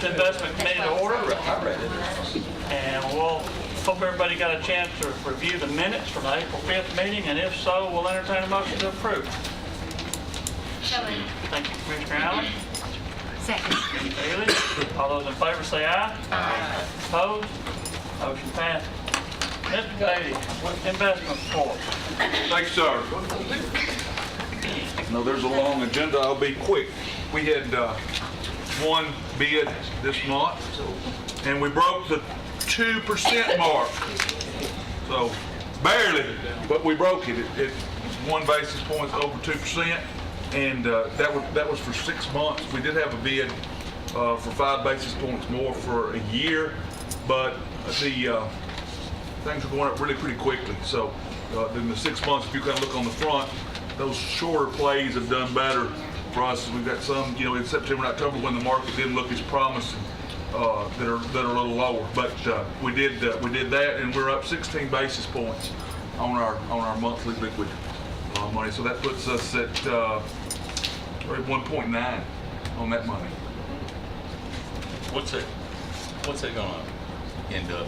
This investment committee to order, and we'll hope everybody got a chance to review the minutes from the April 5th meeting, and if so, we'll entertain a motion to approve. Thank you, Commissioner Allen. Second. Commissioner Bailey. All those in favor say aye. Aye. Opposed? Motion passed. Mr. Beatty, investment report. Thanks, sir. No, there's a long agenda. I'll be quick. We had one bid this month, and we broke the 2% mark. So barely, but we broke it. It's 1 basis point over 2%, and that was for 6 months. We did have a bid for 5 basis points more for a year, but the things are going up really pretty quickly. So in the 6 months, if you kind of look on the front, those shorter plays have done better for us. We've got some, in September and October when the market didn't look as promising, that are a little lower. But we did that, and we're up 16 basis points on our monthly liquid money. So that puts us at 1.9 on that money. What's it gonna end up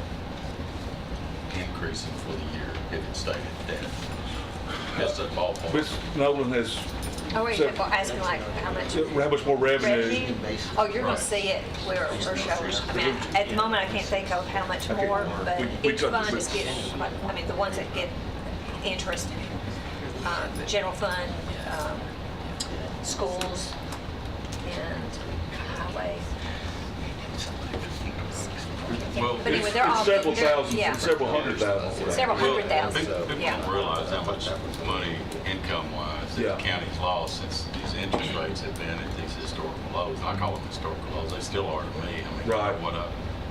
increasing for the year if it stayed at that? Just a ballpark. Ms. Nolan has Oh, wait, you're asking like how much? how much more revenue. Revenue? Oh, you're gonna see it where we're showing. I mean, at the moment, I can't think of how much more, but We each took fund the- is getting, I mean, the ones that get interest, general fund, schools, and highway. Well, But anyway, they're all. It's several they're- thousand, yeah, several hundred thousand. Several hundred thousand, People yeah. don't realize how much money, income-wise, that Yeah. the county's lost since these interest rates have been at these historical lows. And I call them historical lows. They still are to me. I mean, Right. what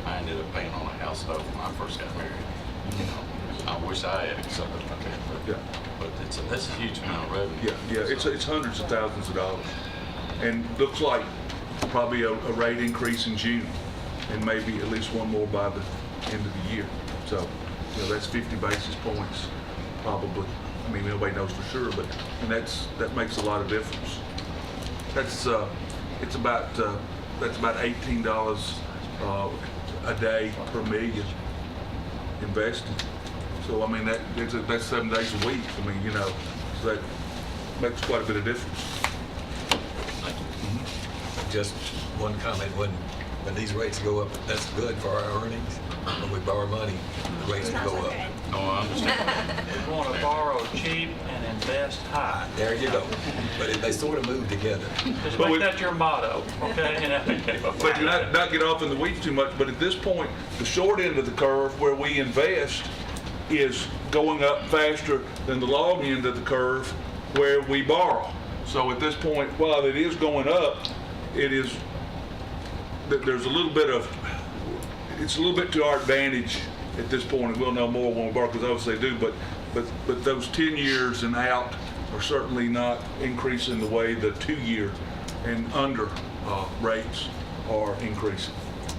I ended up paying on a house stove when I first got married. I wish I had something like that, Yeah. but that's a huge amount of revenue. Yeah, it's hundreds of thousands of dollars. And looks like probably a rate increase in June, and maybe at least one more by the end of the year. So, that's 50 basis points probably. I mean, nobody knows for sure, but, and that makes a lot of difference. That's about $18 a day per million invested. So, I mean, that's 7 days a week. I mean, so that makes quite a bit of difference. Just one comment, when these rates go up, that's good for our earnings. When we borrow money, the rates will go up. No, I understand. We want to borrow cheap and invest high. There you go. But they sort of move together. Just But make we- that your motto, okay? But to not get off in the weeds too much, but at this point, the short end of the curve where we invest is going up faster than the long end of the curve where we borrow. So at this point, while it is going up, there's a little bit it's a little bit to our advantage at this point, and we'll know more when we borrow, because obviously they do, but those 10 years and out are certainly not increasing the way the 2-year and under rates are increasing.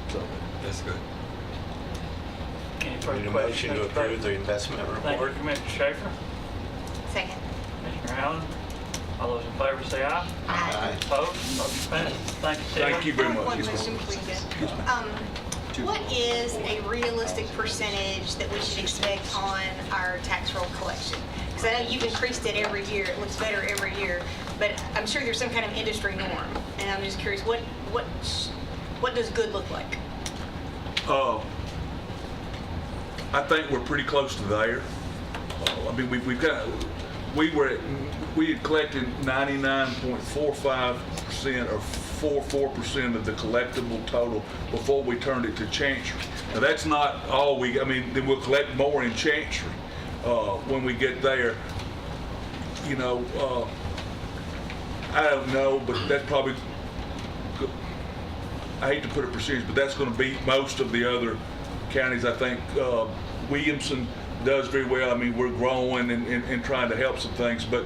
So That's good. Any further Need a questions? motion to approve the investment Thank you, report? Commissioner Schaefer. Second. Commissioner Allen. All those in favor say aye. Aye. Opposed? Motion passed. Thank you, Ted. thank you very much. One Yes, ma'am. question, please. What is a realistic percentage that we should expect on our tax roll collection? Because I know you've increased it every year, it looks better every year, but I'm sure there's some kind of industry norm, and I'm just curious, what does good look like? I think we're pretty close to there. I mean, we had collected 99.45% or 44% of the collectible total before we turned it to Chancery. Now that's not all then we'll collect more in Chancery when we get there. I don't know, but that's probably, I hate to put a percentage, but that's going to beat most of the other counties. I think Williamson does very well. I mean, we're growing and trying to help some things, but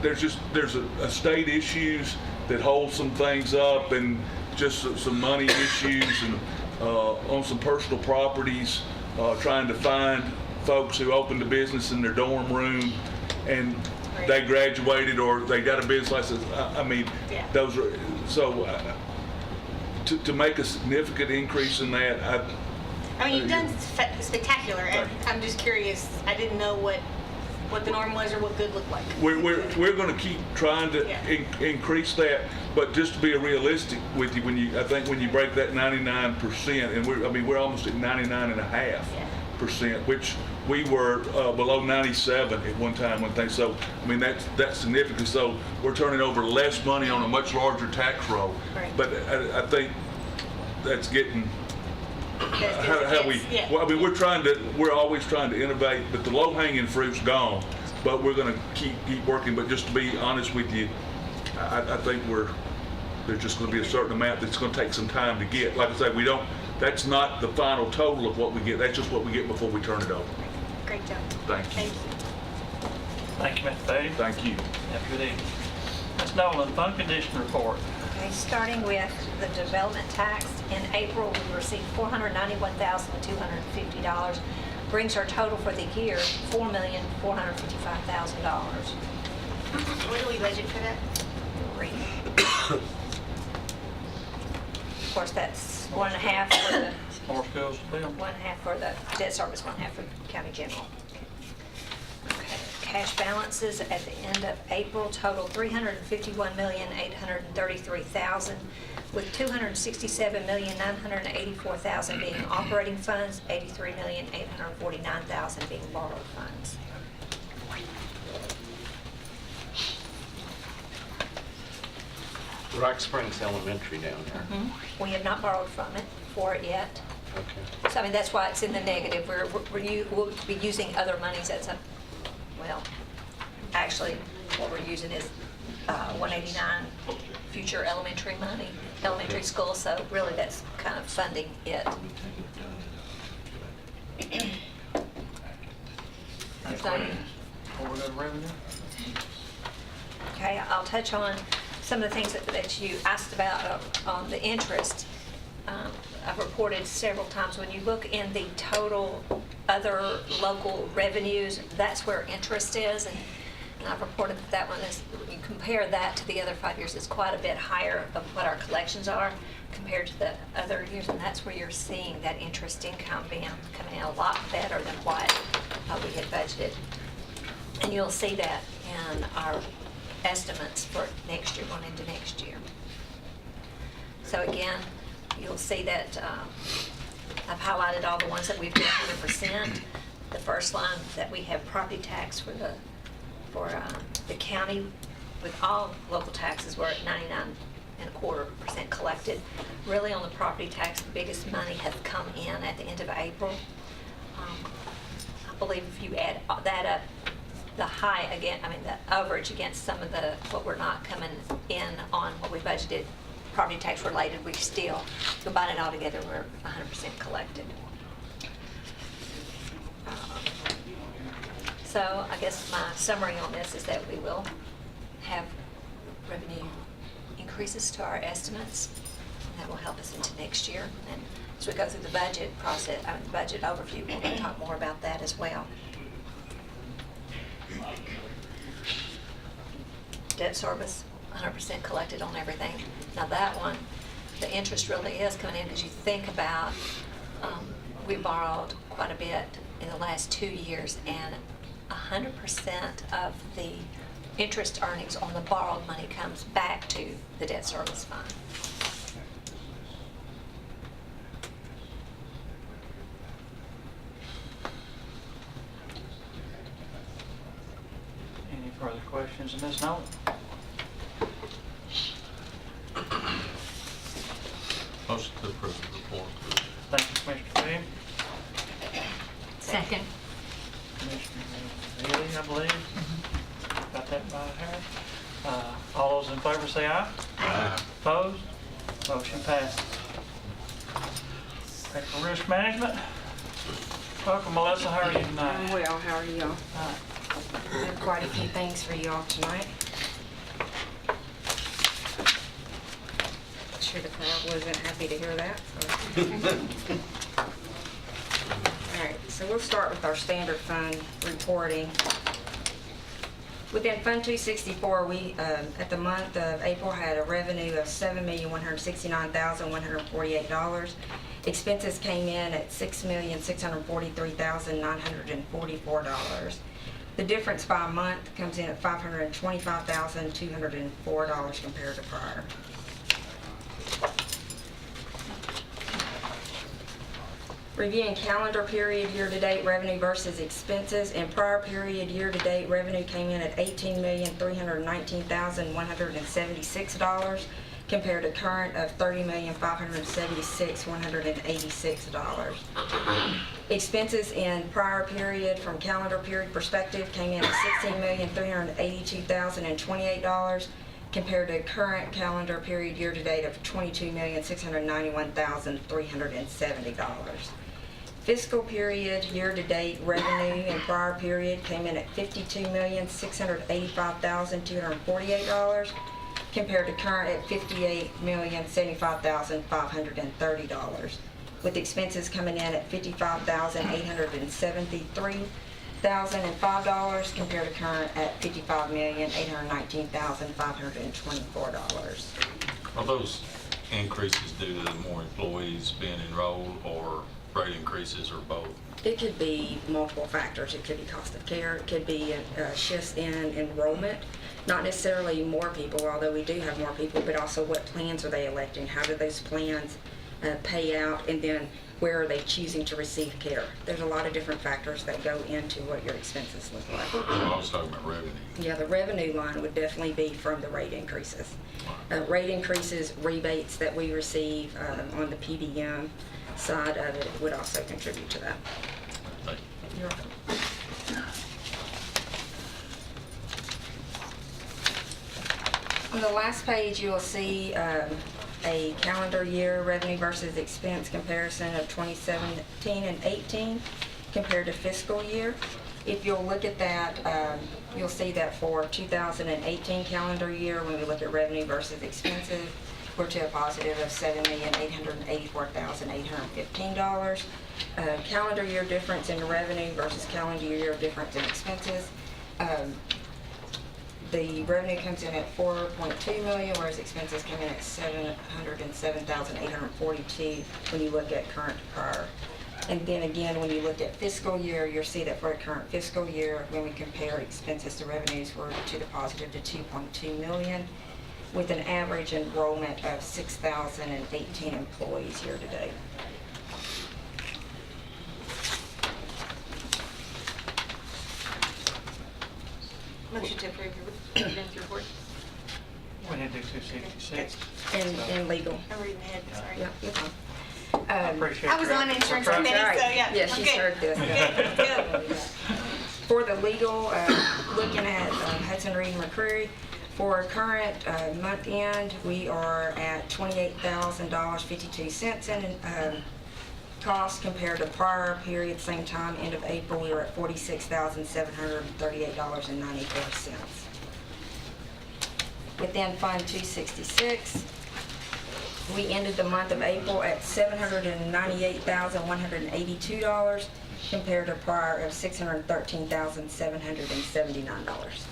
there's a state issues that hold some things up, and just some money issues, and on some personal properties, trying to find folks who opened a business in their dorm room, and Right. they graduated or they got a business license. I mean, Yeah. those are, so to make a significant increase in that, I mean, you've done spectacular, and I'm just curious, I didn't know what the norm was or what good looked like. we're going to keep trying to Yeah. increase that, but just to be realistic with you, I think when you break that 99%, and we're almost at 99.5%, which we were below 97 at one time when things, so, I mean, that's significant. So we're turning over less money on a much larger tax roll. Right. But I think that's getting, That's how we, yeah. well, I mean, we're always trying to innovate, but the low-hanging fruit's gone. But we're gonna keep working, but just to be honest with you, I think there's just gonna be a certain amount that's gonna take some time to get. Like I say, that's not the final total of what we get, that's just what we get before we turn it over. Great job. Thank you. Thank you, Mr. Beatty. Thank you. Have a good evening. Ms. Nolan, fund condition report. Okay, starting with the development tax, in April, we received $491,250, brings our total for the year $4,455,000. What do we budget for that? Of course, that's 1.5 for the, More schools to build. 1.5 for the debt service, 1.5 for county general. Okay, cash balances at the end of April total $351,833,000, with $267,984,000 being operating funds, $83,849,000 being borrowed funds. Rock Springs Elementary down there. We have not borrowed from it for it yet. Okay. So I mean, that's why it's in the negative. We'll be using other monies. Well, actually, what we're using is 189 future elementary money, elementary school. So really, that's kind of funding it. There's no- Before we go to revenue. Okay, I'll touch on some of the things that you asked about on the interest. I've reported several times, when you look in the total other local revenues, that's where interest is. And I've reported that one is, you compare that to the other 5 years, it's quite a bit higher of what our collections are compared to the other years. And that's where you're seeing that interest income coming in a lot better than what we had budgeted. And you'll see that in our estimates for next year, going into next year. So again, you'll see that I've highlighted all the ones that we've done 100%. The first line that we have property tax for the county, with all local taxes, we're at 99.25% collected. Really, on the property tax, the biggest money has come in at the end of April. I believe if you add that up, the overage against some of what we're not coming in on what we budgeted, property tax related, we still, combine it all together, we're 100% collected. So I guess my summary on this is that we will have revenue increases to our estimates, and that will help us into next year. And as we go through the budget process, the budget overview, we're going to talk more about that as well. Debt service, 100% collected on everything. Now that one, the interest really is coming in, because you think about, we borrowed quite a bit in the last 2 years, and 100% of the interest earnings on the borrowed money comes back to the debt service fund. Any further questions of Ms. Nolan? Motion to approve the report. Thank you, Commissioner Bee. Second. Commissioner Ely, I believe. Got that by her. All those in favor say aye. Aye. Opposed? Motion passes. Paper risk management. Welcome, Melissa. How are you tonight? Well, how are y'all? Hi. I have quite a few things for y'all tonight. Sure the crowd wasn't happy to hear that. All right, so we'll start with our standard fund reporting. Within Fund 264, we, at the month of April, had a revenue of $7,169,148. Expenses came in at $6,643,944. The difference by month comes in at $525,204 compared to prior. Reviewing calendar period year-to-date revenue versus expenses. In prior period year-to-date revenue came in at $18,319,176 compared to current of $30,576,186. Expenses in prior period from calendar period perspective came in at $16,382,028 compared to current calendar period year-to-date of $22,691,370. Fiscal period year-to-date revenue in prior period came in at $52,685,248 compared to current at $58,075,530, with expenses coming in at $55,873,005 compared to current at $55,819,524. Are those increases due to more employees being enrolled or rate increases or both? It could be multiple factors. It could be cost of care. It could be shifts in enrollment. Not necessarily more people, although we do have more people, but also what plans are they electing? How do those plans pay out? And then where are they choosing to receive care? There's a lot of different factors that go into what your expenses look like. I was talking about revenue. Yeah, the revenue line would definitely be from the rate increases. Rate increases, rebates that we receive on the PBM side of it would also contribute to that. Thank you. You're welcome. On the last page, you will see a calendar year revenue versus expense comparison of 2017 and 18 compared to fiscal year. If you'll look at that, you'll see that for 2018 calendar year, when we look at revenue versus expenses, we're to a positive of $7,884,815. Calendar year difference in revenue versus calendar year difference in expenses. The revenue comes in at $4.2 million, whereas expenses come in at $707,842 when you look at current to prior. And then again, when you look at fiscal year, you'll see that for the current fiscal year, when we compare expenses to revenues, we're to the positive to $2.2 million, with an average enrollment of 6,018 employees year to date. Motion to approve your dividends report. We need to do 266. And legal. I'm reading ahead, sorry. Yeah, you're fine. I appreciate I was that. on insurance We're committee, so trying- yeah. Yeah, I'm she's good. heard this. Good, good. For the legal, looking at Hudson Reed McCreary, for current month end, we are at $28,000.52 in cost compared to prior period, same time, end of April, we were at $46,738.94. Within Fund 266, we ended the month of April at $798,182 compared to prior of $613,779.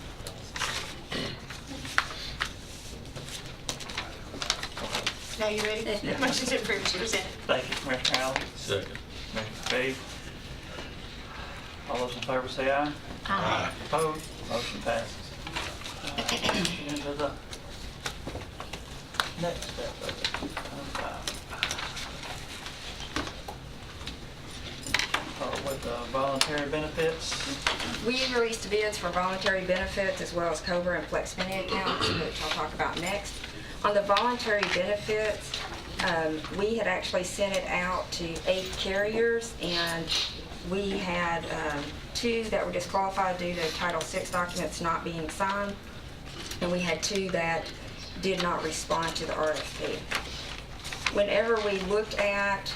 Now you ready? Yeah. Motion to approve is presented. Thank you, Commissioner Allen. Second. Commissioner Steve. All those in favor say aye. Aye. Opposed? Motion passes. Into the next step of it. With voluntary benefits. We released bids for voluntary benefits as well as COBRA and Flex Spending accounts, which I'll talk about next. On the voluntary benefits, we had actually sent it out to 8 carriers, and we had 2 that were disqualified due to Title VI documents not being signed, and we had 2 that did not respond to the RFP. Whenever we looked at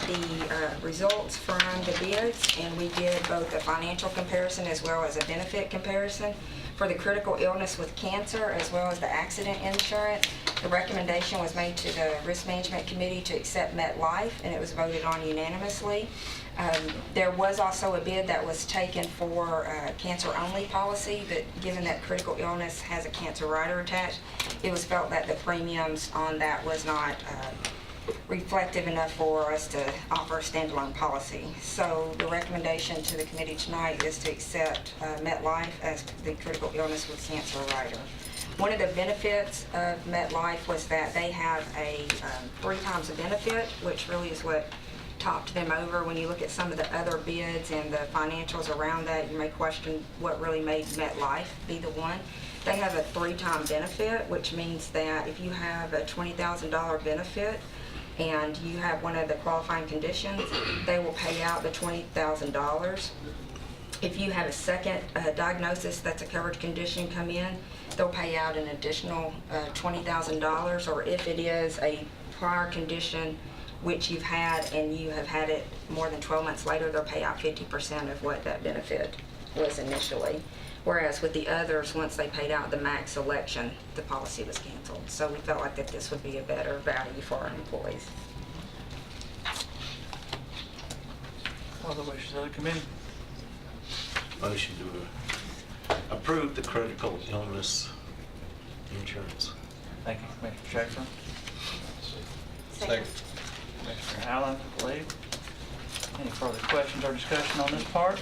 the results from the bids, and we did both a financial comparison as well as a benefit comparison, For the critical illness with cancer, as well as the accident insurance, the recommendation was made to the Risk Management Committee to accept MetLife, and it was voted on unanimously. There was also a bid that was taken for cancer-only policy, but given that critical illness has a cancer rider attached, it was felt that the premiums on that was not reflective enough for us to offer a standalone policy. So the recommendation to the committee tonight is to accept MetLife as the critical illness with cancer rider. One of the benefits of MetLife was that they have a 3 times the benefit, which really is what topped them over. When you look at some of the other bids and the financials around that, you may question what really made MetLife be the one. They have a 3-time benefit, which means that if you have a $20,000 benefit and you have one of the qualifying conditions, they will pay out the $20,000. If you have a second diagnosis that's a covered condition come in, they'll pay out an additional $20,000, or if it is a prior condition which you've had and you have had it more than 12 months later, they'll pay out 50% of what that benefit was initially. Whereas with the others, once they paid out the max selection, the policy was canceled. So we felt like that this would be a better value for our employees. What are the wishes of the committee? Motion to approve the critical illness insurance. Thank you, Commissioner Schaefer. Second. Commissioner Allen, I believe. Any further questions or discussion on this part?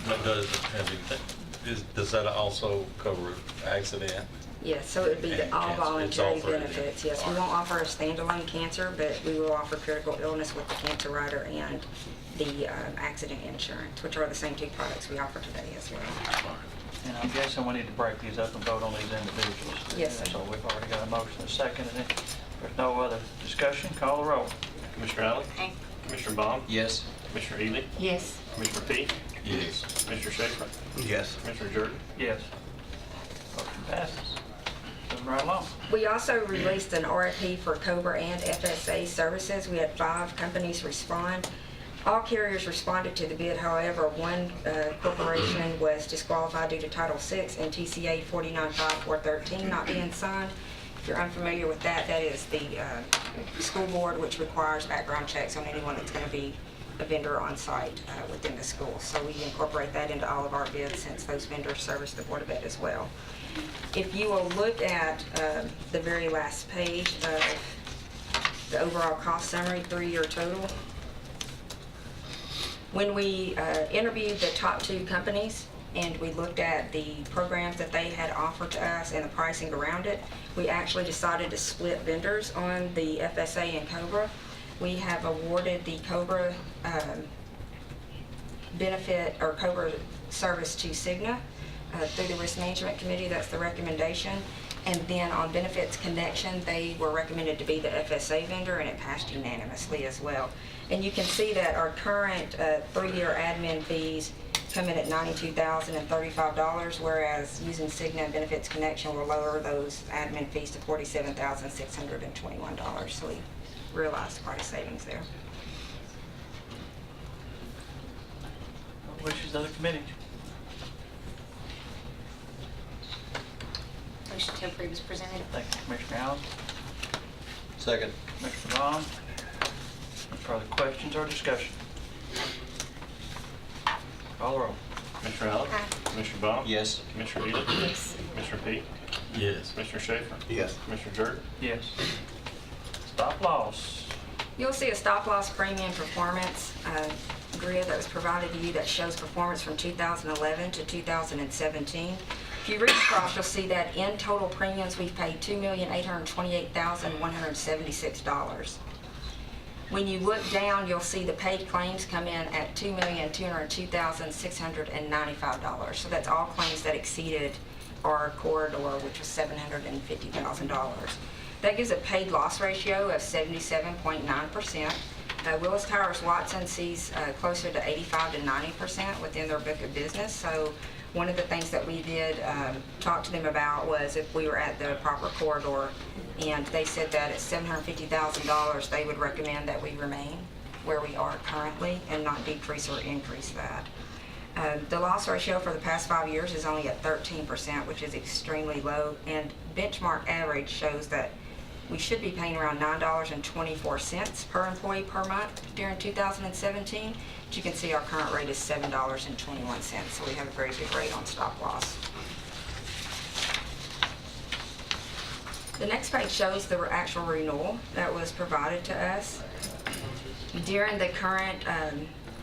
That doesn't have anything, does that also cover accident? Yes, so it would be the And all cancer. It's voluntary all three, benefits. yeah. Yes, we won't offer a standalone cancer, but we will offer critical illness with the cancer rider and the accident insurance, which are the same 2 products we offer today as well. And I'm guessing we need to break these up and vote on these individually. Yes, sir. So we've already got a motion and a second, and if there's no other discussion, call the roll. Commissioner Allen? Aye. Commissioner Baum? Yes. Commissioner Ely? Yes. Commissioner Peak? Yes. Commissioner Schaefer? Yes. Commissioner Jordan? Yes. Motion passes. Moving right along. We also released an RFP for COBRA and FSA services. We had 5 companies respond. All carriers responded to the bid. However, one corporation was disqualified due to Title VI and TCA 495413 not being signed. If you're unfamiliar with that, that is the school board, which requires background checks on anyone that's going to be a vendor on site within the school. So we incorporate that into all of our bids since those vendors service the Board of Ed as well. If you will look at the very last page of the overall cost summary, 3-year total. When we interviewed the top 2 companies and we looked at the programs that they had offered to us and the pricing around it, we actually decided to split vendors on the FSA and COBRA. We have awarded the COBRA benefit or COBRA service to Cigna through the Risk Management Committee. That's the recommendation. And then on Benefits Connection, they were recommended to be the FSA vendor, and it passed unanimously as well. And you can see that our current 3-year admin fees come in at $92,035, whereas using Cigna and Benefits Connection will lower those admin fees to $47,621. So we realized quite a savings there. What wishes of the committee? Motion to approve is presented. Thank you, Commissioner Allen. Second. Commissioner Vaughn. Any further questions or discussion? Call the roll. Commissioner Allen? Aye. Commissioner Baum? Yes. Commissioner Ely? Yes. Commissioner Peak? Yes. Commissioner Schaefer? Yes. Commissioner Jordan? Yes. Stop loss. You'll see a stop-loss premium performance grid that was provided to you that shows performance from 2011 to 2017. If you read across, you'll see that in total premiums, we've paid $2,828,176. When you look down, you'll see the paid claims come in at $2,202,695. So that's all claims that exceeded our corridor, which was $750,000. That gives a paid loss ratio of 77.9%. Willis Towers Watson sees closer to 85 to 90% within their book of business. So one of the things that we did talk to them about was if we were at the proper corridor, and they said that at $750,000, they would recommend that we remain where we are currently and not decrease or increase that. The loss ratio for the past 5 years is only at 13%, which is extremely low, and benchmark average shows that we should be paying around $9.24 per employee per month during 2017. But you can see our current rate is $7.21, so we have a very good rate on stop loss. The next page shows the actual renewal that was provided to us. During the current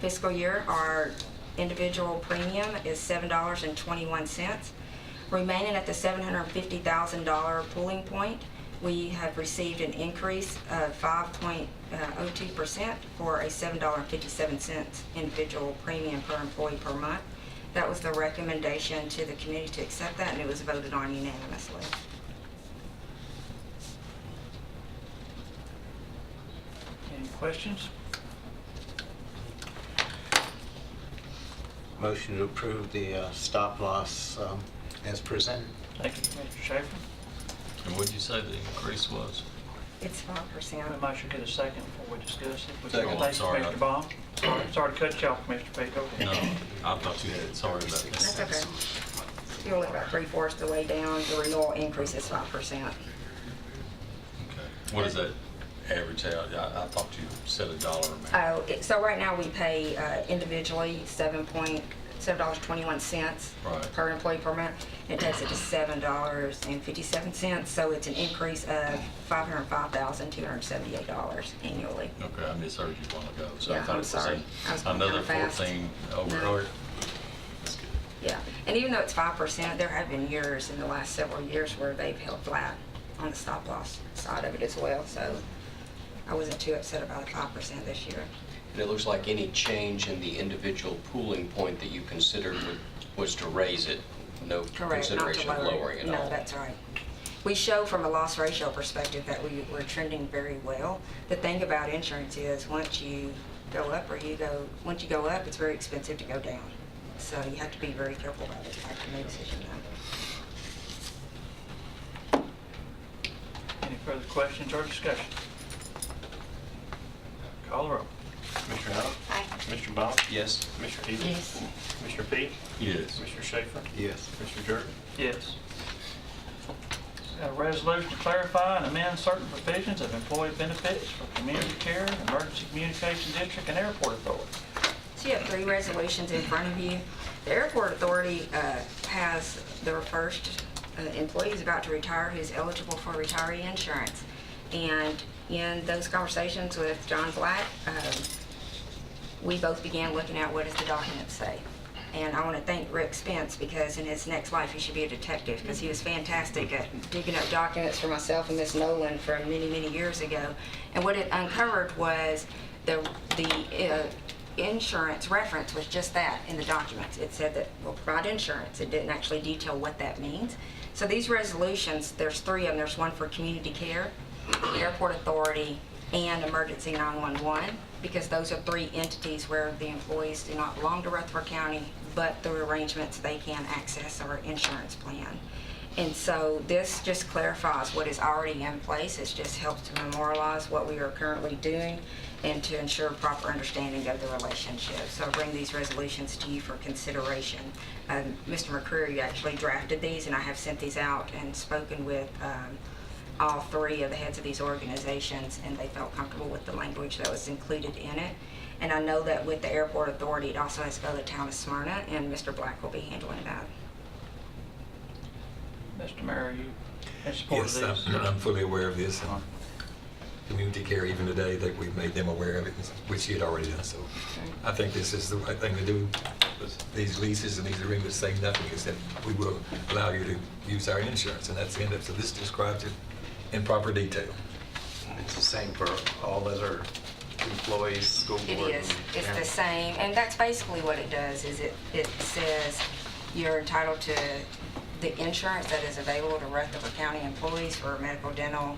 fiscal year, our individual premium is $7.21. Remaining at the $750,000 pooling point, we have received an increase of 5.02% for a $7.57 individual premium per employee per month. That was the recommendation to the committee to accept that, and it was voted on unanimously. Any questions? Motion to approve the stop loss as presented. Thank you, Mr. Schaefer. And what did you say the increase was? It's 5%. We might should get a second before we discuss it. Would you Second. thank Sorry. Mr. Baum? Sorry to cut you off, Mr. P. Go ahead. No, I thought you had, sorry about that. That's okay. You're only about 3/4 the way down. The renewal increase is 5%. Okay. What is that average out? I thought you said a dollar amount. So right now we pay individually $7.21 Right. per employee per month. It takes it to $7.57, so it's an increase of $505,278 annually. Okay, I misheard you a while ago, so I Yeah, thought I'm it was sorry. I was going another kinda fast. 14 over. No. That's good. Yeah, and even though it's 5%, there have been years in the last several years where they've held flat on the stop loss side of it as well, so I wasn't too upset about the 5% this year. And it looks like any change in the individual pooling point that you considered was to raise it, no Correct, not to consideration of lower lowering it at all. No, that's right. We show from a loss ratio perspective that we're trending very well. The thing about insurance is once you go up, once you go up, it's very expensive to go down. So you have to be very careful about it, like the decision now. Any further questions or discussion? Call the roll. Commissioner Allen? Aye. Mr. Baum? Yes. Mr. Evans? Yes. Mr. P? Yes. Mr. Schaefer? Yes. Mr. Jordan? Yes. A resolution to clarify and amend certain provisions of employee benefits for community care, emergency communication district, and airport authority. So you have 3 resolutions in front of you. The airport authority has their first employee who's about to retire who's eligible for retiree insurance. And in those conversations with John Black, we both began looking at what does the document say. And I want to thank Rick Spence because in his next life he should be a detective because he was fantastic at digging up documents for myself and Miss Nolan from many, many years ago. And what it uncovered was the insurance reference was just that in the documents. It said that we'll provide insurance. It didn't actually detail what that means. So these resolutions, there's 3 of them. There's one for community care, the airport authority, and emergency 911, because those are 3 entities where the employees do not belong to Rutherford County, but through arrangements they can access our insurance plan. And so this just clarifies what is already in place. It just helps to memorialize what we are currently doing and to ensure proper understanding of the relationship. So I bring these resolutions to you for consideration. Mr. McCreary actually drafted these, and I have sent these out and spoken with all 3 of the heads of these organizations, and they felt comfortable with the language that was included in it. And I know that with the airport authority, it also has to go to the town of Smyrna, and Mr. Black will be handling that. Mr. Mayor, are you in support of Yes, these? I'm fully aware of this. Community care, even today, that we've made them aware of it, which he had already done. So I think this is the right thing to do. These leases and these agreements say nothing except we will allow you to use our insurance, and that's the end of it. So this describes it in proper detail. It's the same for all other employees, school board. It is. It's the same, and that's basically what it does, is it says you're entitled to the insurance that is available to Rutherford County employees for medical, dental,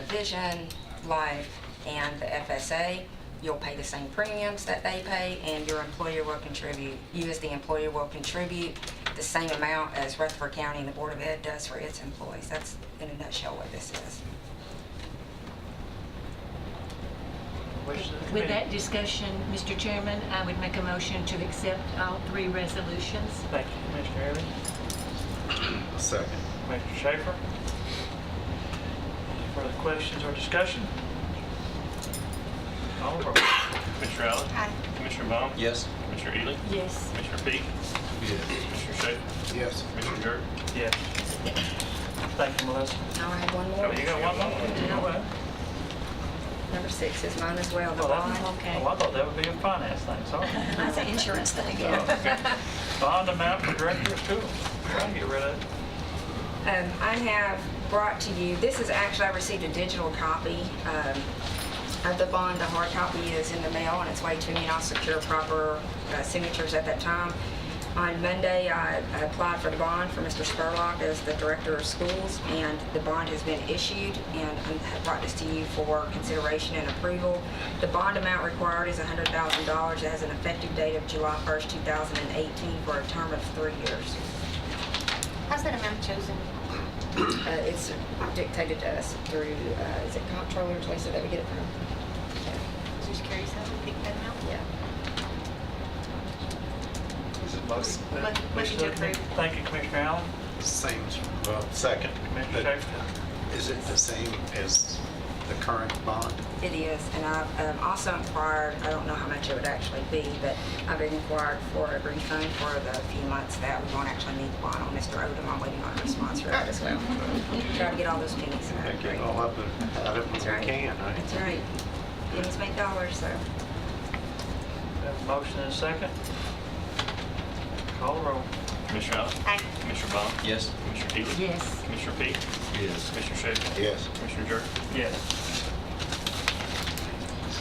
vision, life, and the FSA. You'll pay the same premiums that they pay, and your employer will contribute, you as the employer will contribute the same amount as Rutherford County and the Board of Ed does for its employees. That's in a nutshell what this is. Wishes of the With committee. that discussion, Mr. Chairman, I would make a motion to accept all 3 resolutions. Thank you, Commissioner Ely. Second. Commissioner Schaefer. Any further questions or discussion? Call the roll. Commissioner Allen? Aye. Commissioner Baum? Yes. Commissioner Ely? Yes. Commissioner Peak? Yes. Commissioner Schaefer? Yes. Commissioner Dirk? Yes. Thank you, Melissa. I have one more. Oh, you got one more? Go ahead. Number 6 is mine as well, the Oh, that- bond. Okay. Oh, I thought that would be a finance thing, sorry. That's an insurance thing, Oh, yeah. okay. Bond amount for director of school. Trying to get rid of it. I have brought to you, this is actually, I received a digital copy of the bond. The hard copy is in the mail on its way to me, and I'll secure proper signatures at that time. On Monday, I applied for the bond for Mr. Spurlock as the director of schools, and the bond has been issued, and I brought this to you for consideration and approval. The bond amount required is $100,000. It has an effective date of July 1st, 2018 for a term of 3 years. How's that amount chosen? It's dictated to us through, is it comptroller, Lisa, that we get it from? Just curious how we picked that amount. Yeah. Motion to approve. Thank you, Commissioner Allen. Same, second. Commissioner But Schaefer. is it the same as the current bond? It is, and I've also inquired, I don't know how much it would actually be, but I've inquired for a refund for the few months that we won't actually need the bond on Mr. Odom. I'm waiting on a response for that as well. Try to get all those pennies. Get all of it out of it That's when right. we can, right? That's right. Pennies make dollars, so. We have a motion and a second. Call the roll. Commissioner Allen? Aye. Commissioner Baum? Yes. Commissioner Ely? Yes. Commissioner Peak? Yes. Commissioner Schaefer? Yes. Commissioner Dirk? Yes.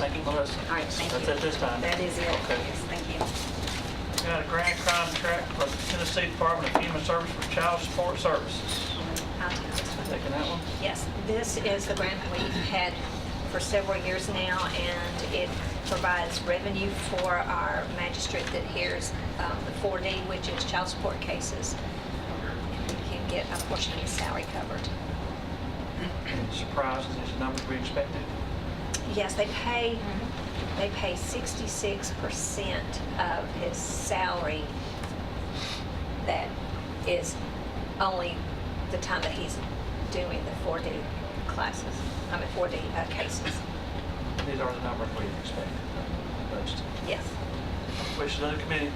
Thank you, Melissa. All right, thank That's you. it this time. That is it. Okay. Yes, thank you. We got a grant contract for the Tennessee Department of Human Service for Child Support Services. I'll take this one. Taking that one? Yes, this is the grant that we've had for several years now, and it provides revenue for our magistrate that hears the 4D, which is child support cases. And we can get a portion of his salary covered. Surprised, is these numbers we expected? Yes, they pay 66% of his salary. That is only the time that he's doing the 4D classes, 4D cases. These are the numbers we expected. Budgeted. Yes. Wishes of the committee.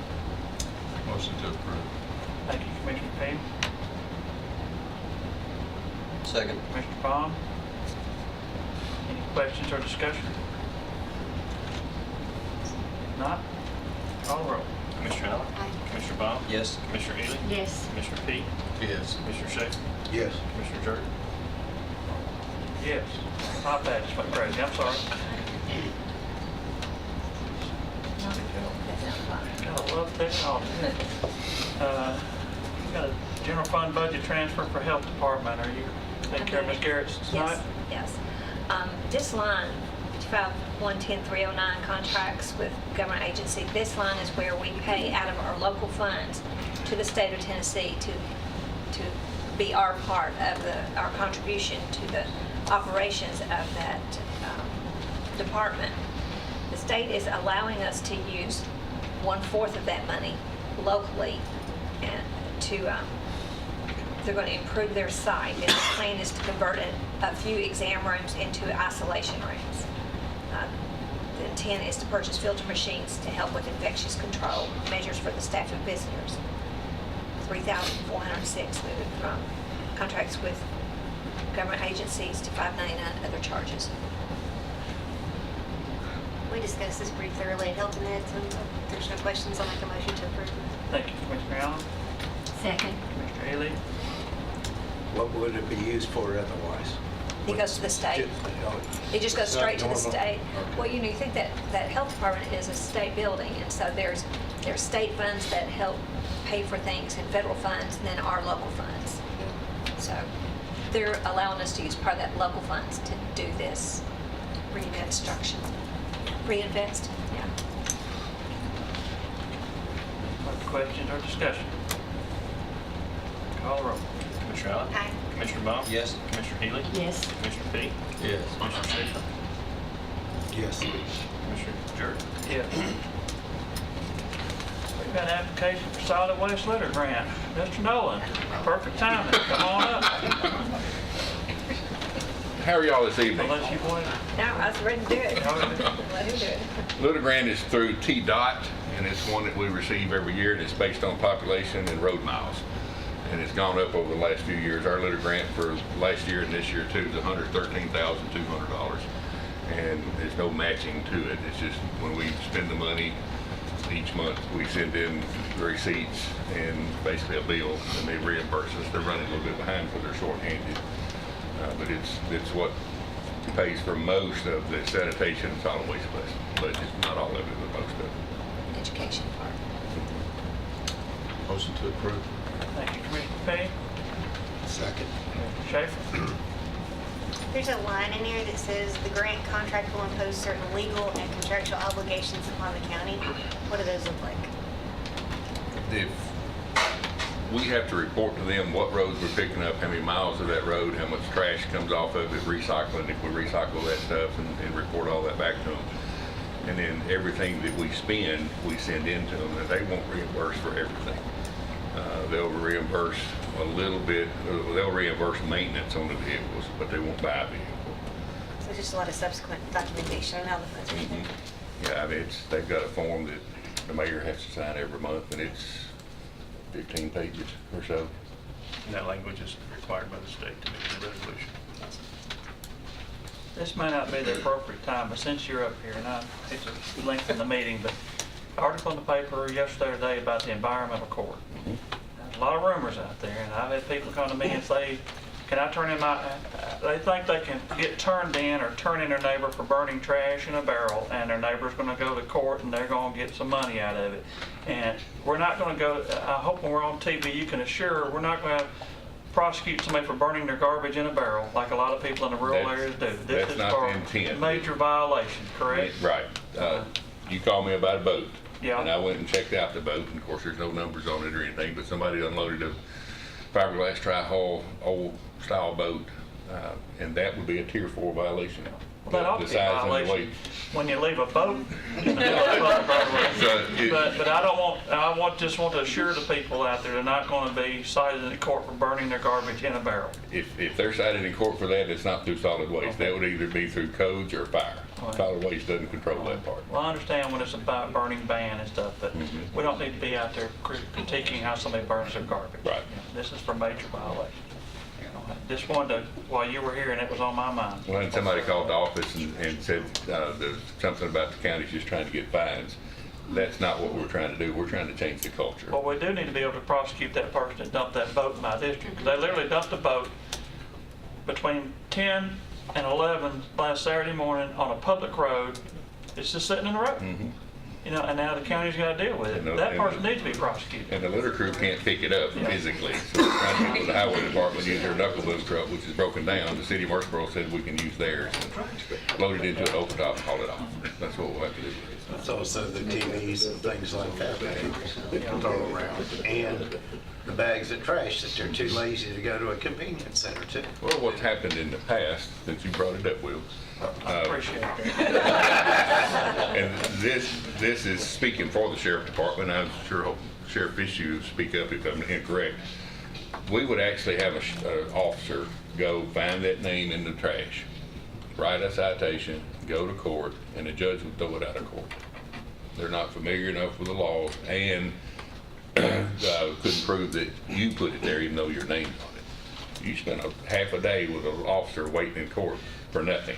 Motion to approve. Thank you, Commissioner Payne. Second. Commissioner Baum. Any questions or discussion? If not, call the roll. Commissioner Allen? Aye. Commissioner Baum? Yes. Commissioner Ely? Yes. Commissioner Peak? Yes. Commissioner Schaefer? Yes. Commissioner Dirk? Yes. My bad, just went crazy, I'm sorry. Gotta love technology. We got a general fund budget transfer for health department. Are you taking care of Ms. Garrett's tonight? Yes, yes. This line, 110-309 contracts with government agency, this line is where we pay out of our local funds to the state of Tennessee to be our part of our contribution to the operations of that department. The state is allowing us to use 1/4 of that money locally, and they're going to improve their site. And the plan is to convert a few exam rooms into isolation rooms. The intent is to purchase filter machines to help with infectious control measures for the staff and visitors. 3,406 moving from contracts with government agencies to 599 other charges. We discussed this pretty thoroughly at Health and Ed, so if there's no questions, I'll make a motion to approve. Thank you, Commissioner Allen. Second. Commissioner Ely. What would it be used for otherwise? It goes to the state. It just goes straight to the state. Well, you think that health department is a state building, and so there's state funds that help pay for things, and federal funds, and then our local funds. So they're allowing us to use part of that local funds to do this reinvest, yeah. Other questions or discussion? Call the roll. Commissioner Allen? Aye. Commissioner Baum? Yes. Commissioner Ely? Yes. Commissioner Peak? Yes. Commissioner Schaefer? Yes. Commissioner Jerk? Yes. We've got an application for solid waste litter grant. Mr. Nolan, perfect timing. Come on up. How are y'all this evening? Unless you want No, I was ready to do it. Let him do it. Litter grant is through TDOT, and it's one that we receive every year, and it's based on population and road miles. And it's gone up over the last few years. Our litter grant for last year and this year too is $113,200. And there's no matching to it. It's just when we spend the money each month, we send in the receipts and basically a bill, and they reimburse us. They're running a little bit behind because they're short-handed. But it's what pays for most of the sanitation and solid waste budget. Not all of it, but most of it. Education part. Motion to approve. Thank you, Commissioner Petty. Second. Commissioner Schaefer. There's a line in here that says the grant contract will impose certain legal and contractual obligations upon the county. What do those look like? If we have to report to them what roads we're picking up, how many miles of that road, how much trash comes off of it, recycling, if we recycle that stuff, and report all that back to them. And then everything that we spend, we send in to them, and they won't reimburse for everything. They'll reimburse a little bit, they'll reimburse maintenance on the vehicles, but they won't buy a vehicle. So just a lot of subsequent documentation on how the funds are spent. Yeah, I mean, they've got a form that the mayor has to sign every month, and it's 15 pages or so. And that language is required by the state to make the resolution. This may not be the appropriate time, but since you're up here, and I hate to lengthen the meeting, but article in the paper yesterday or today about the environmental court. There's a lot of rumors out there, and I've had people come to me and say, can I turn in they think they can get turned in or turn in their neighbor for burning trash in a barrel, and their neighbor's gonna go to court and they're gonna get some money out of it. And we're not gonna go, I hope when we're on TV, you can assure, we're not gonna prosecute somebody for burning their garbage in a barrel like a lot of people in the rural areas do. This That's is not for the intent. major violation, correct? Right. You called me about a boat. Yeah. And I went and checked out the boat, and of course, there's no numbers on it or anything, but somebody unloaded a fiberglass tri-hull old style boat, and that would be a tier 4 violation. Well, that ought to The be a size and the violation weight. when you leave a boat in the middle of a public road. So But I just want to assure the people out there they're not going to be cited in court for burning their garbage in a barrel. if they're cited in court for that, it's not through solid waste. That would either be through codes or fire. Right. Solid waste doesn't control that part. Well, I understand when it's about burning ban and stuff, but we don't need to be out there critiquing how somebody burns their garbage. Right. This is for major violation. Just wanted to, while you were here, and it was on my mind. Well, and somebody called the office and said there's something about the county's just trying to get fines. That's not what we're trying to do. We're trying to change the culture. Well, we do need to be able to prosecute that person that dumped that boat in my district, because they literally dumped a boat between 10 and 11 last Saturday morning on a public road. It's just sitting in the road. You know, and now the county's got to deal with it. That person needs to be prosecuted. And the litter crew can't pick it up Yeah. physically. So we're trying to get with the highway department, use their knuckle boom truck, which is broken down. The city of Murfreesboro said we can use theirs. Load it into an open top, haul it off. That's what we'll have to do. It's also the TVs and things like that that throw around. And the bags of trash that they're too lazy to go to a convenience center too. Well, what's happened in the past, since you brought it up, Will, I appreciate that. and this is speaking for the sheriff department. I'm sure hope Sheriff Fisher will speak up if I'm incorrect. We would actually have an officer go find that name in the trash, write a citation, go to court, and the judge would throw it out of court. They're not familiar enough with the laws and couldn't prove that you put it there even though your name's on it. You spent half a day with an officer waiting in court for nothing.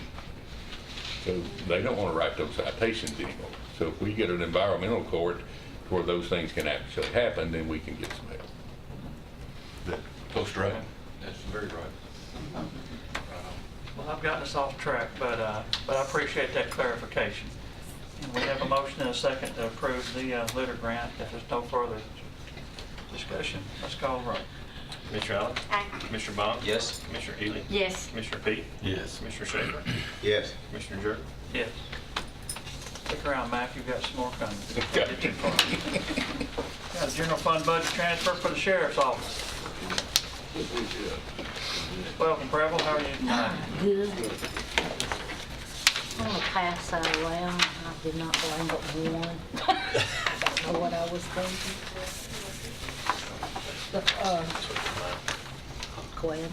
So they don't want to write those citations anymore. So if we get an environmental court where those things can actually happen, then we can get some help. That close to right? That's very right. Well, I've gotten us off track, but I appreciate that clarification. And we have a motion and a second to approve the litter grant. If there's no further discussion, let's call the roll. Commissioner Allen? Aye. Commissioner Bond? Yes. Commissioner Ely? Yes. Commissioner Pete? Yes. Commissioner Schaefer? Yes. Commissioner Jerk? Yes. Stick around, Mac, you've got some more coming. Okay. Get too far. Got a general fund budget transfer for the sheriff's office. Welcome, Preble, how are you tonight? Good. Oh, pass that around. I did not blame but one. I don't know what I was thinking. Go ahead.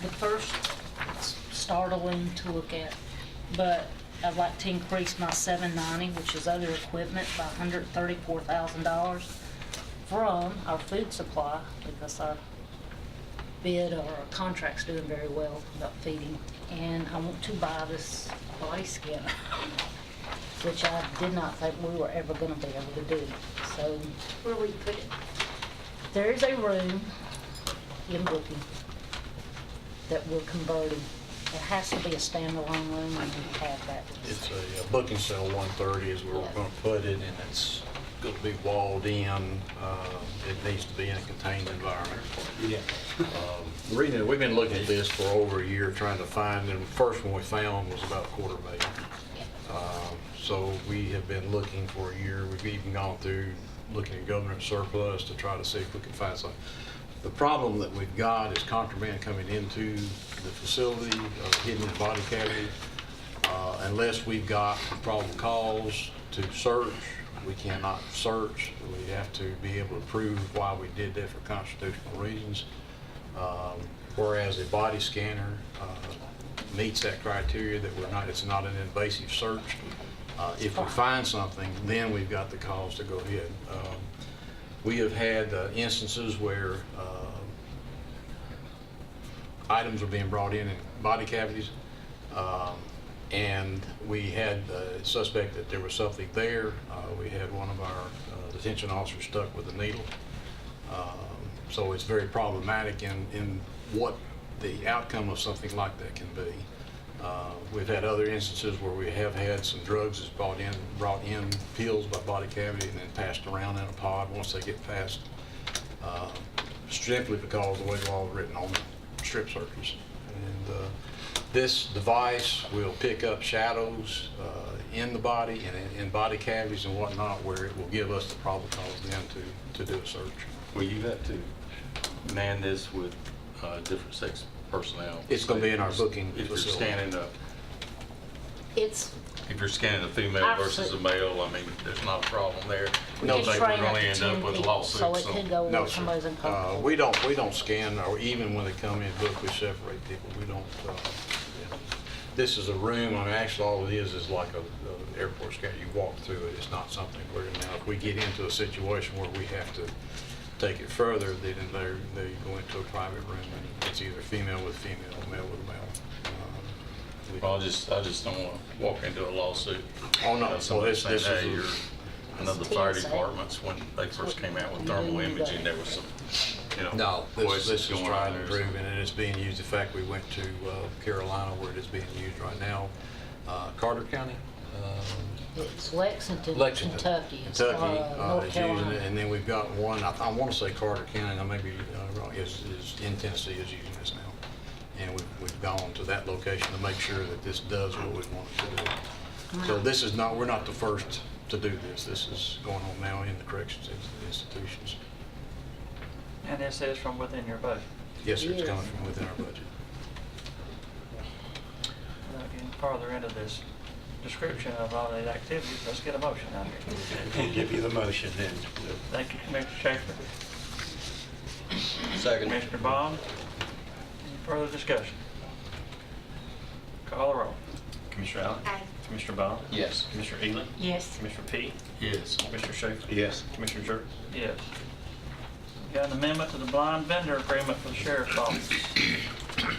The first, it's startling to look at, but I'd like to increase my 790, which is other equipment, by $134,000 from our food supply, because our bid or our contract's doing very well about feeding. And I want to buy this body scanner, which I did not think we were ever gonna be able to do. So Where will you put it? there is a room in booking that we're converting. It has to be a standalone room, and we have that. It's a booking cell 130 is where we're going to put it, and it's going to be walled in. It needs to be in a contained environment. Yeah. The reason is we've been looking at this for over a year, trying to find, and the first one we found was about $250,000. So we have been looking for a year. We've even gone through looking at government surplus to try to see if we can find something. The problem that we've got is contraband coming into the facility, hidden in the body cavity. Unless we've got probable cause to search, we cannot search. We have to be able to prove why we did that for constitutional reasons. Whereas a body scanner meets that criteria that it's not an invasive search. If we find something, then we've got the cause to go ahead. We have had instances where items are being brought in body cavities, and we had a suspect that there was something there. We had one of our detention officers stuck with a needle. So it's very problematic in what the outcome of something like that can be. We've had other instances where we have had some drugs that's brought in pills by body cavity and then passed around in a pod once they get passed, simply because of the way the law is written on the strip searches. And this device will pick up shadows in the body and in body cavities and whatnot, where it will give us the probable cause then to do a search. Well, you have to man this with different sex personnel. It's going to be in our booking If you're facility. if you're scanning a female versus a male, I mean, there's not a problem there. We No, could they train would up really to end 10 up with people, lawsuits. so it could go No, where somebody's sir. uncomfortable. We don't scan, or even when they come in book, we separate people. We don't, this is a room, I mean, actually all it is like a airport scanner. You walk through it. It's not something where now if we get into a situation where we have to take it further, then they go into a private room and it's either female with female, male with male. Well, I just don't want to walk into a lawsuit. Oh, no. Have somebody Well, this saying, hey, is a- you're, I know the fire departments, when they first came out with thermal imaging, there was some, No, this questions is going on tried there. and proven, and it's being used. In fact, we went to Carolina where it is being used right now. Carter County? It's Lexington, Lexington, Kentucky. It's, Kentucky North is using Carolina. it, and then we've got one, I want to say Carter County, I may be wrong, is in Tennessee is using this now. And we've gone to that location to make sure that this does what we want it to do. So this is not, we're not the first to do this. This is going on now in the corrections institutions. And this is from within your budget. Yes, sir, it's Yes. coming from within our budget. Without getting farther into this description of all the activities, let's get a motion out here. I'll give you the motion then. Thank you, Commissioner Schaefer. Second. Commissioner Bond, any further discussion? Call the roll. Commissioner Allen? Aye. Commissioner Bond? Yes. Commissioner Elan? Yes. Commissioner P? Yes. Commissioner Schaefer? Yes. Commissioner Jerk? Yes. Got an amendment to the blind vendor agreement for the sheriff's office.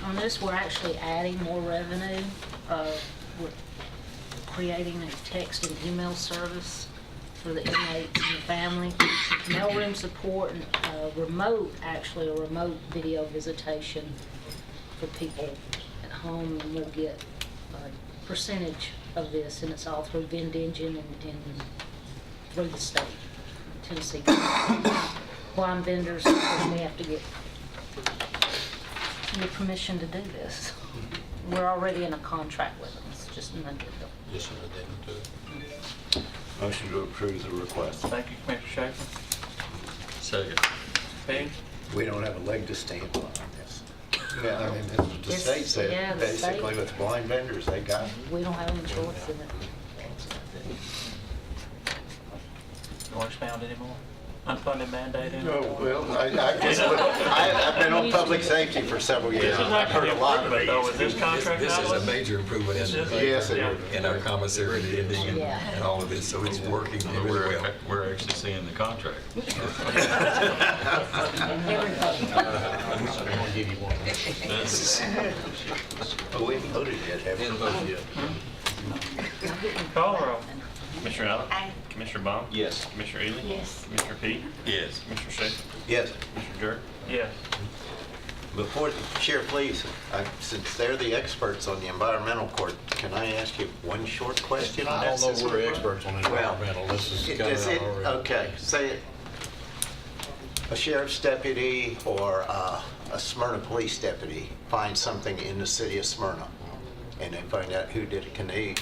On this, we're actually adding more revenue. We're creating a text and email service for the inmates and the family, mailroom support, and a remote video visitation for people at home, and we'll get a percentage of this, and it's all through VendEngine and through the state, Tennessee. Blind vendors, of course, we have to get your permission to do this. We're already in a contract with them, it's just an addendum. Just an addendum to it. Motion to approve the request. Thank you, Commissioner Schaefer. Second. Pete? We don't have a leg to stand on this. Yeah, I mean, this was There's state said, Yeah, the state. basically with blind vendors, they got. We don't have any choice in it. You want to expound anymore? Unfunded mandate Oh, anymore? well, I've been on public safety for several years. This is I've heard actually a lot of improvement though, with these. this contract This now. is a major improvement This is- Yes, it is. in our commissary ending Yeah. and all of this, so it's working really well. We're actually seeing the contract. Everything. I'm gonna give you one. Oh, we haven't voted yet, have we? Didn't vote yet. Call the roll. Commissioner Allen? Aye. Commissioner Baum? Yes. Commissioner Ely? Yes. Commissioner Peak? Yes. Commissioner Schaefer? Yes. Commissioner Durr? Yes. Before, Sheriff, please, since they're the experts on the environmental court, can I ask you one short question on I that? don't know we're experts on environmental. This is coming Does out it, already. okay, say a sheriff's deputy or a Smyrna police deputy finds something in the city of Smyrna, and they find out who did it, can they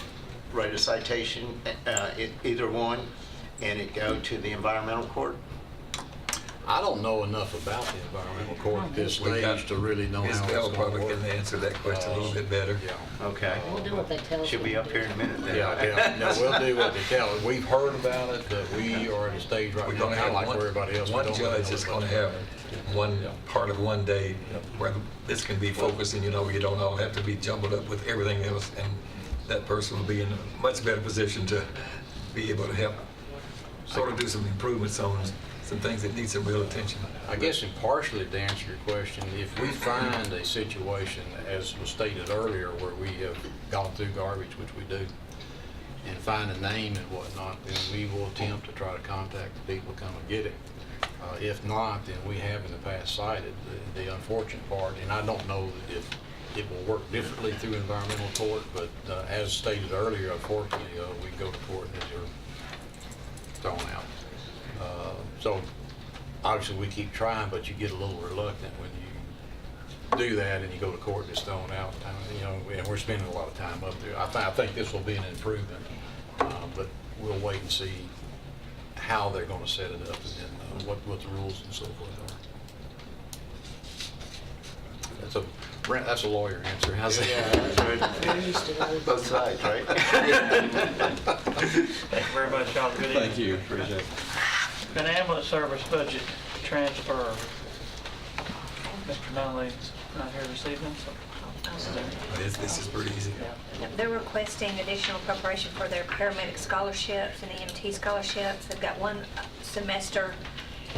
write a citation, either one, and it go to the environmental court? I don't know enough about the environmental court at this We got- stage to really know Ms. how Bell it's going probably to work. can answer that question a little bit better. Yeah. Okay. We'll do what they tell us. She'll be up here in a minute then. Yeah, no, we'll do what they tell us. We've heard about it, but we are at a stage right We're now, gonna kind have of like one, where everybody else. we one don't really judge know that's as gonna much. have one part of one day where this can be focused, and you don't all have to be jumbled up with everything else, and that person will be in a much better position to be able to help sort of do some improvements on some things that need some real attention. I guess impartially to answer your question, if we find a situation, as was stated earlier, where we have gone through garbage, which we do, and find a name and whatnot, then we will attempt to try to contact the people to come and get it. If not, then we have in the past cited the unfortunate part, and I don't know that if it will work differently through environmental court, but as stated earlier, unfortunately, we go to court and they're thrown out. So obviously we keep trying, but you get a little reluctant when you do that and you go to court and it's thrown out. And we're spending a lot of time up there. I think this will be an improvement, but we'll wait and see how they're going to set it up and then what the rules and so forth are. That's a lawyer answer. How's that? Yeah, that's right. Both sides, right? Thank you very much, y'all. Good evening. Thank you, appreciate it. An ambulance service budget transfer. Mr. Nunley's not here this evening, so. This is pretty easy. They're requesting additional appropriation for their paramedic scholarships and EMT scholarships. They've got one semester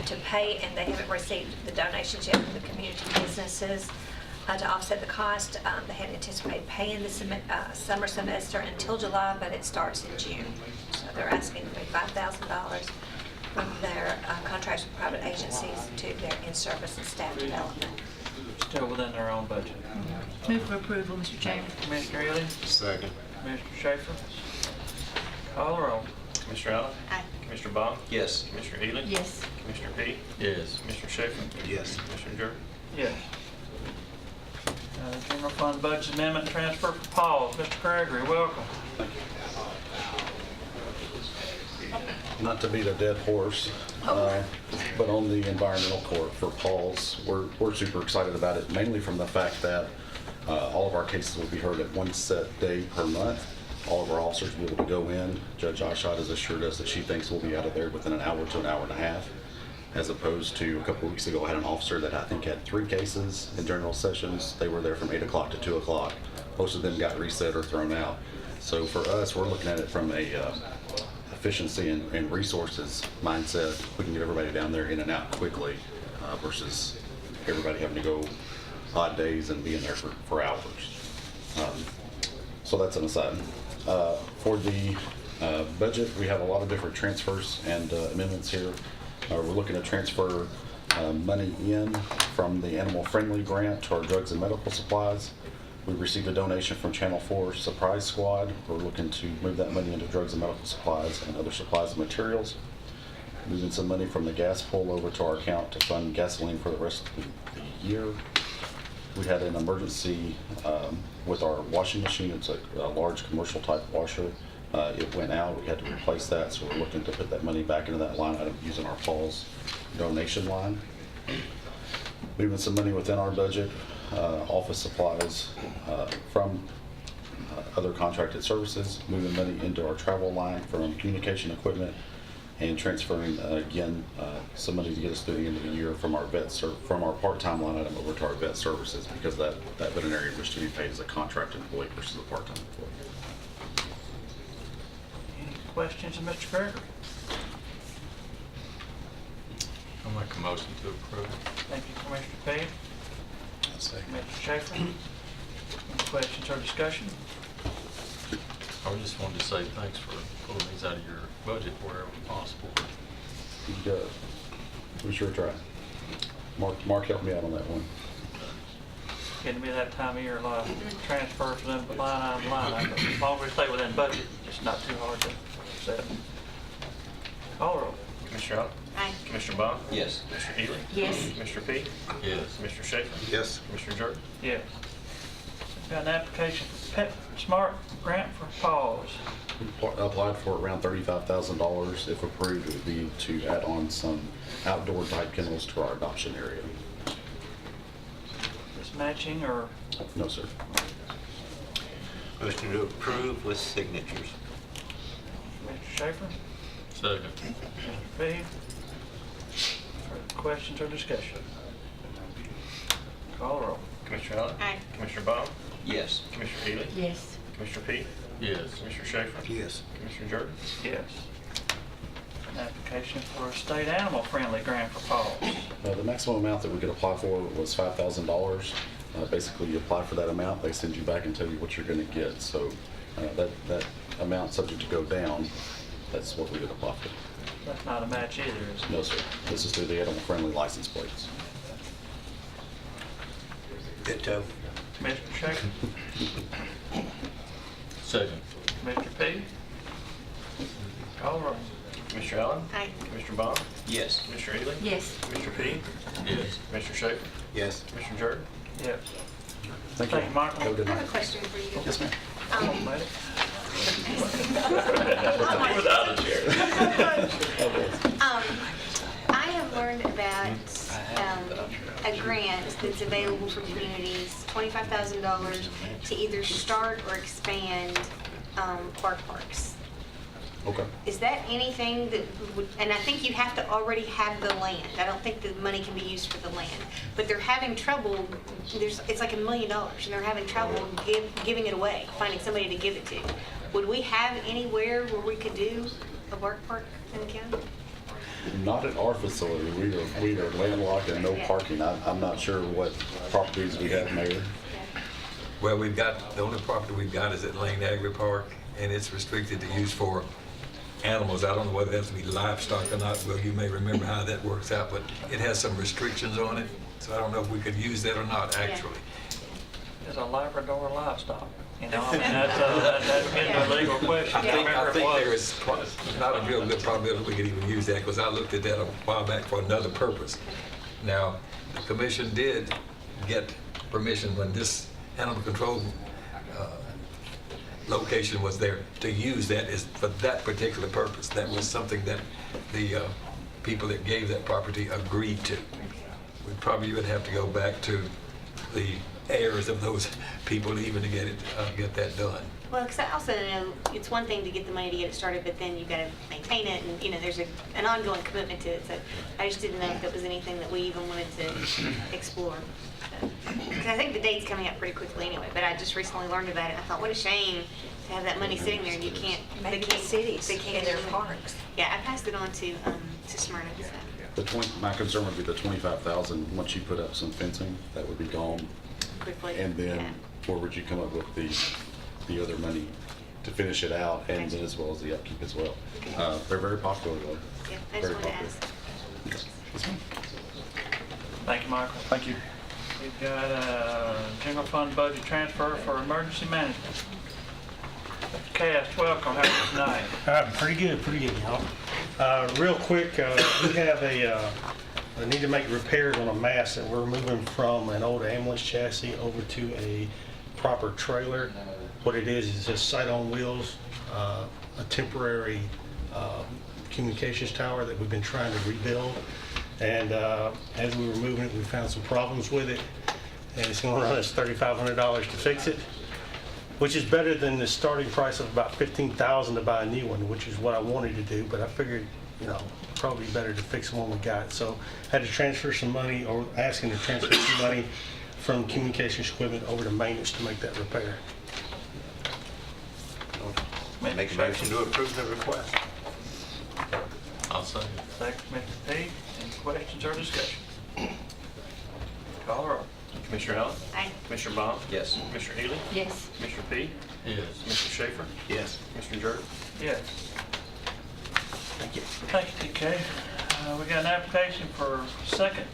to pay, and they haven't received the donations yet from the community businesses to offset the cost. They had anticipated paying the summer semester until July, but it starts in June. So they're asking to pay $5,000 from their contracts with private agencies to their in-service and staff development. Still within their own budget. Move for approval, Mr. Chairman. Commissioner Ely, Second. Commissioner Schaefer. Call the roll. Commissioner Allen? Aye. Commissioner Baum? Yes. Commissioner Ely? Yes. Commissioner Peak? Yes. Commissioner Schaefer? Yes. Commissioner Durr? Yes. General fund budget amendment transfer for Paul. Mr. Gregory, welcome. Not to beat a dead horse, but on the environmental court for Paul's, we're super excited about it, mainly from the fact that all of our cases will be heard at one set day per month. All of our officers will be able to go in. Judge Oshot has assured us that she thinks we'll be out of there within an hour to an hour and a half, as opposed to a couple of weeks ago, I had an officer that I think had 3 cases in general sessions. They were there from 8 o'clock to 2 o'clock. Most of them got reset or thrown out. So for us, we're looking at it from a efficiency and resources mindset. We can get everybody down there in and out quickly versus everybody having to go odd days and be in there for hours. So that's an aside. For the budget, we have a lot of different transfers and amendments here. We're looking to transfer money in from the animal friendly grant to our drugs and medical supplies. We received a donation from Channel 4 Surprise Squad. We're looking to move that money into drugs and medical supplies and other supplies and materials. Moving some money from the gas pool over to our account to fund gasoline for the rest of the year. We had an emergency with our washing machine. It's a large commercial type washer. It went out. We had to replace that, so we're looking to put that money back into that line item using our Paul's donation line. Moving some money within our budget office supplies from other contracted services, moving money into our travel line from communication equipment, and transferring, again, some money to get us through the end of the year from our from our part-time line item over to our vet services, because that veterinarian was to be paid as a contract employee versus a part-time employee. Any questions of Mr. Gregory? I'll make a motion to approve. Thank you, Commissioner Payne. Mr. Schaefer? Any questions or discussion? I just wanted to say thanks for pulling these out of your budget wherever possible. We sure try. Mark helped me out on that one. Getting to be that time of year, a lot of transfers from them line item to line item, but as long as we stay within budget, it's not too hard to set. Call roll. Commissioner Arnold? Aye. Commissioner Bond? Yes. Commissioner Ely? Yes. Commissioner Peak? Yes. Commissioner Schaefer? Yes. Commissioner Jordan? Yes. Got an application for Pet Smart grant for paws. Applied for around $35,000. If approved, it would be to add on some outdoor type kennels to our adoption area. Is matching or? No, sir. Motion to approve with signatures. Mr. Schaefer? Second. Mr. Peak? Further questions or discussion? Call roll. Commissioner Arnold? Aye. Commissioner Bond? Yes. Commissioner Ely? Yes. Commissioner Peak? Yes. Commissioner Schaefer? Yes. Commissioner Jordan? Yes. An application for a state animal-friendly grant for paws. The maximum amount that we could apply for was $5,000. Basically, you apply for that amount, they send you back and tell you what you're going to get. So that amount subject to go down, that's what we would apply for. That's not a match either, is it? No, sir. This is through the animal-friendly license plates. Ditto. Mr. Schaefer? Second. Mr. Peak? Call roll. Commissioner Allen? Aye. Commissioner Bond? Yes. Commissioner Ely? Yes. Commissioner Peak? Yes. Commissioner Schaefer? Yes. Commissioner Jordan? Yes. Thank you. Thank you, Michael. Have a good I have a night. question for you. Yes, ma'am. Come on, buddy. Without a chair. I have learned about a grant that's available for communities, $25,000 to either start or expand parks. Okay. Is that anything that would, and I think you have to already have the land. I don't think the money can be used for the land. But they're having trouble, it's like $1 million, and they're having trouble giving it away, finding somebody to give it to. Would we have anywhere where we could do a bark park in the county? Not at our facility. We are landlocked and no parking. I'm not sure what properties we have, Mayor. Well, the only property we've got is at Lane Agri Park, and it's restricted to use for animals. I don't know whether that's to be livestock or not. Well, you may remember how that works out, but it has some restrictions on it. So I don't know if we could use that or not, actually. Is a Labrador livestock? You know, I mean, that's getting a legal question. I think there is. is not a real good probability we could even use that, because I looked at that a while back for another purpose. Now, the commission did get permission when this animal control location was there to use that is for that particular purpose. That was something that the people that gave that property agreed to. We probably would have to go back to the heirs of those people even to get that done. Well, because I also know it's one thing to get the money to get it started, but then you've got to maintain it, and there's an ongoing commitment to it. So I just didn't know if that was anything that we even wanted to explore. Because I think the date's coming up pretty quickly anyway. But I just recently learned about it. And I thought, what a shame to have that money sitting there and you can't. Maybe the cities they can't in their do it. parks. Yeah, I passed it on to Smyrna. So. My concern would be the 25,000. Once you put up some fencing, that would be gone. Quickly. And then yeah. where would you come up with the other money to finish it out, and then as well as the upkeep as well? They're very popular though. Yeah, I just Very wanted to popular. ask. Thank you, Michael. Thank you. We've got a general fund budget transfer for emergency management. Mr. Cass, welcome. How are you tonight? Pretty good, y'all. Real quick, we have I need to make repairs on a mast that we're moving from an old ambulance chassis over to a proper trailer. What it is just sight on wheels, a temporary communications tower that we've been trying to rebuild. And as we were moving it, we found some problems with it. and it's gonna run us $3,500 to fix it, which is better than the starting price of about $15,000 to buy a new one, which is what I wanted to do, but I figured, probably better to fix the one we got. So I had to transfer some money, or asking to transfer some money from communications equipment over to maintenance to make that repair. Make a motion to approve the request. I'll say. Second, Mr. P. Any questions or discussion? Call the roll. Commissioner Allen? Aye. Commissioner Baum? Yes. Commissioner Ely? Yes. Commissioner P? Yes. Commissioner Schaefer? Yes. Commissioner Jordan? Yes. Thank you. Thank you, TK. We got an application for second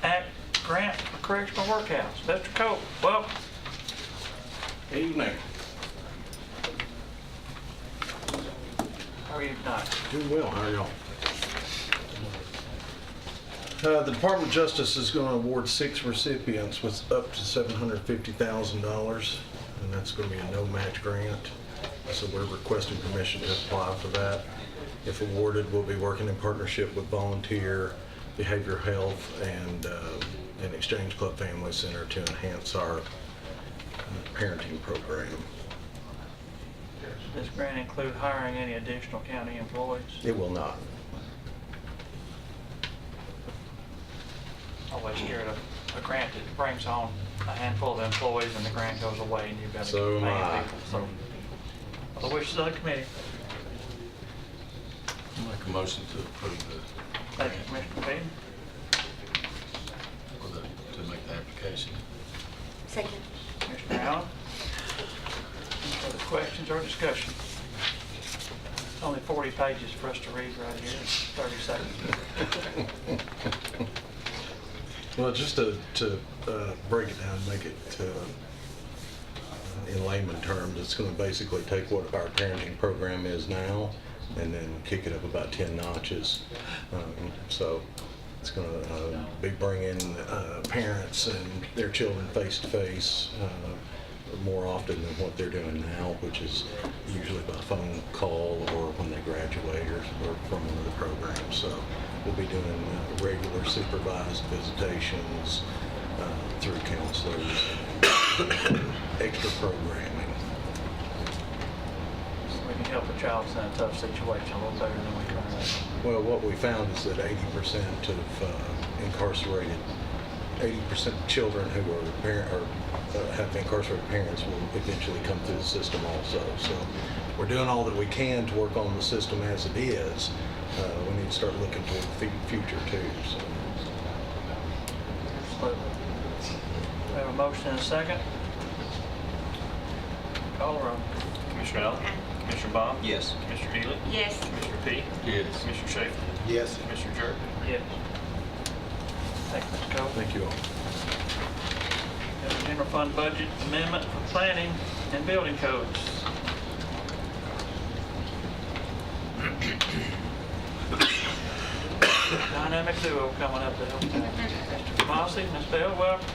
act grant for correctional workouts. Mr. Cope, welcome. Evening. How are you tonight? Doing well, how are y'all? The Department of Justice is going to award 6 recipients with up to $750,000, and that's going to be a no-match grant. So we're requesting permission to apply for that. If awarded, we'll be working in partnership with Volunteer, Behavioral Health, and Exchange Club Family Center to enhance our parenting program. Does this grant include hiring any additional county employees? It will not. Always scared of a grant that brings on a handful of employees and the grant goes away and you've got to So keep am paying I. people. So, the wishes of the committee. Make a motion to approve the Thank you, Commissioner Payne. to make the application. Second. Commissioner Allen. Any further questions or discussion? It's only 40 pages for us to read right here, 30 seconds. Well, just to break it down, make it in layman terms, it's going to basically take what our parenting program is now and then kick it up about 10 notches. So it's going to be bringing parents and their children face to face more often than what they're doing now, which is usually by phone call or when they graduate or from one of the programs. So we'll be doing regular supervised visitations through counselors, and extra programming. We can help a child that's in a tough situation a little better than we can. Well, what we found is that 80% of incarcerated, 80% of children who are have incarcerated parents will eventually come through the system also. So we're doing all that we can to work on the system as it is. We need to start looking toward the future too. So. Absolutely. We have a motion and a second. Call the roll. Commissioner Allen? Commissioner Baum? Yes. Commissioner Ely? Yes. Commissioner P? Yes. Commissioner Schaefer? Yes. Commissioner Jordan? Yes. Thank you, Mr. Cole. Thank you all. Got a general fund budget amendment for planning and building codes. Dynamic duo coming up to help. Mr. Mossy, Ms. Bell, welcome.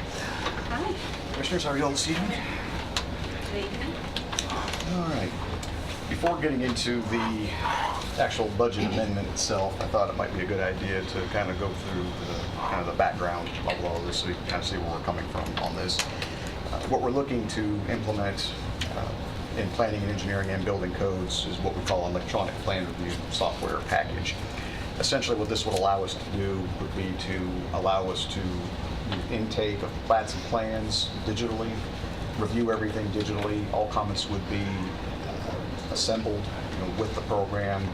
Hi. Commissioners, how are you all this evening? Good evening. All right. Before getting into the actual budget amendment itself, I thought it might be a good idea to kind of go through the background of all of this so we can kind of see where we're coming from on this. What we're looking to implement in planning and engineering and building codes is what we call an electronic plan review software package. Essentially what this would allow us to do would be to allow us to do intake of plats and plans digitally, review everything digitally. All comments would be assembled with the program.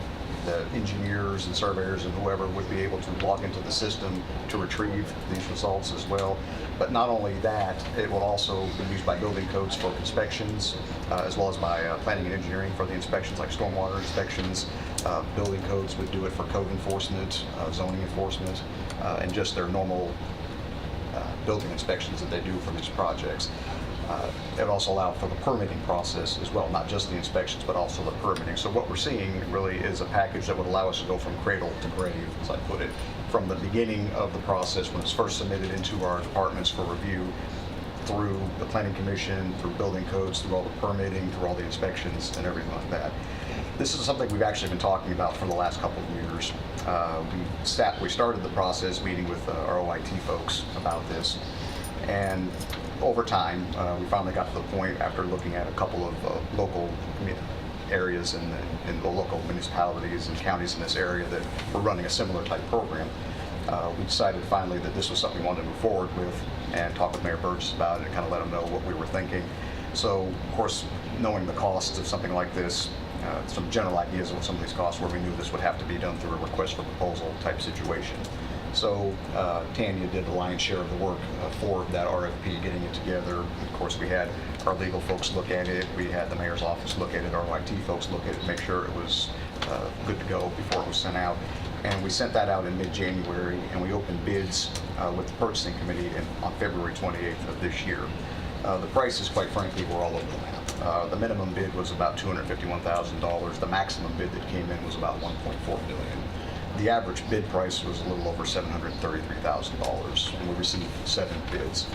The engineers and surveyors and whoever would be able to log into the system to retrieve these results as well. But not only that, it will also be used by building codes for inspections, as well as by planning and engineering for the inspections like stormwater inspections. Building codes would do it for code enforcement, zoning enforcement, and just their normal building inspections that they do for these projects. It would also allow for the permitting process as well, not just the inspections, but also the permitting. So what we're seeing really is a package that would allow us to go from cradle to grave, as I put it, from the beginning of the process when it's first submitted into our departments for review, through the Planning Commission, through building codes, through all the permitting, through all the inspections and everything like that. This is something we've actually been talking about for the last couple of years. We started the process meeting with our OIT folks about this. And over time, we finally got to the point after looking at a couple of local areas in the local municipalities and counties in this area that were running a similar type program. We decided finally that this was something we wanted to move forward with and talk with Mayor Burgess about it and kind of let him know what we were thinking. So, of course, knowing the costs of something like this, some general ideas of what some of these costs were, we knew this would have to be done through a request for proposal type situation. So Tanya did the lion's share of the work for that RFP, getting it together. Of course, we had our legal folks look at it. We had the mayor's office look at it, our IT folks look at it, make sure it was good to go before it was sent out. And we sent that out in mid-January, and we opened bids with the purchasing committee on February 28th of this year. The prices, quite frankly, were all over the map. The minimum bid was about $251,000. The maximum bid that came in was about $1.4 million. The average bid price was a little over $733,000, and we received 7 bids.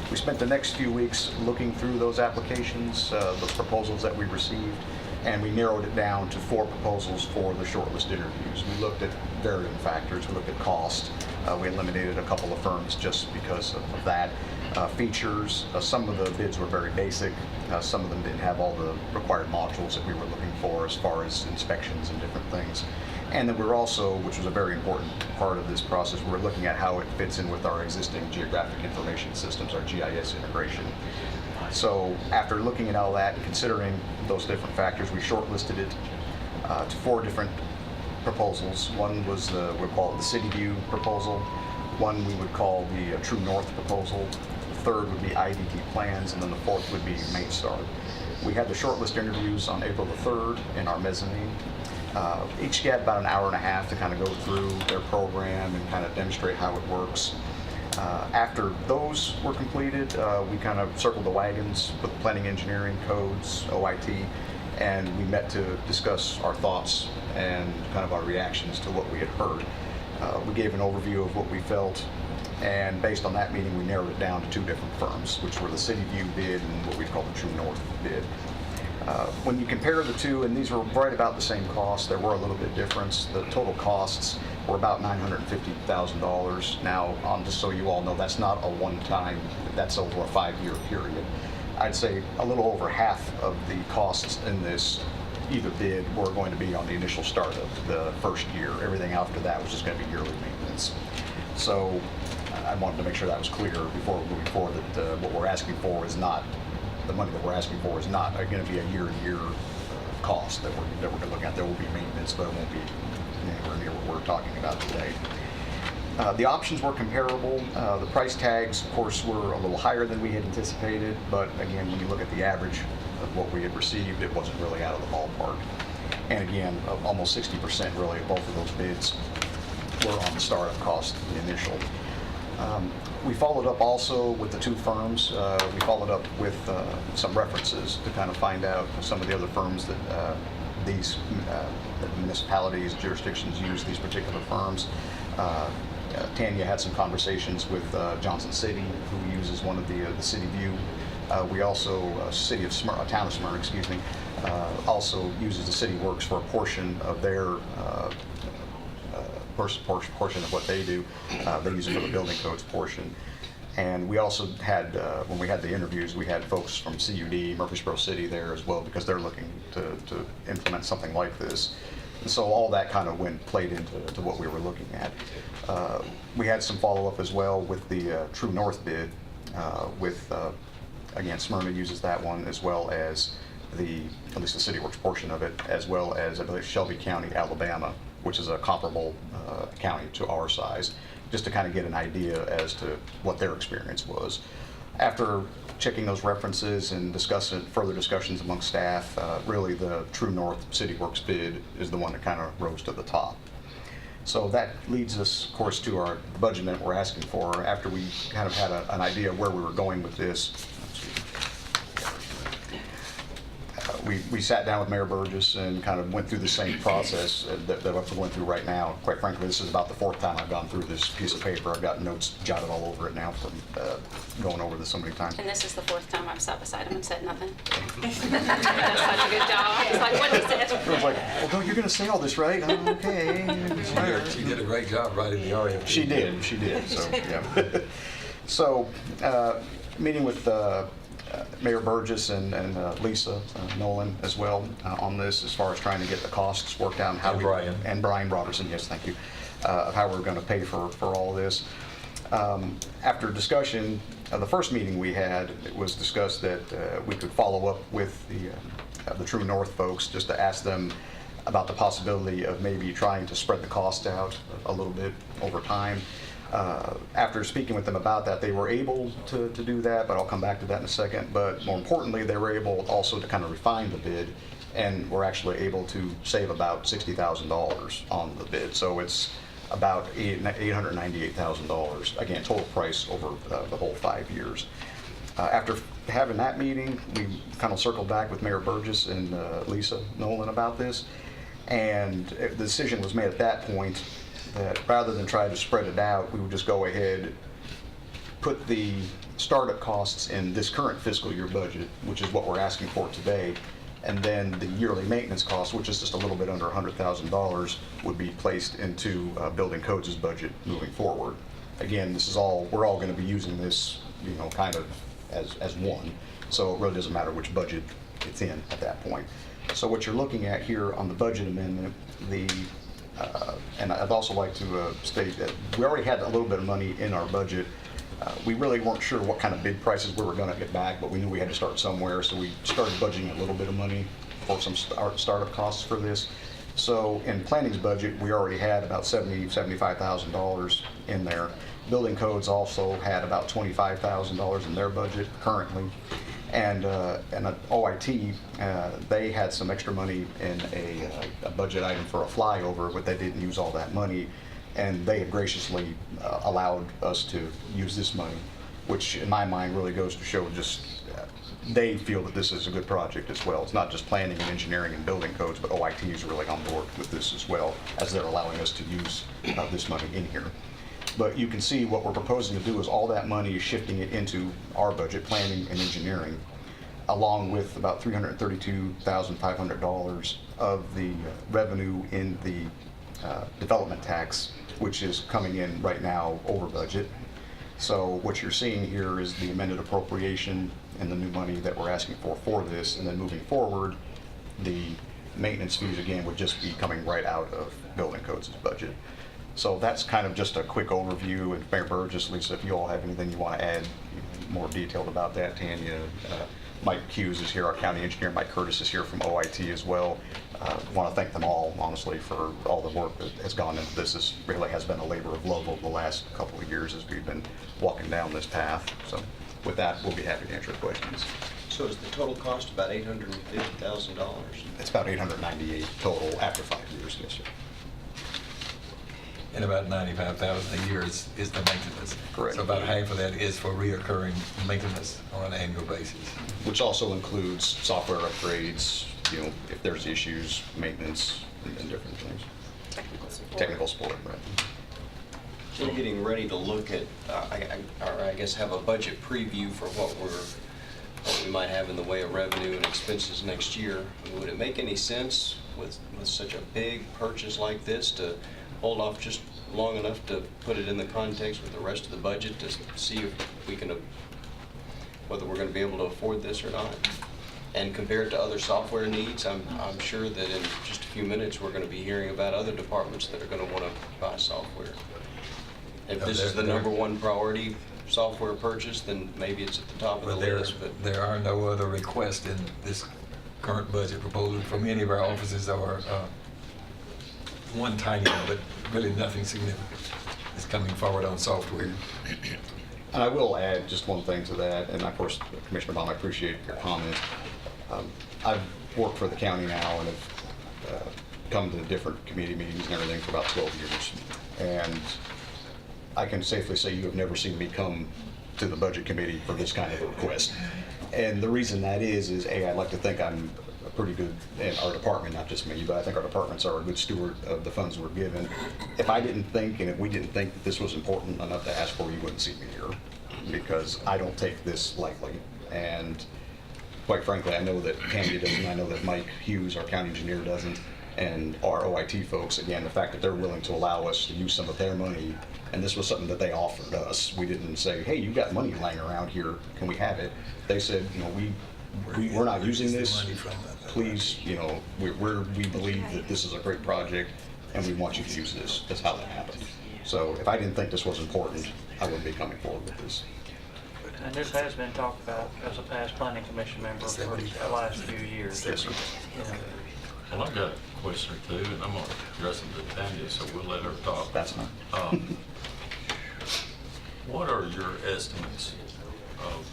We spent the next few weeks looking through those applications, the proposals that we received, and we narrowed it down to 4 proposals for the shortlist interviews. We looked at varying factors. We looked at cost. We eliminated a couple of firms just because of that. Features, some of the bids were very basic. Some of them didn't have all the required modules that we were looking for as far as inspections and different things. And then we're also, which was a very important part of this process, we're looking at how it fits in with our existing geographic information systems, our GIS integration. So after looking at all that and considering those different factors, we shortlisted it to 4 different proposals. One was, we'll call it the City View proposal. One we would call the True North proposal. The third would be IDT plans, and then the fourth would be Main Star. We had the shortlist interviews on April the 3rd in our mezzanine. Each had about an hour and a half to kind of go through their program and kind of demonstrate how it works. After those were completed, we kind of circled the wagons with planning, engineering, codes, OIT, and we met to discuss our thoughts and kind of our reactions to what we had heard. We gave an overview of what we felt, and based on that meeting, we narrowed it down to 2 different firms, which were the City View bid and what we call the True North bid. When you compare the 2, and these were right about the same cost, there were a little bit difference. The total costs were about $950,000. Now, just so you all know, that's not a one-time, that's over a 5-year period. I'd say a little over half of the costs in this either bid were going to be on the initial start of the first year. Everything after that was just going to be yearly maintenance. So I wanted to make sure that was clear before moving forward, that what we're asking for is not, the money that we're asking for is not going to be a year-to-year cost that we're going to look at. There will be maintenance, but it won't be anywhere near what we're talking about today. The options were comparable. The price tags, of course, were a little higher than we had anticipated, but again, when you look at the average of what we had received, it wasn't really out of the ballpark. And again, almost 60% really of both of those bids were on the startup cost, the initial. We followed up also with the 2 firms. We followed up with some references to kind of find out some of the other firms that these municipalities, jurisdictions use these particular firms. Tanya had some conversations with Johnson City, who uses one of the City View. We also, Town of Smyrna, excuse me, also uses the City Works for a portion of their portion of what they do. They use it for the building codes portion. And we also had, when we had the interviews, we had folks from CUD, Murfreesboro City there as well, because they're looking to implement something like this. And so all that kind of played into what we were looking at. We had some follow-up as well with the True North bid, again, Smyrna uses that one, as well as at least the City Works portion of it, as well as, I believe, Shelby County, Alabama, which is a comparable county to our size, just to kind of get an idea as to what their experience was. After checking those references and further discussions among staff, really the True North City Works bid is the one that kind of rose to the top. So that leads us, of course, to our budget amendment we're asking for. After we kind of had an idea of where we were going with this, we sat down with Mayor Burgess and kind of went through the same process that we're going through right now. Quite frankly, this is about the 4th time I've gone through this piece of paper. I've got notes jotted all over it now from going over this so many times. And this is the 4th time I've sat beside him and said nothing. That's such a good job. It's like, what he said. I was like, well, you're going to say all this, right? Oh, okay. She did a great job writing the RFP. She did. So, yeah. So, meeting with Mayor Burgess and Lisa Nolan as well on this, as far as trying to get the costs worked out. And Brian. And Brian Robertson, yes, thank you, of how we're going to pay for all of this. After discussion, the first meeting we had, it was discussed that we could follow up with the True North folks, just to ask them about the possibility of maybe trying to spread the cost out a little bit over time. After speaking with them about that, they were able to do that, but I'll come back to that in a second. But more importantly, they were able also to kind of refine the bid, and were actually able to save about $60,000 on the bid. So it's about $898,000, again, total price over the whole 5 years. After having that meeting, we kind of circled back with Mayor Burgess and Lisa Nolan about this, and the decision was made at that point that rather than try to spread it out, we would just go ahead, put the startup costs in this current fiscal year budget, which is what we're asking for today, and then the yearly maintenance cost, which is just a little bit under $100,000, would be placed into Building Codes' budget moving forward. Again, this is all, we're all going to be using this, you know, kind of as one, so it really doesn't matter which budget it's in at that point. So what you're looking at here on the budget amendment, and I'd also like to state that we already had a little bit of money in our budget. We really weren't sure what kind of bid prices we were going to get back, but we knew we had to start somewhere, so we started budgeting a little bit of money for some startup costs for this. So in planning's budget, we already had about $75,000 in there. Building Codes also had about $25,000 in their budget currently. And OIT, they had some extra money in a budget item for a flyover, but they didn't use all that money. And they have graciously allowed us to use this money, which in my mind really goes to show just they feel that this is a good project as well. It's not just planning and engineering and building codes, but OIT is really on board with this as well, as they're allowing us to use this money in here. But you can see what we're proposing to do is all that money is shifting it into our budget, planning and engineering, along with about $332,500 of the revenue in the development tax, which is coming in right now over budget. So what you're seeing here is the amended appropriation and the new money that we're asking for this, and then moving forward, the maintenance fees again would just be coming right out of Building Codes' budget. So that's kind of just a quick overview, and Mayor Burgess, Lisa, if you all have anything you want to add more detailed about that, Tanya. Mike Hughes is here, our county engineer. Mike Curtis is here from OIT as well. Want to thank them all, honestly, for all the work that has gone into this. This really has been a labor of love over the last couple of years as we've been walking down this path. So with that, we'll be happy to answer questions. So is the total cost about $850,000? It's about $898 total after 5 years, yes, sir. And about $95,000 a year is the maintenance. Correct. So about half of that is for reoccurring maintenance on an annual basis. Which also includes software upgrades, you know, if there's issues, maintenance, and different things. Technical support, right. We're getting ready to look at, or I guess have a budget preview for what we might have in the way of revenue and expenses next year. Would it make any sense with such a big purchase like this to hold off just long enough to put it in the context with the rest of the budget to see if we can, whether we're going to be able to afford this or not? And compare it to other software needs, I'm sure that in just a few minutes we're going to be hearing about other departments that are going to want to buy software. If this is the number one priority software purchase, then maybe it's at the top of the list. But there are no other requests in this current budget proposal from any of our offices, or one tiny one, but really nothing significant is coming forward on software. And I will add just one thing to that, and of course, Commissioner Baum, I appreciate your comments. I've worked for the county now and have come to different committee meetings and everything for about 12 years. And I can safely say you have never seen me come to the budget committee for this kind of a request. And the reason that is A, I'd like to think I'm pretty good in our department, not just me, but I think our departments are a good steward of the funds we're given. If I didn't think, and if we didn't think that this was important enough to ask for, you wouldn't see me here, because I don't take this lightly. And quite frankly, I know that Tanya doesn't, I know that Mike Hughes, our county engineer, doesn't. And our OIT folks, again, the fact that they're willing to allow us to use some of their money, and this was something that they offered us. We didn't say, hey, you got money laying around here, can we have it? They said, you know, we're not using this. Please, you know, we believe that this is a great project and we want you to use this. That's how that happened. So if I didn't think this was important, I wouldn't be coming forward with this. And this has been talked about as a past planning commission member for the last few years. Yes, sir. You know, Well, I've got a question or two, and I'm going to address them to Tanya, so we'll let her talk. That's fine. What are your estimates of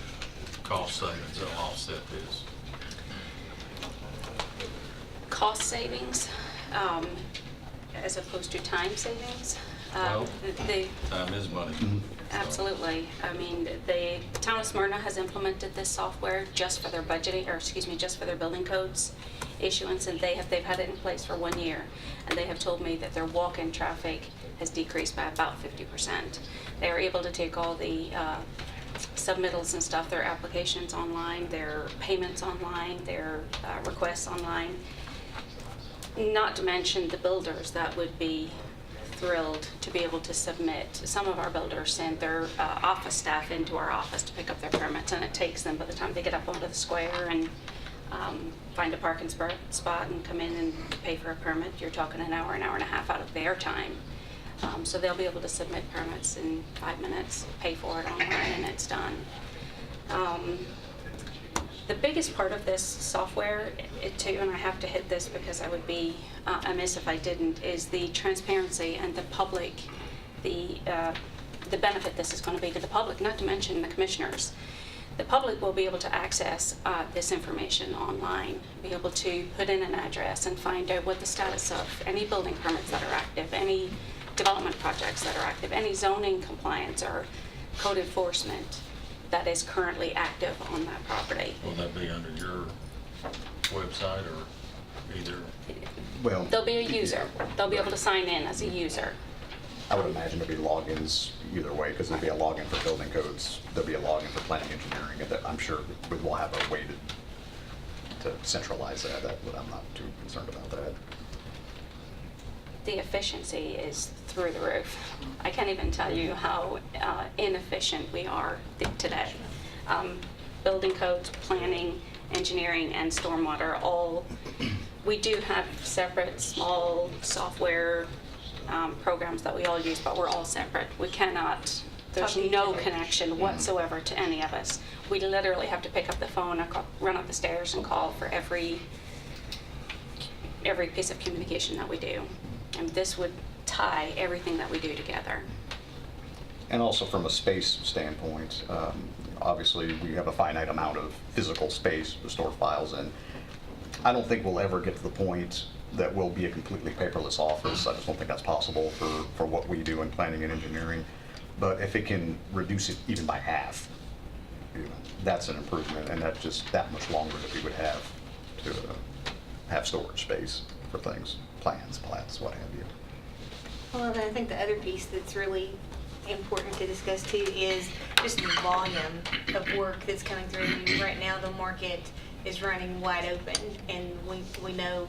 cost savings that will offset this? Cost savings, as opposed to time savings. Well, the time is money. Absolutely. I mean, the town of Smyrna has implemented this software just for their budgeting, or excuse me, just for their building codes issuance, and they've had it in place for 1 year, and they have told me that their walk-in traffic has decreased by about 50%. They are able to take all the submittals and stuff, their applications online, their payments online, their requests online, not to mention the builders that would be thrilled to be able to submit. Some of our builders send their office staff into our office to pick up their permits, and it takes them, by the time they get up onto the square and find a parking spot and come in and pay for a permit, you're talking an hour and a half out of their time. So they'll be able to submit permits in 5 minutes, pay for it online, and it's done. The biggest part of this software, too, and I have to hit this because I would be amiss if I didn't, is the transparency and the public, the benefit this is going to be to the public, not to mention the commissioners. The public will be able to access this information online, be able to put in an address and find out what the status of any building permits that are active, any development projects that are active, any zoning compliance or code enforcement that is currently active on that property. Will that be under your website or either? Well, They'll be a user. They'll be able to sign in as a user. I would imagine there'll be logins either way, because there'll be a login for building codes, there'll be a login for planning engineering, and that I'm sure we'll have a way to centralize that, but I'm not too concerned about that. The efficiency is through the roof. I can't even tell you how inefficient we are today. Building codes, planning, engineering, and stormwater, all, we do have separate small software programs that we all use, but we're all separate. We cannot, there's no connection whatsoever to any of us. We literally have to pick up the phone, run up the stairs and call for every piece of communication that we do. And this would tie everything that we do together. And also from a space standpoint, obviously we have a finite amount of physical space to store files in. I don't think we'll ever get to the point that will be a completely paperless office. I just don't think that's possible for what we do in planning and engineering. But if it can reduce it even by half, that's an improvement, and that's just that much longer that we would have to have storage space for things, plans, what have you. Well, and I think the other piece that's really important to discuss too is just the volume of work that's coming through. I mean, right now the market is running wide open, and we know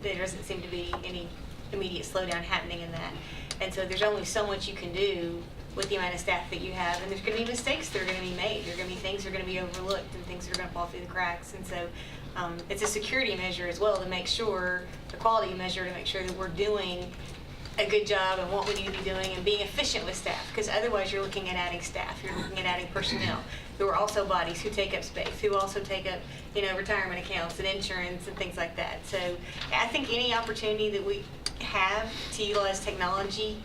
there doesn't seem to be any immediate slowdown happening in that. And so there's only so much you can do with the amount of staff that you have, and there's going to be mistakes that are going to be made. There are going to be things that are going to be overlooked and things that are going to fall through the cracks. And so it's a security measure as well to make sure, the quality measure to make sure that we're doing a good job and what we need to be doing and being efficient with staff, because otherwise you're looking at adding staff, you're looking at adding personnel who are also bodies who take up space, who also take up, retirement accounts and insurance and things like that. So I think any opportunity that we have to utilize technology,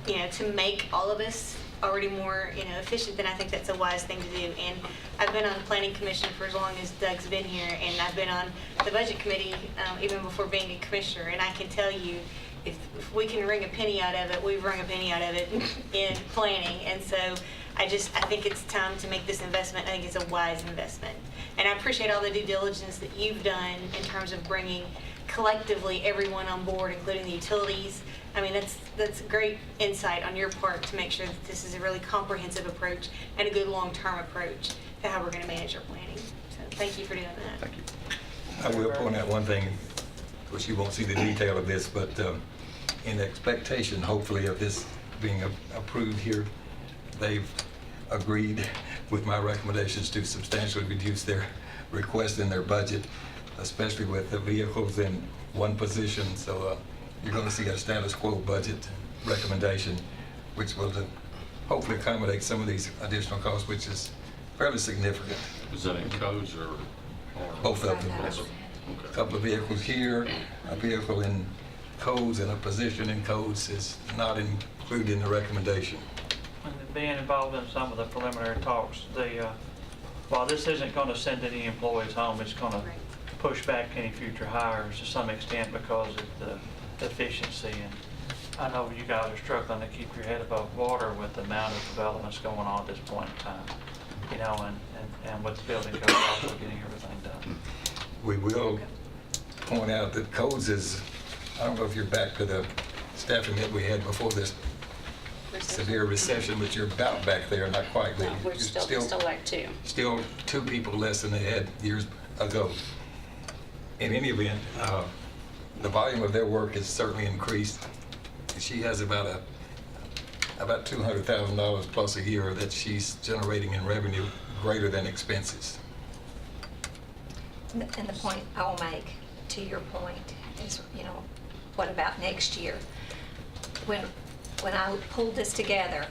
to make all of us already more, efficient, then I think that's a wise thing to do. And I've been on the planning commission for as long as Doug's been here, and I've been on the budget committee even before being a commissioner, and I can tell you, if we can wring a penny out of it, we've wrung a penny out of it in planning. And so I think it's time to make this investment. I think it's a wise investment. And I appreciate all the due diligence that you've done in terms of bringing collectively everyone on board, including the utilities. I mean, that's great insight on your part to make sure that this is a really comprehensive approach and a good long-term approach to how we're going to manage our planning. So thank you for doing that. Thank you. I will point out one thing. Of course, you won't see the detail of this, but in expectation, hopefully, of this being approved here, they've agreed with my recommendations to substantially reduce their request in their budget, especially with the vehicles in one position. So you're going to see a status quo budget recommendation, which will hopefully accommodate some of these additional costs, which is fairly significant. Was that in codes or? Both of them. A couple of vehicles here, a vehicle in codes, and a position in codes is not included in the recommendation. And being involved in some of the preliminary talks, while this isn't going to send any employees home, it's going to push back any future hires to some extent because of the efficiency. And I know you guys are struggling to keep your head above water with the amount of developments going on at this point in time, you know, and with the building code also getting everything done. We will point out that codes is, I don't know if you're back to the staffing that we had before this severe recession, but you're about back there, not quite. No, we're still like 2. Still 2 people less than they had years ago. In any event, the volume of their work has certainly increased. She has about $200,000 plus a year that she's generating in revenue greater than expenses. And the point I will make, to your point, is, you know, what about next year? When I pulled this together,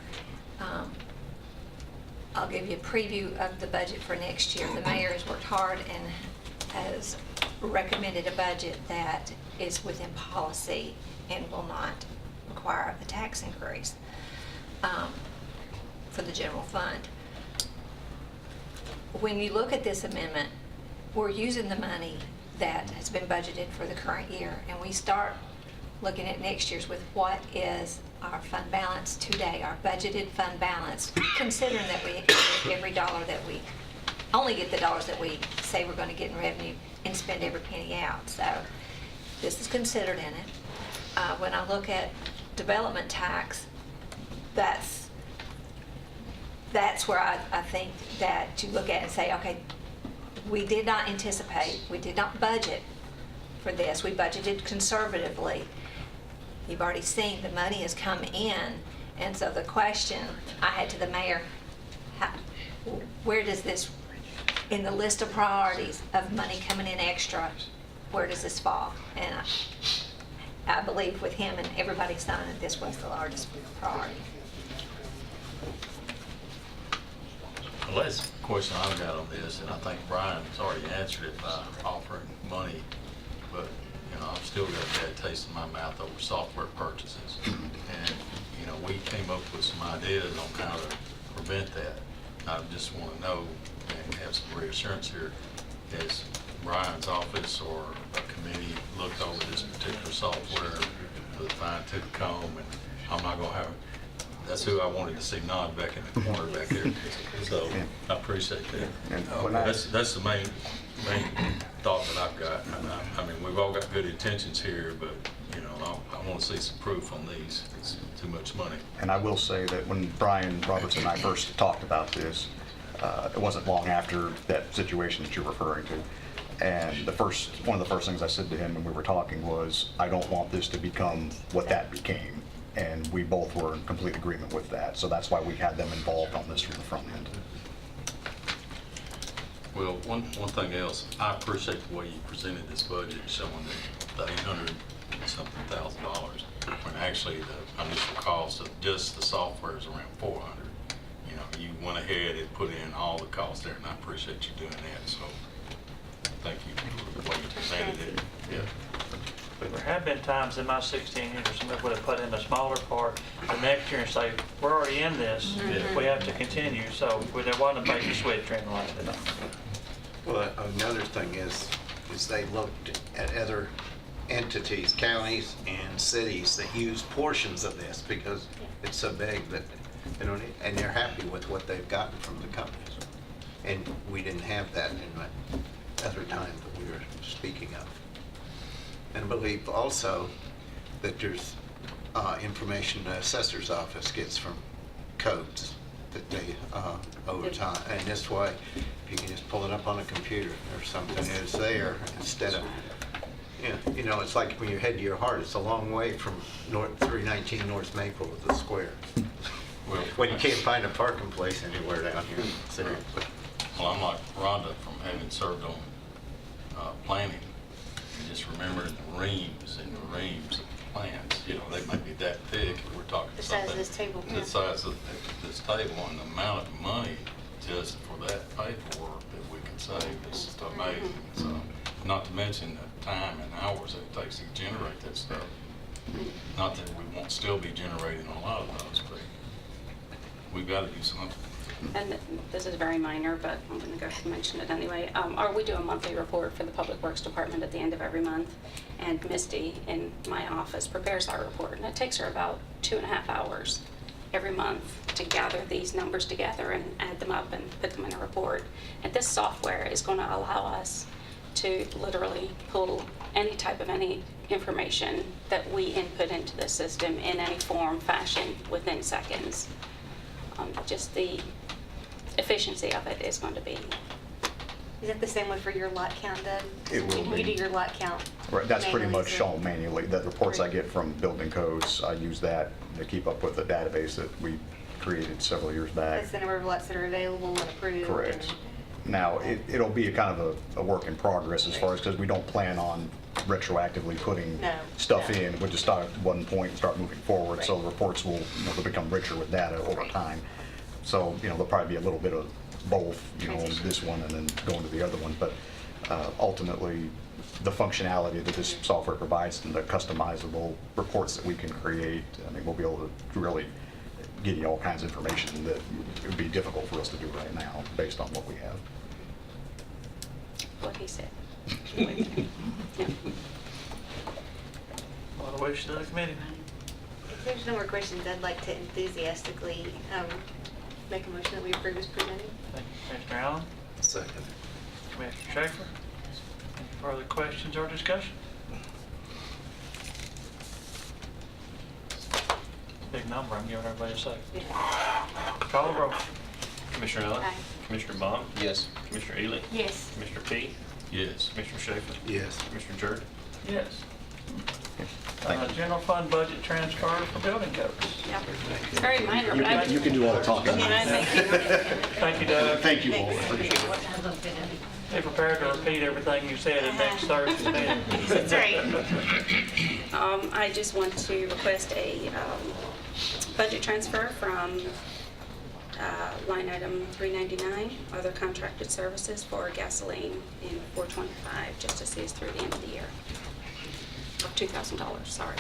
I'll give you a preview of the budget for next year. The mayor has worked hard and has recommended a budget that is within policy and will not require a tax increase for the general fund. When you look at this amendment, we're using the money that has been budgeted for the current year, and we start looking at next year's with what is our fund balance today, our budgeted fund balance, considering that we every dollar that we only get the dollars that we say we're going to get in revenue and spend every penny out. So this is considered in it. When I look at development tax, that's where I think that you look at and say, okay, we did not anticipate, we did not budget for this. We budgeted conservatively. You've already seen the money has come in, and so the question I had to the mayor, where does this, in the list of priorities of money coming in extra, where does this fall? And I believe with him and everybody signing, this was the largest priority. The last question I've got on this, and I think Brian's already answered it by offering money, but, you know, I've still got a bad taste in my mouth over software purchases. And, you know, we came up with some ideas on how to prevent that. I just want to know and have some reassurance here. Has Brian's office or a committee looked over this particular software with a fine-tooth comb? And I'm not going to have, that's who I wanted to see nod back in the corner back there. So I appreciate that. That's the main thought that I've got. I mean, we've all got good intentions here, but, you know, I want to see some proof on these. It's too much money. And I will say that when Brian Roberts and I first talked about this, it wasn't long after that situation that you're referring to. And one of the first things I said to him when we were talking was, I don't want this to become what that became. And we both were in complete agreement with that. So that's why we had them involved on this from the front end. Well, one thing else, I appreciate the way you presented this budget, showing the $800-something thousand, when actually the initial cost of just the software is around $400. You know, you went ahead and put in all the costs there, and I appreciate you doing that. So, thank you for the way you presented it. Yeah. There have been times in my 16 years, somebody would have put in a smaller part the next year and say, we're already in this, we have to continue. So there wasn't a major switch or anything like that. Well, another thing is they looked at other entities, counties and cities that use portions of this because it's so big that they don't, and they're happy with what they've gotten from the companies. And we didn't have that in the other time that we were speaking of. And I believe also that there's information the assessor's office gets from codes that they over time. And that's why if you can just pull it up on a computer or something, it's there instead of Yeah, you know, it's like when you head to your heart, it's a long way from 319 North Maple to the square. When you can't find a parking place anywhere down here, seriously. Well, I'm like Rhonda from having served on planning, and just remembering the reams and the reams of plans. You know, they might be that thick if we're talking The size of something this table, yeah. the size of this table, and the amount of money just for that paperwork that we can save is just amazing. So, not to mention the time and hours that it takes to generate that stuff. Not that we won't still be generating a lot of those, but we've got to do something. And this is very minor, but I'm going to go ahead and mention it anyway. We do a monthly report for the Public Works Department at the end of every month, and Misty in my office prepares our report, and it takes her about 2.5 hours every month to gather these numbers together and add them up and put them in a report. And this software is going to allow us to literally pull any information that we input into the system in any form, fashion, within seconds. Just the efficiency of it is going to be. Is that the same way for your lot count, Doug? It will You be. do your lot count. Right, that's pretty manually, much so- all manually. The reports I get from building codes, I use that to keep up with the database that we created several years back. That's the number of lots that are available and approved. Correct. and- Now, it'll be a kind of a work in progress as far as, because we don't plan on retroactively putting No, stuff no. in. We'll just start at one point and start moving forward. So Right. the reports will, they'll become richer with data over Right. time. So, there'll probably be a little bit of both, Transition. this one and then going to the other one. But ultimately, the functionality that this software provides and the customizable reports that we can create, I mean, we'll be able to really give you all kinds of information that it would be difficult for us to do right now based on what we have. What he said. What do we wish to the committee? If there's no more questions, I'd like to enthusiastically make a motion that we approve as presented. Thank you, Commissioner Allen. Second. Commissioner Schaefer. Any further questions or discussion? Big number, I'm giving everybody a second. Call the roll. Commissioner Allen? Aye. Commissioner Baum? Yes. Commissioner Ely? Yes. Commissioner P? Yes. Commissioner Schaefer? Yes. Commissioner Jordan? Yes. Thank you. General fund budget transfer for building codes. Yeah. It's very minor, but I. You can do all the talking. Thank you, Doug. Thank you all. Appreciate it. Be prepared to repeat everything you said at next Thursday's meeting. That's right. I just want to request a budget transfer from line item 399, other contracted services for gasoline in 425, just to see us through the end of the year. Of $2,000, sorry.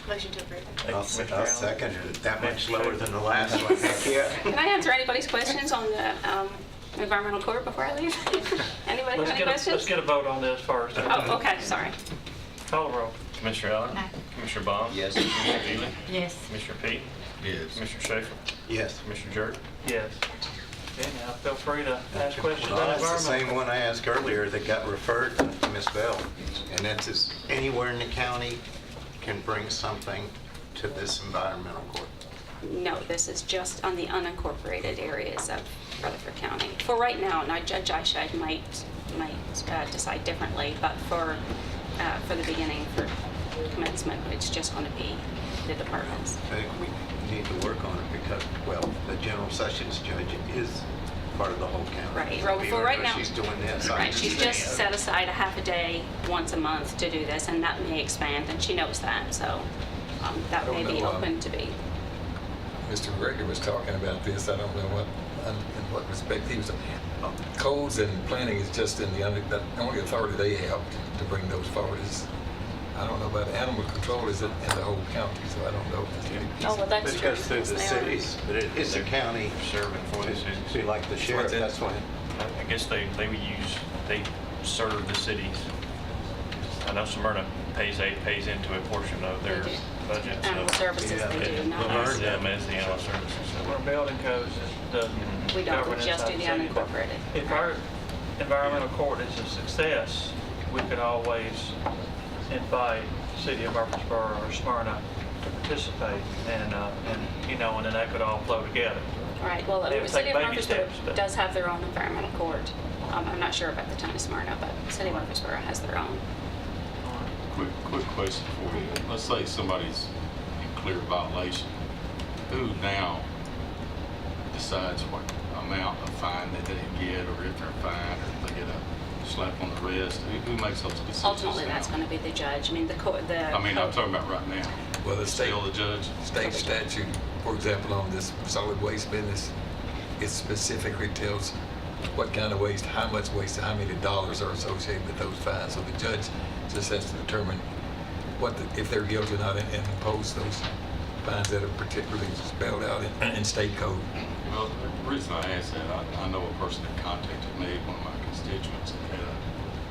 Motion to approve. I'll second it. That much lower than the last one. Heck, yeah. Can I answer anybody's questions on the environmental court before I leave? Anybody have any questions? Let's get a vote on this first. Oh, okay, sorry. Call the roll. Commissioner Allen? Aye. Commissioner Baum? Yes. Commissioner Ely? Yes. Commissioner P? Yes. Commissioner Schaefer? Yes. Commissioner Jordan? Yes. Okay, now feel free to ask questions Well, about that's the environmental. same one I asked earlier that got referred to Ms. Bell. And that's just anywhere in the county can bring something to this environmental court. No, this is just on the unincorporated areas of Rutherford County. For right now, now Judge Eichscheid might decide differently, but for the beginning, for commencement, it's just going to be the departments. I think we need to work on it because, well, the general sessions judge is part of the whole county. Right, So for right even now. though she's doing this. I Right, she's understand. just set aside a half a day once a month to do this, and that may expand, and she knows that, so that I don't may be know, open to be. Mr. Gregory was talking about this, I don't know in what respect he was, codes and planning is just in the only authority they have to bring those forward is, I don't know about animal control is in the whole county, so I don't know. if there's any piece Oh, well, of- that's It true. goes through Yes, the they are. cities, but it's a county. Serving for the cities. Be like the sheriff, What's that? that's why. I guess they serve the cities. I know Smyrna pays into a portion of their They do. budget. so- Animal services, Yeah, they do, not Laverne us. Yeah, it's the animal services. We're building codes that doesn't We don't, govern we just inside do the the city, but unincorporated. If our environmental court is a success, we could always invite City of Murfreesboro or Smyrna to participate and then that could all flow together. Right, well, They the would City take of baby Murfreesboro steps, but- does have their own environmental court. I'm not sure about the town of Smyrna, but the City of Murfreesboro has their own. quick question for you. Let's say somebody's in clear violation. Who now decides what amount of fine that they get, or if they're fined, or if they get a slap on the wrist? Who makes those decisions? Ultimately, now? that's going to be the judge. I mean, I'm talking about right now. Well, the state, Still the judge? state statute, for example, on this solid waste business, it specifically tells what kind of waste, how much waste, how many dollars are associated with those fines. So the judge just has to determine if they're guilty or not, and impose those fines that are particularly spelled out in state code. Well, the reason I asked that, I know a person that contacted me, one of my constituents, that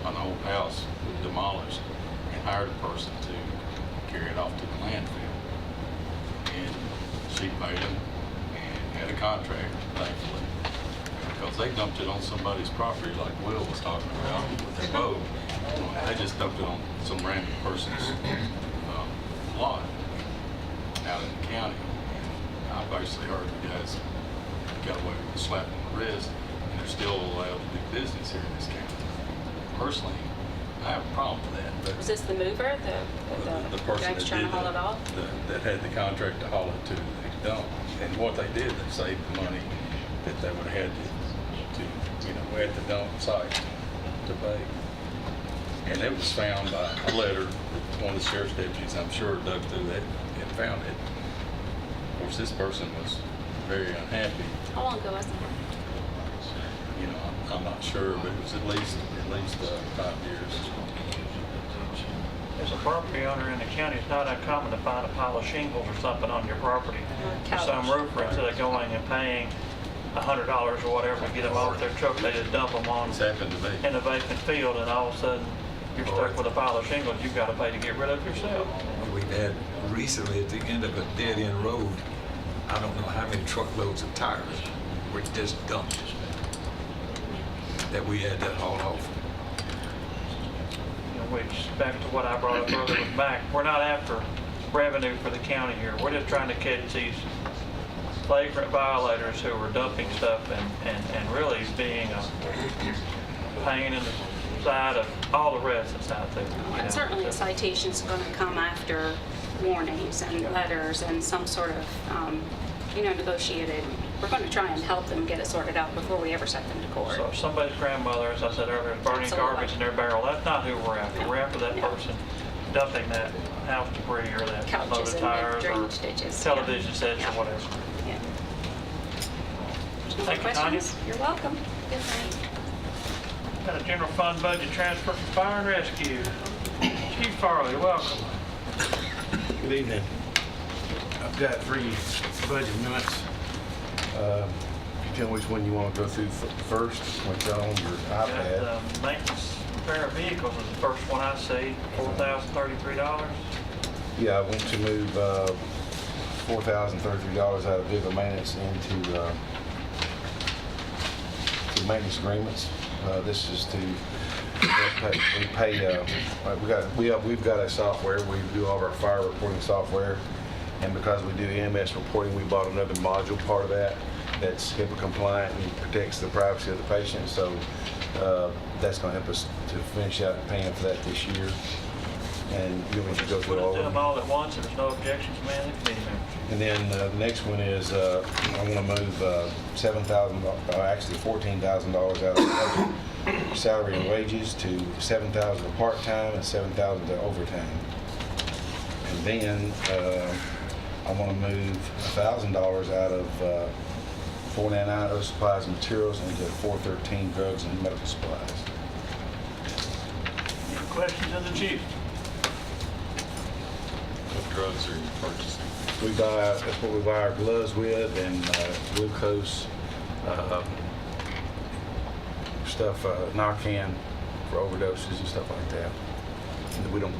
had an old house demolished and hired a person to carry it off to the landfill. And she paid him and had a contract, thankfully, because they dumped it on somebody's property like Will was talking about with their boat. They just dumped it on some random person's lot out in the county. And I basically heard the guys got away with a slap on the wrist, and they're still allowed to do business here in this county. Personally, I have a problem with that. But Was this the mover, the person guy that trying to did haul it off? that had the contract to haul it to the dump, and what they did, they saved the money that they would have had to at the dump site to pay. And it was found by a letter that one of the sheriff's deputies, I'm sure, dug through that and found it. Of course, this person was very unhappy. How long ago was it? I'm not sure, but it was at least 5 years. As a property owner in the county, it's not uncommon to find a pile of shingles or something on your property. Some roofer, instead of going and paying $100 or whatever to get them off their truck, they just dump them on It's happened to me. in a vacant field, and all of a sudden, you're stuck with a pile of shingles you've got to pay to get rid of yourself. We've had recently at the end of a dead-end road, I don't know how many truckloads of tires were just dumped that we had to haul off. Which, back to what I brought up earlier with Mac, we're not after revenue for the county here. We're just trying to catch these flagrant violators who are dumping stuff and really being a pain in the side of all the residents out there. And certainly a citation's going to come after warnings and letters and some sort of, negotiated. We're going to try and help them get it sorted out before we ever set them to court. So if somebody's grandmother, as I said earlier, is burning Absolutely. garbage in their barrel, that's not who we're after. We're after that person dumping that house debris or that Couches load of and tires or drainage ditches. television sets or whatever. Yeah. There's no more Thank you, Tanya. questions? You're welcome. Good night. Got a general fund budget transfer for fire and rescue. Chief Farley, welcome. Good evening. I've got 3 budget minutes. You tell me which one you want to go through first, which on your iPad. Got maintenance repair of vehicles is the first one I see, $4,033. Yeah, I want to move $4,033 out of vehicle maintenance into to maintenance agreements. This is to we've got a software. We do all of our fire reporting software, and because we do EMS reporting, we bought another module part of that that's HIPAA compliant and protects the privacy of the patient. So that's going to help us to finish out paying for that this year. And you want to go through all We'll do of them them. all at once, if there's no objections, man, the committee members. And then the next one is I want to move $14,000 out of salary and wages to $7,000 to part-time and $7,000 to overtime. And then I want to move $1,000 out of 499 other supplies and materials into 413 drugs and medical supplies. Any questions of the chief? What drugs are you purchasing? That's what we buy our gloves with, and glucose, stuff, Narcan for overdoses and stuff like that. And we don't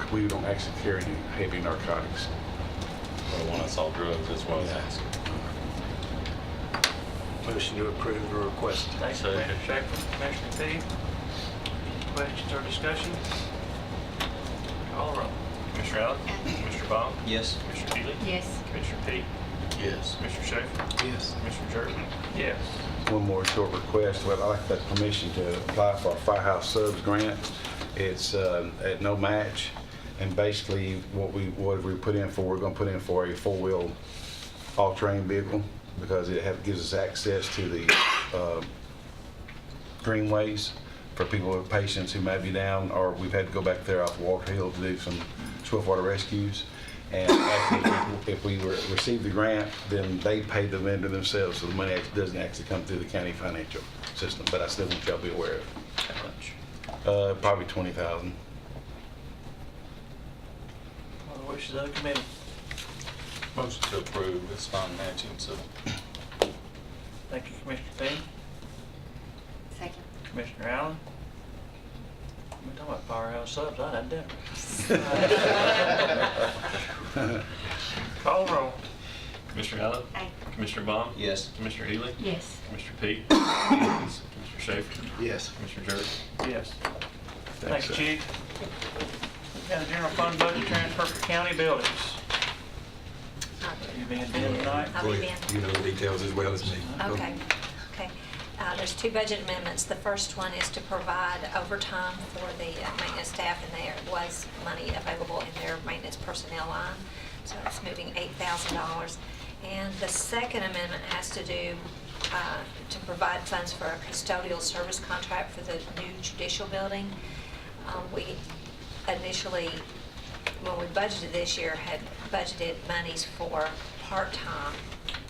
actually carry any heavy narcotics. Well, when I saw drugs, that's why I was asking. Motion to approve the request. Thank you, Commissioner Shackman. Commissioner Petty? Questions or discussion? Call the roll. Commissioner Allen? Commissioner Baum? Yes. Commissioner Healy? Yes. Commissioner Petty? Yes. Commissioner Schaefer? Yes. Commissioner Jordan? Yes. One more short request. Well, I'd like that permission to apply for a Firehouse Subs grant. It's at no match, And basically, what we put in for, we're gonna put in for a four-wheel all-terrain vehicle because it gives us access to the greenways for people with patients who may be down, or we've had to go back there off Walter Hill to do some swiftwater rescues. And actually, if we receive the grant, then they pay the vendor themselves, so the money doesn't actually come through the county financial system. But I still want y'all to be aware of it. How much? Probably 20,000. What the wishes of the committee? Motion to approve, it's non-matching, so. Thank you, Commissioner Payne. Second. Commissioner Allen. We're talking about firehouse subs, I had dinner. Call roll. Commissioner Allen? Aye. Commissioner Baum? Yes. Commissioner Healy? Yes. Commissioner Peak? Yes. Commissioner Schaefer? Yes. Commissioner Jordan? Yes. Thanks, Chief. We've got a general fund budget transfer for county buildings. You being Ben tonight? I'll Go be ahead. Ben. You know the details as well as me. Go. Okay, okay. There's two budget amendments. The first one is to provide overtime for the maintenance staff, and there was money available in their maintenance personnel line, so it's moving $8,000. And the second amendment has to do to provide funds for a custodial service contract for the new judicial building. We initially, when we budgeted this year, had budgeted monies for part-time,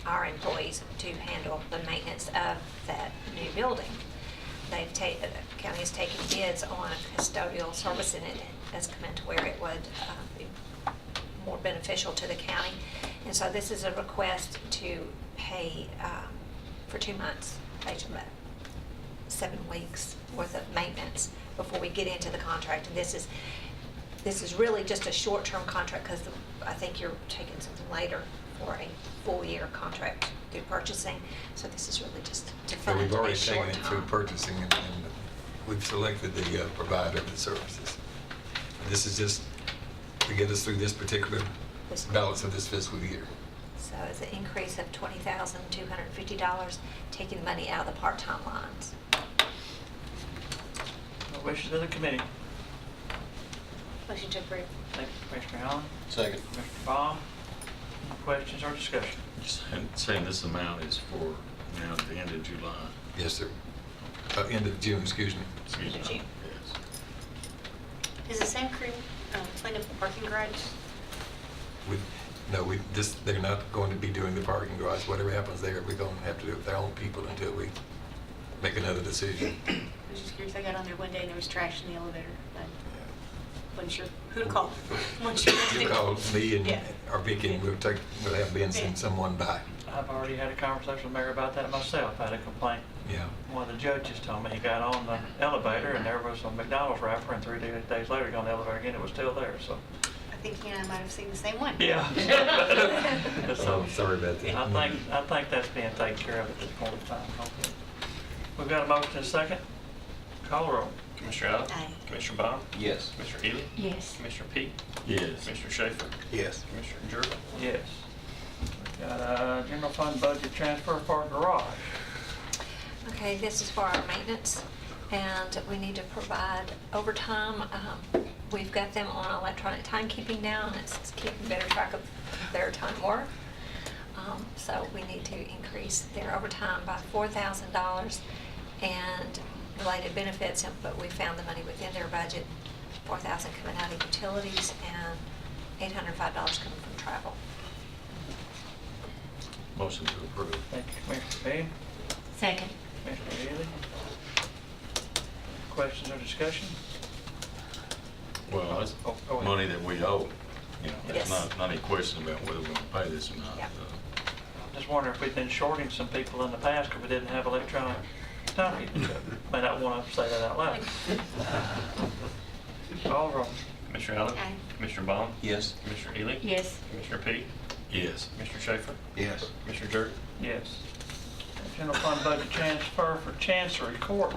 our employees to handle the maintenance of that new building. The county has taken bids on custodial service, and it has come into where it would be more beneficial to the county. And so this is a request to pay for 2 months, basically 7 weeks worth of maintenance before we get into the contract. And this is really just a short-term contract because I think you're taking something later for a full-year contract through purchasing. So this is really just to So fund we've a already short taken it through time. purchasing and we've selected the provider of the services. This is just to get us through this particular balance of this fiscal year. So it's an increase of $20,250, taking the money out of the part-time lines. What wishes of the committee? Motion to approve. Thank you, Commissioner Allen. Second. Commissioner Baum. Questions or discussion? Just saying this amount is for now at the end of July. Yes, sir. End of June, excuse me. Excuse me. June. Yes. Is the same crew clean up the parking garage? They're not going to be doing the parking garage. Whatever happens there, we're going to have to do it with their own people until we make another decision. I was just curious. I got on there one day and there was trash in the elevator. I wasn't sure who to call. Wasn't sure what to You do. call me and Yeah. or Vicky, and we'll have Ben send someone by. I've already had a conversation with Mayor about that myself. I had a complaint. Yeah. One of the judges told me he got on the elevator and there was a McDonald's wrapper, and 3 days later he got on the elevator again, it was still there, so. I think he and I might have seen the same one. Yeah. Oh, sorry about that. I think that's being taken care of at this point in time, hopefully. We've got a motion and a second. Call the roll. Commissioner Allen? Aye. Commissioner Baum? Yes. Commissioner Healy? Yes. Commissioner Peak? Yes. Commissioner Schaefer? Yes. Commissioner Jordan? Yes. We've got a general fund budget transfer for our garage. Okay, this is for our maintenance, and we need to provide overtime. We've got them on electronic timekeeping now, and it's keeping better track of their time work. So we need to increase their overtime by $4,000 and related benefits, but we found the money within their budget, $4,000 coming out of utilities and $805 coming from travel. Motion to approve. Thank you, Commissioner Payne. Second. Commissioner Healy. Questions or discussion? Well, it's Oh, go ahead. money that we owe. You know, Yes. there's not any question about whether we're going to pay this or not. Yeah. Just wondering if we've been shorting some people in the past because we didn't have electronic timekeeping. May not want to say that out loud. Call roll. Commissioner Allen? Aye. Commissioner Baum? Yes. Commissioner Healy? Yes. Commissioner Peak? Yes. Commissioner Schaefer? Yes. Commissioner Jordan? Yes. General fund budget transfer for Chancery Court.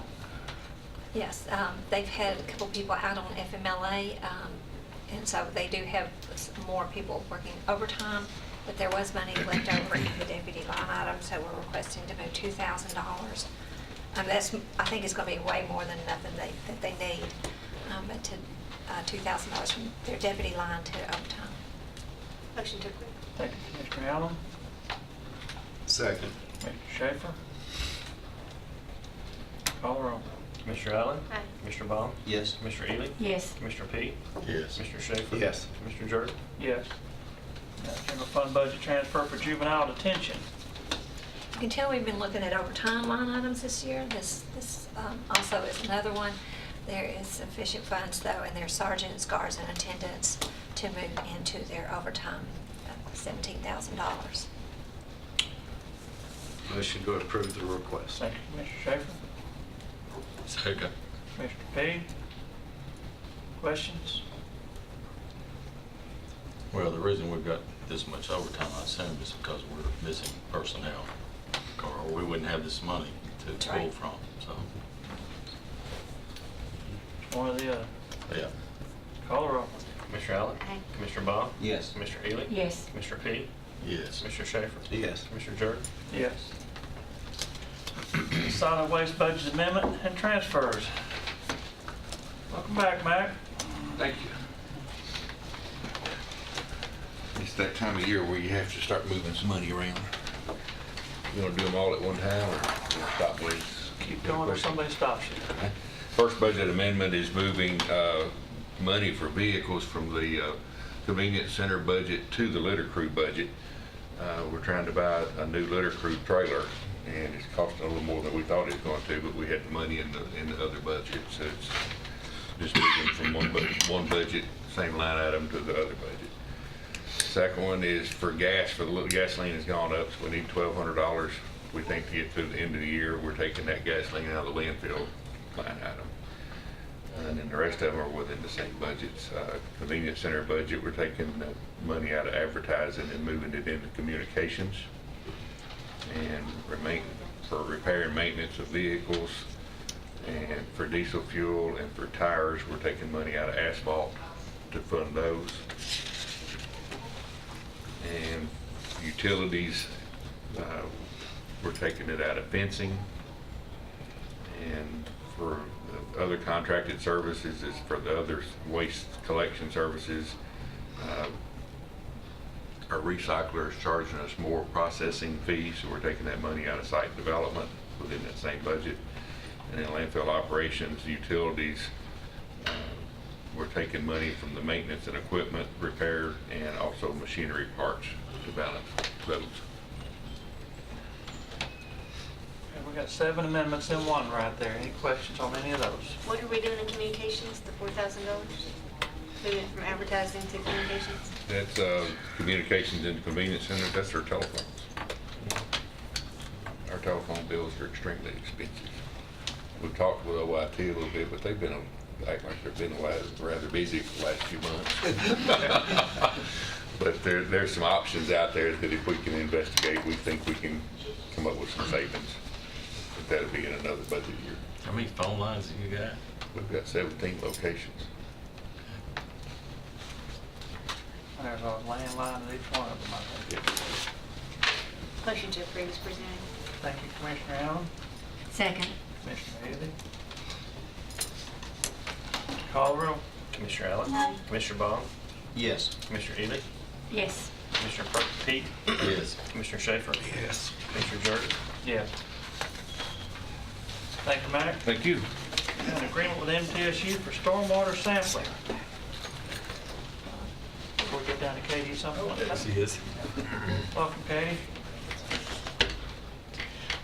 Yes, they've had a couple people out on FMLA, and so they do have more people working overtime, but there was money left over in the deputy line item, so we're requesting to move $2,000. I think it's going to be way more than enough that they need, but to $2,000 from their deputy line to overtime. Motion to approve. Thank you, Commissioner Allen. Second. Commissioner Schaefer. Call the roll. Commissioner Allen? Aye. Commissioner Baum? Yes. Commissioner Ely? Yes. Commissioner Peak? Yes. Commissioner Schaefer? Yes. Commissioner Jordan? Yes. General fund budget transfer for juvenile detention. You can tell we've been looking at overtime line items this year. This also is another one. There is sufficient funds though in their sergeants, guards, and attendants to move into their overtime, $17,000. Motion to approve the request. Thank you, Commissioner Schaefer. Second. Commissioner P. Questions? Well, the reason we've got this much overtime, I assume, is because we're missing personnel, or we wouldn't have this money to pull from, so, One or the other. yeah. Call the roll. Commissioner Allen? Aye. Commissioner Baum? Yes. Commissioner Ely? Yes. Commissioner Peak? Yes. Commissioner Schaefer? Yes. Commissioner Jordan? Yes. Solid waste budget amendment and transfers. Welcome back, Mac. Thank you. It's that time of year where you have to start moving some money around. You want to do them all at one time or stop, please? Keep going if somebody stops you. First budget amendment is moving money for vehicles from the convenience center budget to the litter crew budget. We're trying to buy a new litter crew trailer, and it's costing a little more than we thought it was going to, but we had the money in the other budget, so it's just moving from one budget, same line item, to the other budget. Second one is for gas. For the gasoline has gone up, so we need $1,200. We think to get through the end of the year, we're taking that gasoline out of the landfill line item. And then the rest of them are within the same budgets. Convenience center budget, we're taking money out of advertising and moving it into communications. And for repair and maintenance of vehicles, and for diesel fuel and for tires, we're taking money out of asphalt to fund those. And utilities, we're taking it out of fencing. And for the other contracted services is for the other waste collection services. Our recycler is charging us more processing fees, so we're taking that money out of site development within that same budget. And then landfill operations, utilities, we're taking money from the maintenance and equipment repair and also machinery parts to balance those. Okay, we got 7 amendments in one right there. Any questions on any of those? What are we doing in communications, the $4,000? Moving from advertising to communications? That's communications in the convenience center, that's our telephones. Our telephone bills are extremely expensive. We've talked with OIT a little bit, but they've been, act like they've been rather busy for the last few months. But there's some options out there that if we can investigate, we think we can come up with some savings. But that'll be in another budget year. How many phone lines have you got? We've got 17 locations. There's a landline at each one of them, I think. Motion to approve is presented. Thank you, Commissioner Allen. Second. Commissioner Ely. Call the roll. Commissioner Allen? Aye. Commissioner Baum? Yes. Commissioner Ely? Yes. Commissioner Peak? Yes. Commissioner Schaefer? Yes. Commissioner Jordan? Yes. Thank you, Mac. Thank you. An agreement with MTSU for stormwater sampling. Before we get down to Katie, something? Yes, he is. Welcome, Katie.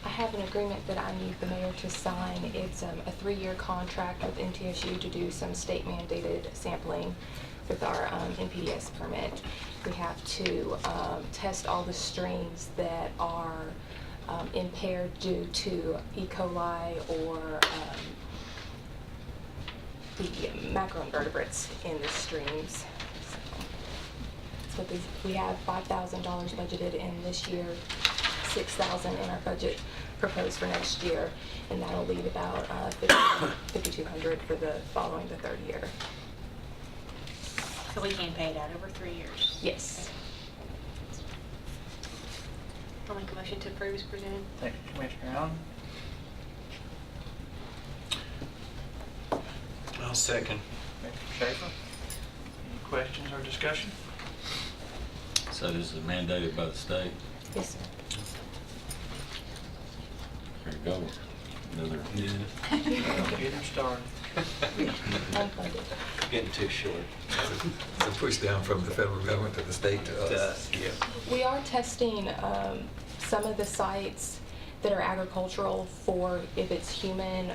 I have an agreement that I need the mayor to sign. It's a 3-year contract with MTSU to do some state mandated sampling with our NPDES permit. We have to test all the streams that are impaired due to E. coli or the macroinvertebrates in the streams. So we have $5,000 budgeted in this year, $6,000 in our budget proposed for next year, and that'll leave about $5,200 for the following the 3rd year. So we can pay it out over 3 years? Yes. I'll make a motion to approve is presented. Thank you, Commissioner Allen. I'll second. Commissioner Schaefer. questions or discussion? So this is mandated by the state. Yes, sir. There you go. Another. Get them started. Unfunded. Getting too short. It's a push down from the federal government to the state to us. We are testing some of the sites that are agricultural for if it's human,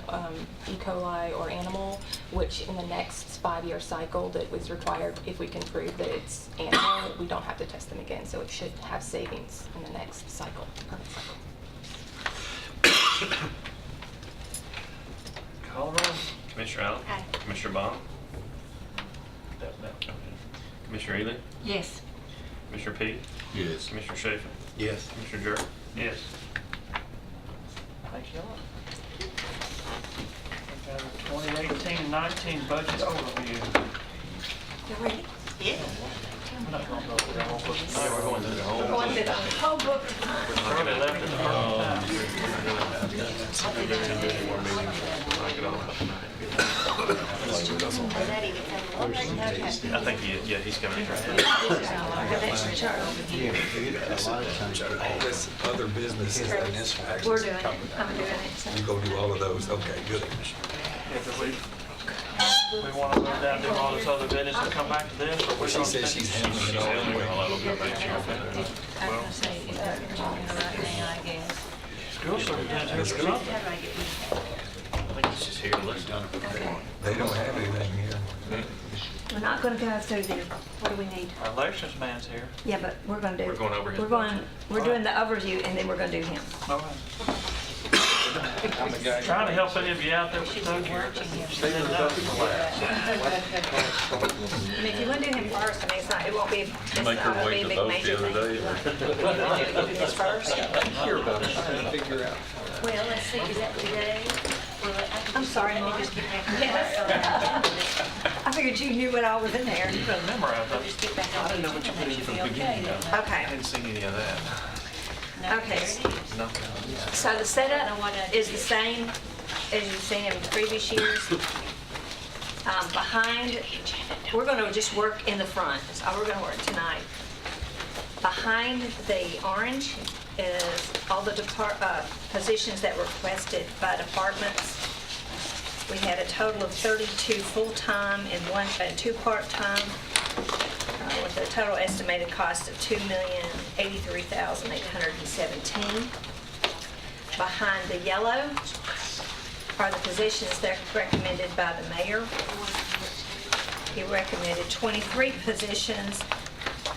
E. coli, or animal, which in the next 5-year cycle that was required, if we can prove that it's animal, we don't have to test them again. So it should have savings in the next cycle, permit cycle. Call the roll. Commissioner Allen? Aye. Commissioner Bond? Commissioner Ely? Yes. Commissioner Peak? Yes. Commissioner Schaefer? Yes. Commissioner Jarrett? Yes. Thank you all. 2018-19 budget overview. You ready? Yeah. We're not gonna go over that whole book. We're going to the whole. Going to the whole book tonight. Shirley left at the perfect time. I think he's coming in. All this other business is in this. We're doing it. I'm doing it. So. You go do all of those, okay, good. Yeah, but we want to go down and do all this other business and come back to this, or we Well, she gonna says stay- she's handling it all anyway. School superintendent's here for something. I think he's just here to listen. They don't have anything here. We're not going to go through the, what do we need? Our elections man's here. Yeah, but we're going to do. We're going over his We're doing the overview and then we're going to do him. All right. Trying to help any of you out there with stuff here. Stephen doesn't relax. I mean, if you want to do him first, I mean, it's not, it won't be, it's Make her not going wait to be to a vote big the major other thing. day. Do this first? Hear about it, figure out. Well, let's see, is that today? I'm sorry, let me just get back. Yes. I figured you knew what all was in there. You done memorized that. Just get back I on. didn't know what you put in from the beginning. I Okay, hadn't seen any of that. okay. No. So the setup is the same as you've seen in previous years. Behind, we're going to just work in the front. That's all we're going to work tonight. Behind the orange is all the positions that were requested by departments. We had a total of 32 full-time and 2 part-time, with a total estimated cost of $2,083,817. Behind the yellow are the positions that are recommended by the mayor. He recommended 23 positions,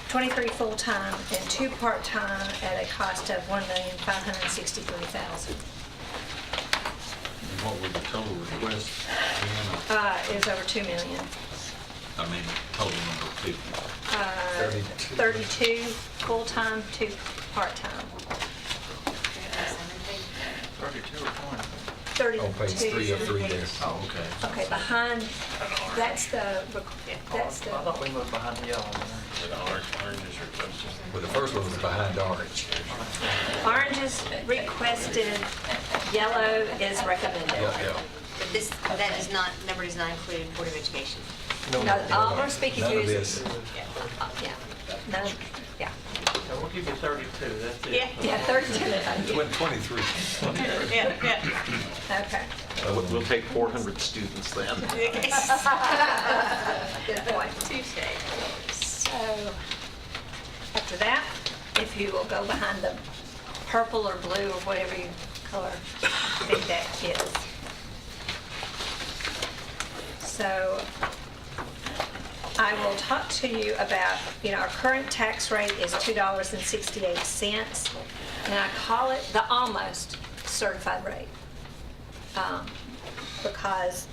23 full-time and 2 part-time at a cost of $1,563,000. What would the total request be? Is over $2 million. I mean, total number of people. 32 full-time, 2 part-time. 32 or 20. 32. On page 3 of 3 there. Oh, okay. Okay, behind, that's the, I thought we moved behind the yellow. The orange is requested. Well, the first one was behind orange. orange is requested, yellow is recommended. Yeah. But this, that does not, number does not include Board of Education. No, all we're speaking None to of is, this. yeah, no, yeah, So we'll give you 32, that's it. yeah, 32. It went 23. Yeah. Okay. We'll take 400 students then. Good point. Tuesday. So, after that, if you will go behind the purple or blue or whatever you color think that is. So, I will talk to you about, our current tax rate is $2.68, and I call it the almost certified rate. Because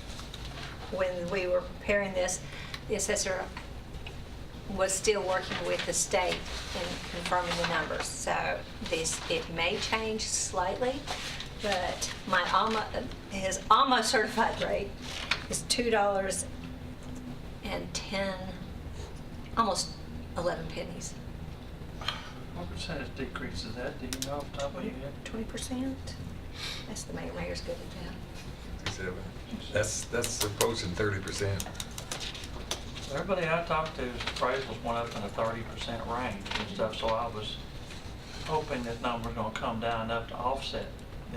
when we were preparing this, the assessor was still working with the state in confirming the numbers. So it may change slightly, but his almost certified rate is $2.10, almost 11 pennies. What percentage decrease is that? Do you know off the top of your head? 20%? That's the mayor's good at that. That's approaching 30%. Everybody I talked to, appraisals went up in the 30% range and stuff, so I was hoping that number's gonna come down enough to offset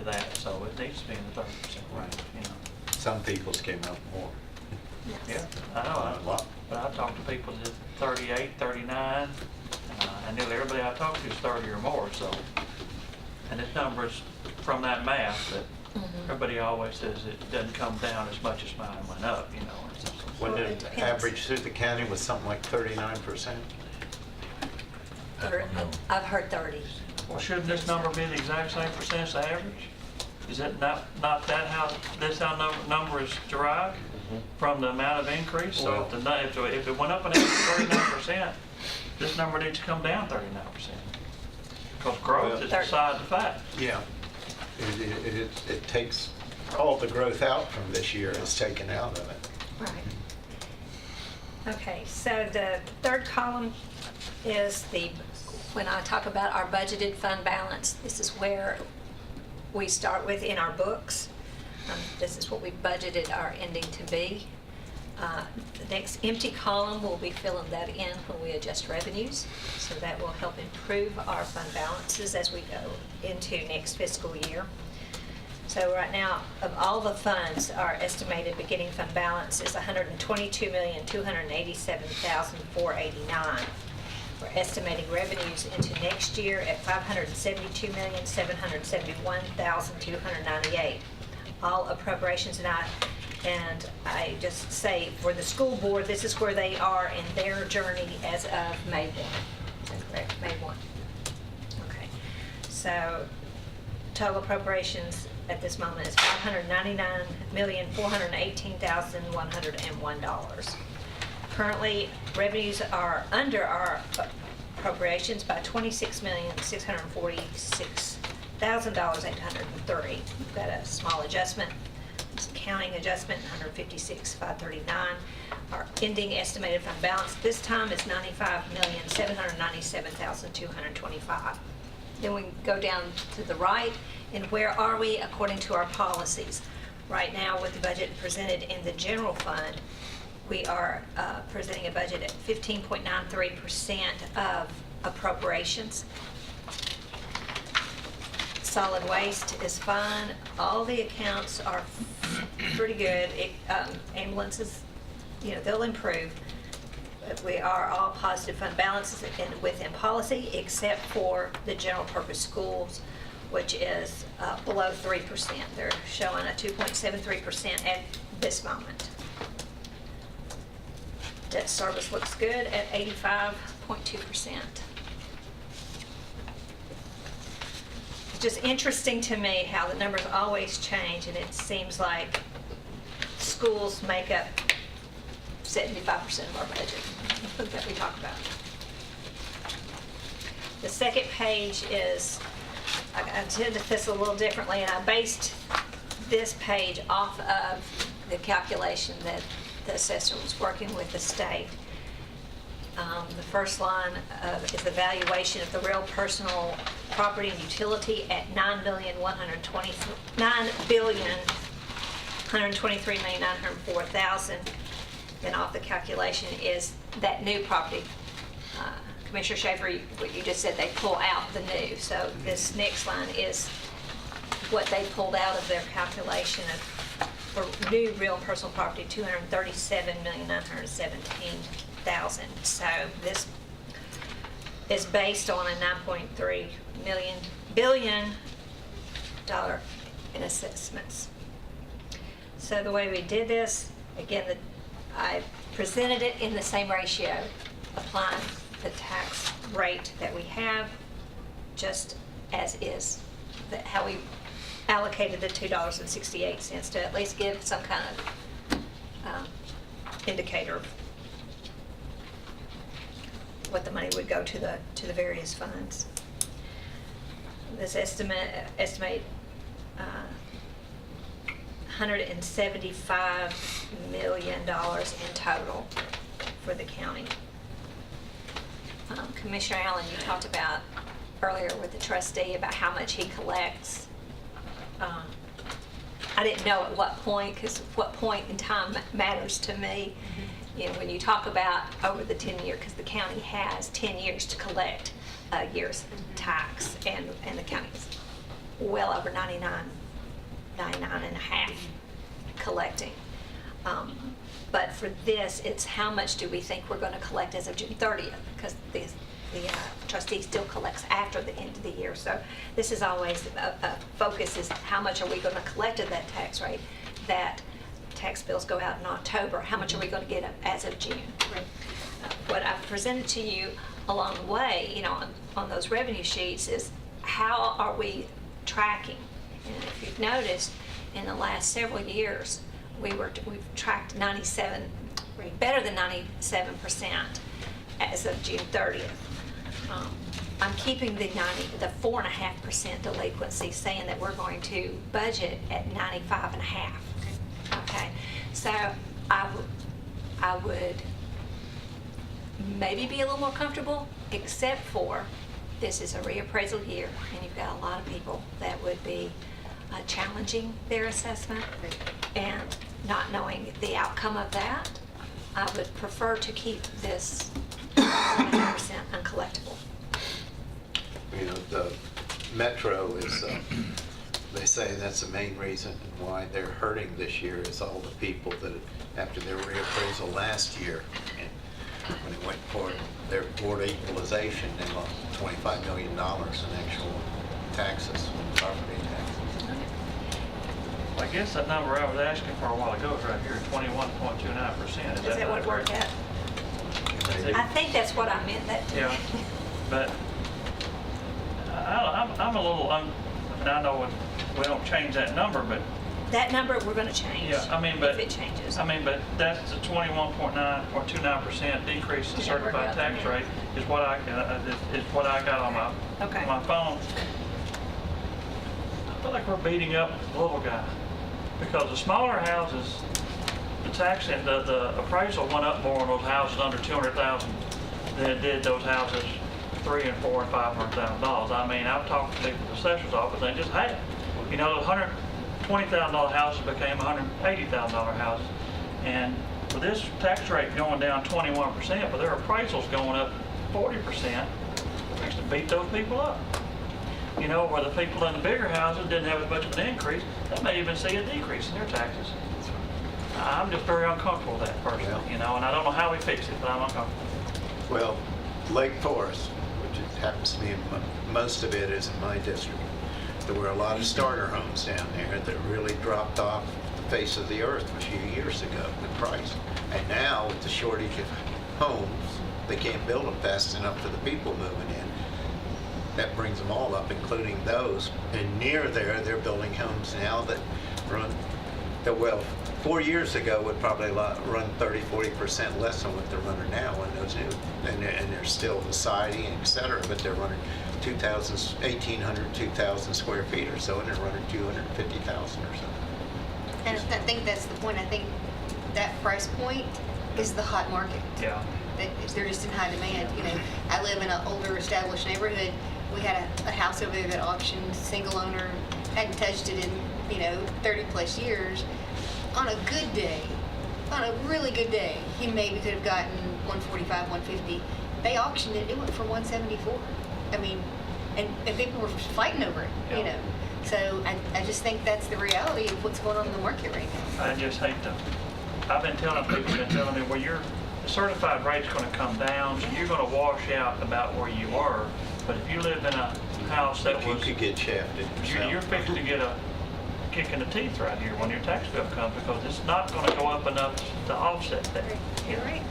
that, so it needs to be in the 30% range, you know. Some people's came out more. Yeah, I know, but I talked to people that 38, 39, and nearly everybody I talked to is 30 or more, so. And this number's from that math that everybody always says it doesn't come down as much as mine went up, you know. When the average through the county was something like 39%? I've heard 30. Well, shouldn't this number be the exact same percentage the average? Is it not that how, number is derived from the amount of increase? So if it went up an extra 39%, this number needs to come down 39%. Because growth is beside the fact. Yeah. It takes all the growth out from this year is taken out of it. Right. Okay, so the third column is when I talk about our budgeted fund balance, this is where we start with in our books. This is what we budgeted our ending to be. The next empty column, we'll be filling that in when we adjust revenues. So that will help improve our fund balances as we go into next fiscal year. So right now, of all the funds, our estimated beginning fund balance is $122,287,489. We're estimating revenues into next year at $572,771,298. All appropriations, and I just say for the school board, this is where they are in their journey as of May 1. Is that correct? May 1. Okay. So total appropriations at this moment is $599,418,101. Currently, revenues are under our appropriations by $26,646,830. We've got a small adjustment, accounting adjustment, $156,539. Our ending estimated fund balance this time is $95,797,225. Then we go down to the right, and where are we according to our policies? Right now, with the budget presented in the general fund, we are presenting a budget at 15.93% of appropriations. Solid waste is fine. All the accounts are pretty good. Ambulances, they'll improve. But we are all positive fund balances within policy, except for the general purpose schools, which is below 3%. They're showing a 2.73% at this moment. Debt service looks good at 85.2%. It's just interesting to me how the numbers always change, and it seems like schools make up 75% of our budget that we talk about. The second page is, I did this a little differently, and I based this page off of the calculation that the assessor was working with the state. The first line is the valuation of the real personal property and utility at $9,123,904,000. Then off the calculation is that new property. Commissioner Schaefer, what you just said, they pull out the new. So this next line is what they pulled out of their calculation for new real personal property, $237,917,000. So this is based on a $9.3 billion in assessments. So the way we did this, again, I presented it in the same ratio, applying the tax rate that we have just as is, how we allocated the $2.68 to at least give some kind of indicator of what the money would go to the various funds. This estimate $175 million in total for the county. Commissioner Allen, you talked about earlier with the trustee about how much he collects. I didn't know at what point, because what point in time matters to me. when you talk about over the 10-year, because the county has 10 years to collect a year's tax, and the county's well over 99 and a half collecting. But for this, it's how much do we think we're going to collect as of June 30th, because the trustee still collects after the end of the year. So this is always a focus, is how much are we going to collect at that tax rate? That tax bills go out in October. How much are we going to get as of June? What I've presented to you along the way, on those revenue sheets, is how are we tracking? And if you've noticed, in the last several years, we've tracked better than 97% as of June 30th. I'm keeping the 4.5% delinquency, saying that we're going to budget at 95.5. Okay, so I would maybe be a little more comfortable, except for this is a reappraisal year, and you've got a lot of people that would be challenging their assessment and not knowing the outcome of that. I would prefer to keep this 100% uncollectible. The Metro is, they say that's the main reason why they're hurting this year, is all the people that, after their reappraisal last year, and when it went for their board equalization, they lost $25 million in actual taxes, property taxes. I guess that number I was asking for a while ago is right here, 21.29%. Is that what it worked out? I think that's what I meant. Yeah, but I'm a little, and I know we don't change that number, but. That number we're going to change. Yeah, if it changes. But that's the 21.9 or 29% decrease in certified tax rate is what I got on my phone. I feel like we're beating up the little guy, because the smaller houses, the tax and the appraisal went up more on those houses under 200,000 than it did those houses $300,000 and $400,000 and $500,000. I mean, I've talked to people at the assessor's office, they just had, the $120,000 houses became $180,000 houses, and with this tax rate going down 21%, but their appraisals going up 40%, it makes them beat those people up. Where the people in the bigger houses didn't have as much of an increase, they may even see a decrease in their taxes. I'm just very uncomfortable with that personally, and I don't know how we fix it, but I'm uncomfortable. Well, Lake Forest, which happens to be, most of it is in my district, there were a lot of starter homes down there that really dropped off the face of the earth a few years ago in price. And now, with the shortage of homes, they can't build them fast enough for the people moving in. That brings them all up, including those. And near there, they're building homes now that run, 4 years ago would probably run 30-40% less than what they're running now in those new, and they're still siding, et cetera, but they're running 1,800, 2,000 square feet or so, and they're running 250,000 or so. And I think that's the point. I think that price point is the hot market. Yeah. They're just in high demand. I live in an older established neighborhood. We had a house over there that auctioned, single owner, hadn't touched it in 30 plus years. On a good day, on a really good day, he maybe could have gotten 145, 150. They auctioned it, it went for 174. I mean, and people were fighting over it, So I just think that's the reality of what's going on in the market right now. I just hate to, I've been telling people, well, the certified rate's going to come down, so you're going to wash out about where you were. But if you live in a house that you could get shafted yourself. You're fixing to get a kick in the teeth right here when your tax bill comes, because it's not going to go up enough to offset that. You're right.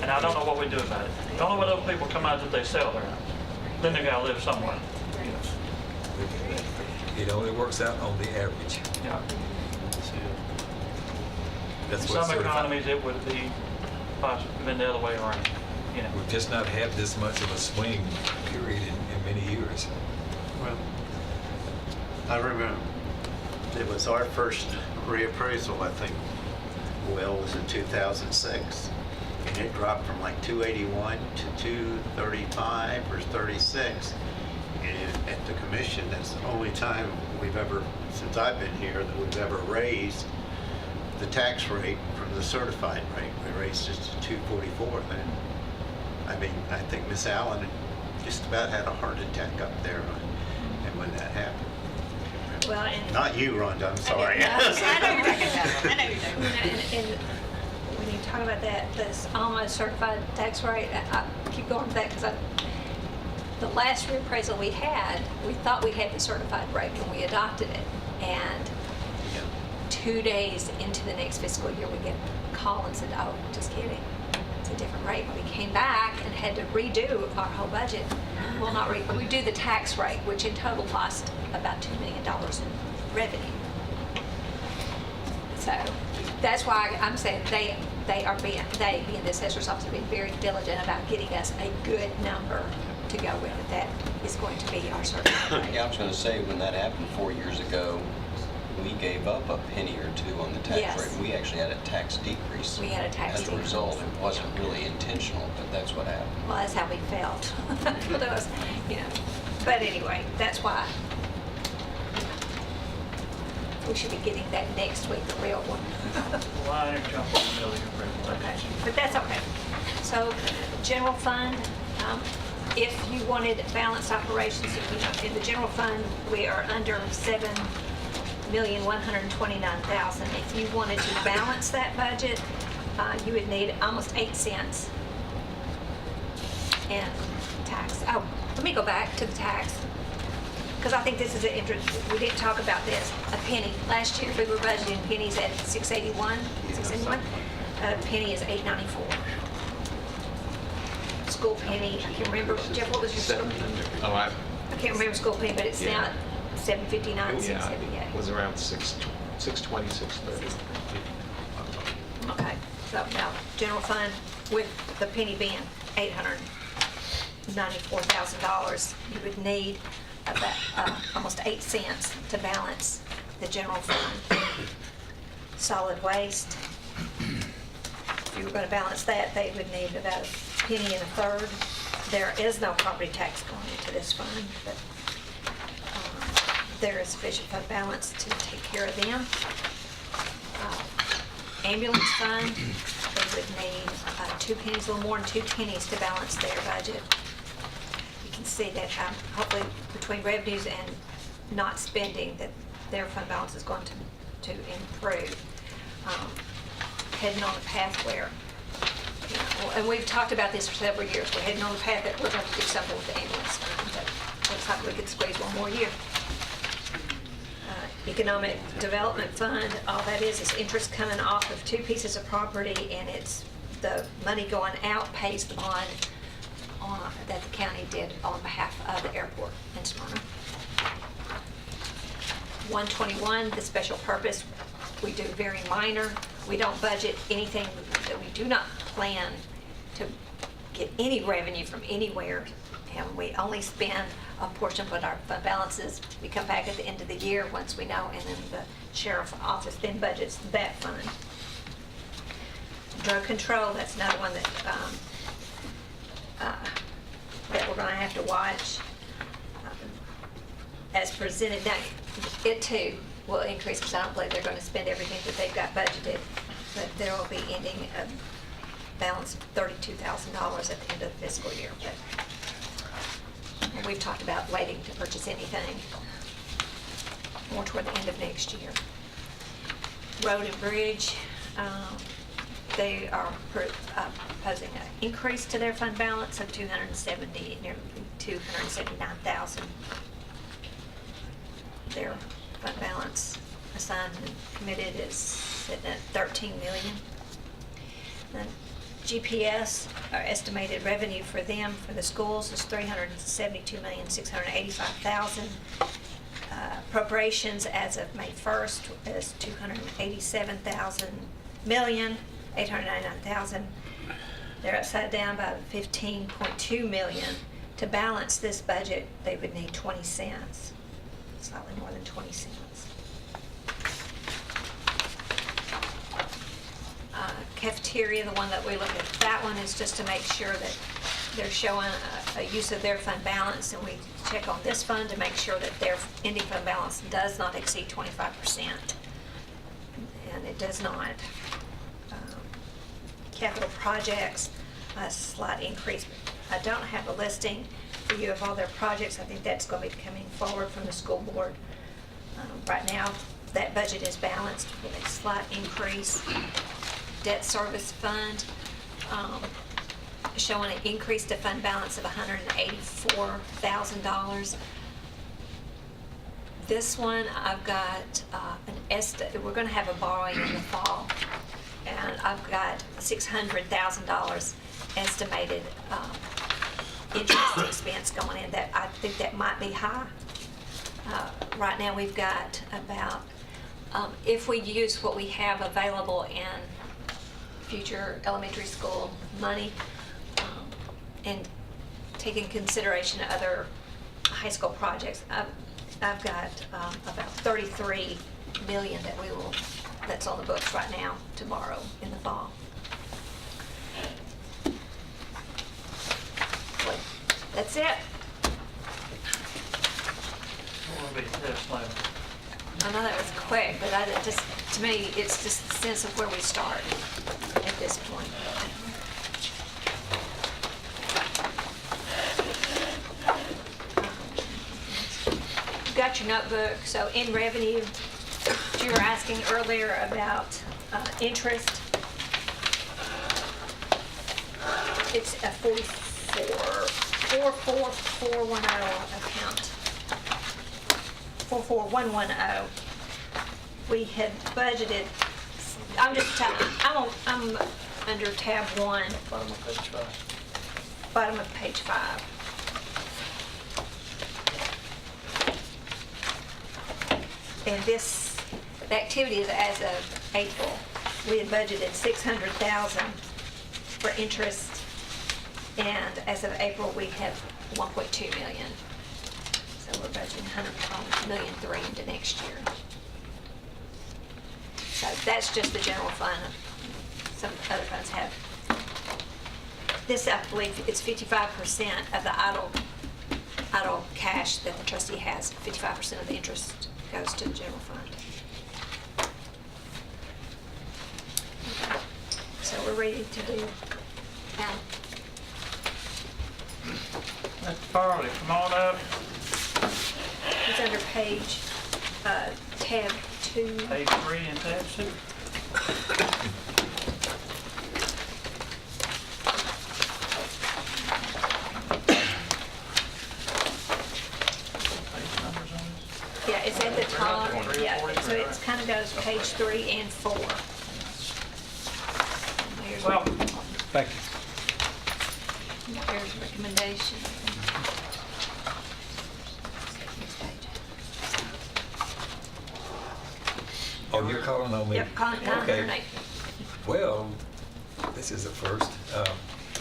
And I don't know what we do about it. The only way those people come out is if they sell their house. Then they got to live somewhere. It only works out on the average. Yeah. That's In what some economies, it would be possibly been the other way around. We've just not had this much of a swing period in many years. Well, I remember it was our first reappraisal, I think, was in 2006. And it dropped from like 281 to 235 or 36. And at the commission, that's the only time we've ever, since I've been here, that we've ever raised the tax rate from the certified rate. We raised it to 244 then. I mean, I think Miss Allen just about had a heart attack up there and when that happened. Well, and Not you, Rhonda, I'm sorry. I know you're I know you're And when you talk about that, this almost certified tax rate, I keep going to that because the last reappraisal we had, we thought we had the certified rate when we adopted it. And 2 days into the next fiscal year, we get a call and said, oh, just kidding. It's a different rate. We came back and had to redo our whole budget. Well, not redo the tax rate, which in total lost about $2 million in revenue. So that's why I'm saying they being the assessor's office, are being very diligent about getting us a good number to go with it. That is going to be our certified rate. Yeah, I was going to say, when that happened 4 years ago, we gave up a penny or two on the tax Yes. rate. We actually had a tax decrease. We had a tax As a result, decrease. it wasn't really intentional, but that's what happened. Well, that's how we felt. For those, you know. But anyway, that's why we should be getting that next week, the real one. Well, I didn't jump in the middle of your Okay, presentation. but that's okay. So, general fund, if you wanted balanced operations, you know, in the general fund, we are under $7,129,000. If you wanted to balance that budget, you would need almost 8 cents in tax. Oh, let me go back to the tax, because I think this is an interesting, we didn't talk about this. A penny. Last year, we were budgeting pennies at 681, 681. A penny is 894. School penny, I can't remember. Jeff, what was your school penny? Oh, I can't remember school penny, but it's Yeah. now 759, yeah, 678. it was around 620, 630. Okay, so now, general fund, with the penny being $894,000, you would need about almost 8 cents to balance the general fund. Solid waste, if you were going to balance that, they would need about a penny and a third. There is no property tax going into this fund, but there is sufficient fund balance to take care of them. Ambulance fund, they would need 2 pennies, a little more than 2 pennies to balance their budget. You can see that hopefully between revenues and not spending, that their fund balance is going to improve. Heading on a path where, you know, and we've talked about this for several years, we're heading on a path that we're going to do something with the ambulance fund, but looks like we could squeeze one more year. Economic Development Fund, all that is interest coming off of 2 pieces of property, and it's the money going out pays the bond that the county did on behalf of the airport in Smyrna. 121, the special purpose, we do very minor. We don't budget anything that we do not plan to get any revenue from anywhere, and we only spend a portion of our fund balances. We come back at the end of the year once we know, and then the sheriff's office then budgets that fund. Drug control, that's another one that that we're going to have to watch. As presented, now, it too will increase because I don't believe they're going to spend everything that they've got budgeted, but there will be ending a balance of $32,000 at the end of the fiscal year. But we've talked about waiting to purchase anything more toward the end of next year. Road and bridge, they are proposing an increase to their fund balance of nearly $279,000. Their fund balance assigned and committed is sitting at $13 million. Then GPS, our estimated revenue for them, for the schools, is $372,685,000. Appropriations as of May 1st is $287,899,000. They're upside down by $15.2 million. To balance this budget, they would need 20 cents, slightly more than 20 cents. Cafeteria, the one that we look at, that one is just to make sure that they're showing a use of their fund balance, and we check on this fund to make sure that their ending fund balance does not exceed 25%. And and it does not. Capital projects, a slight increase. I don't have a listing for you of all their projects. I think that's going to be coming forward from the school board. Right now, that budget is balanced with a slight increase. Debt service fund, showing an increase to fund balance of $184,000. This one, I've got an estimate. We're going to have a borrowing in the fall, and I've got $600,000 estimated interest expense going in. That I think that might be high. Right now, we've got about, if we use what we have available in future elementary school money, and take in consideration other high school projects, I've got about $33 million that's on the books right now to borrow in the fall. Well, that's it. We'll be this later. I know that was quick, but to me, it's just the sense of where we start at this point. You've got your notebook. So in revenue, you were asking earlier about interest. It's a 44110 account. 44110. We had budgeted. I'm under tab 1. Bottom of page 5. Bottom of page 5. And the activity is as of April. We had budgeted $600,000 for interest, and as of April, we have $1.2 million. So we're budgeting $100.3 million into next year. So that's just the general fund. Some other funds have. This, I believe, it's 55% of the idle cash that the trustee has. 55% of the interest goes to the general fund. Okay. So we're ready to do Alan. Mr. Farley, come on up. It's under page, tab 2. Page 3 and tab 2. Yeah, it's at the top. Yeah, so it kind of goes page 3 and 4. There's, Well, Thank you. there's recommendation. Oh, you're calling on me? Yep, calling Okay. 908. Well, this is a first.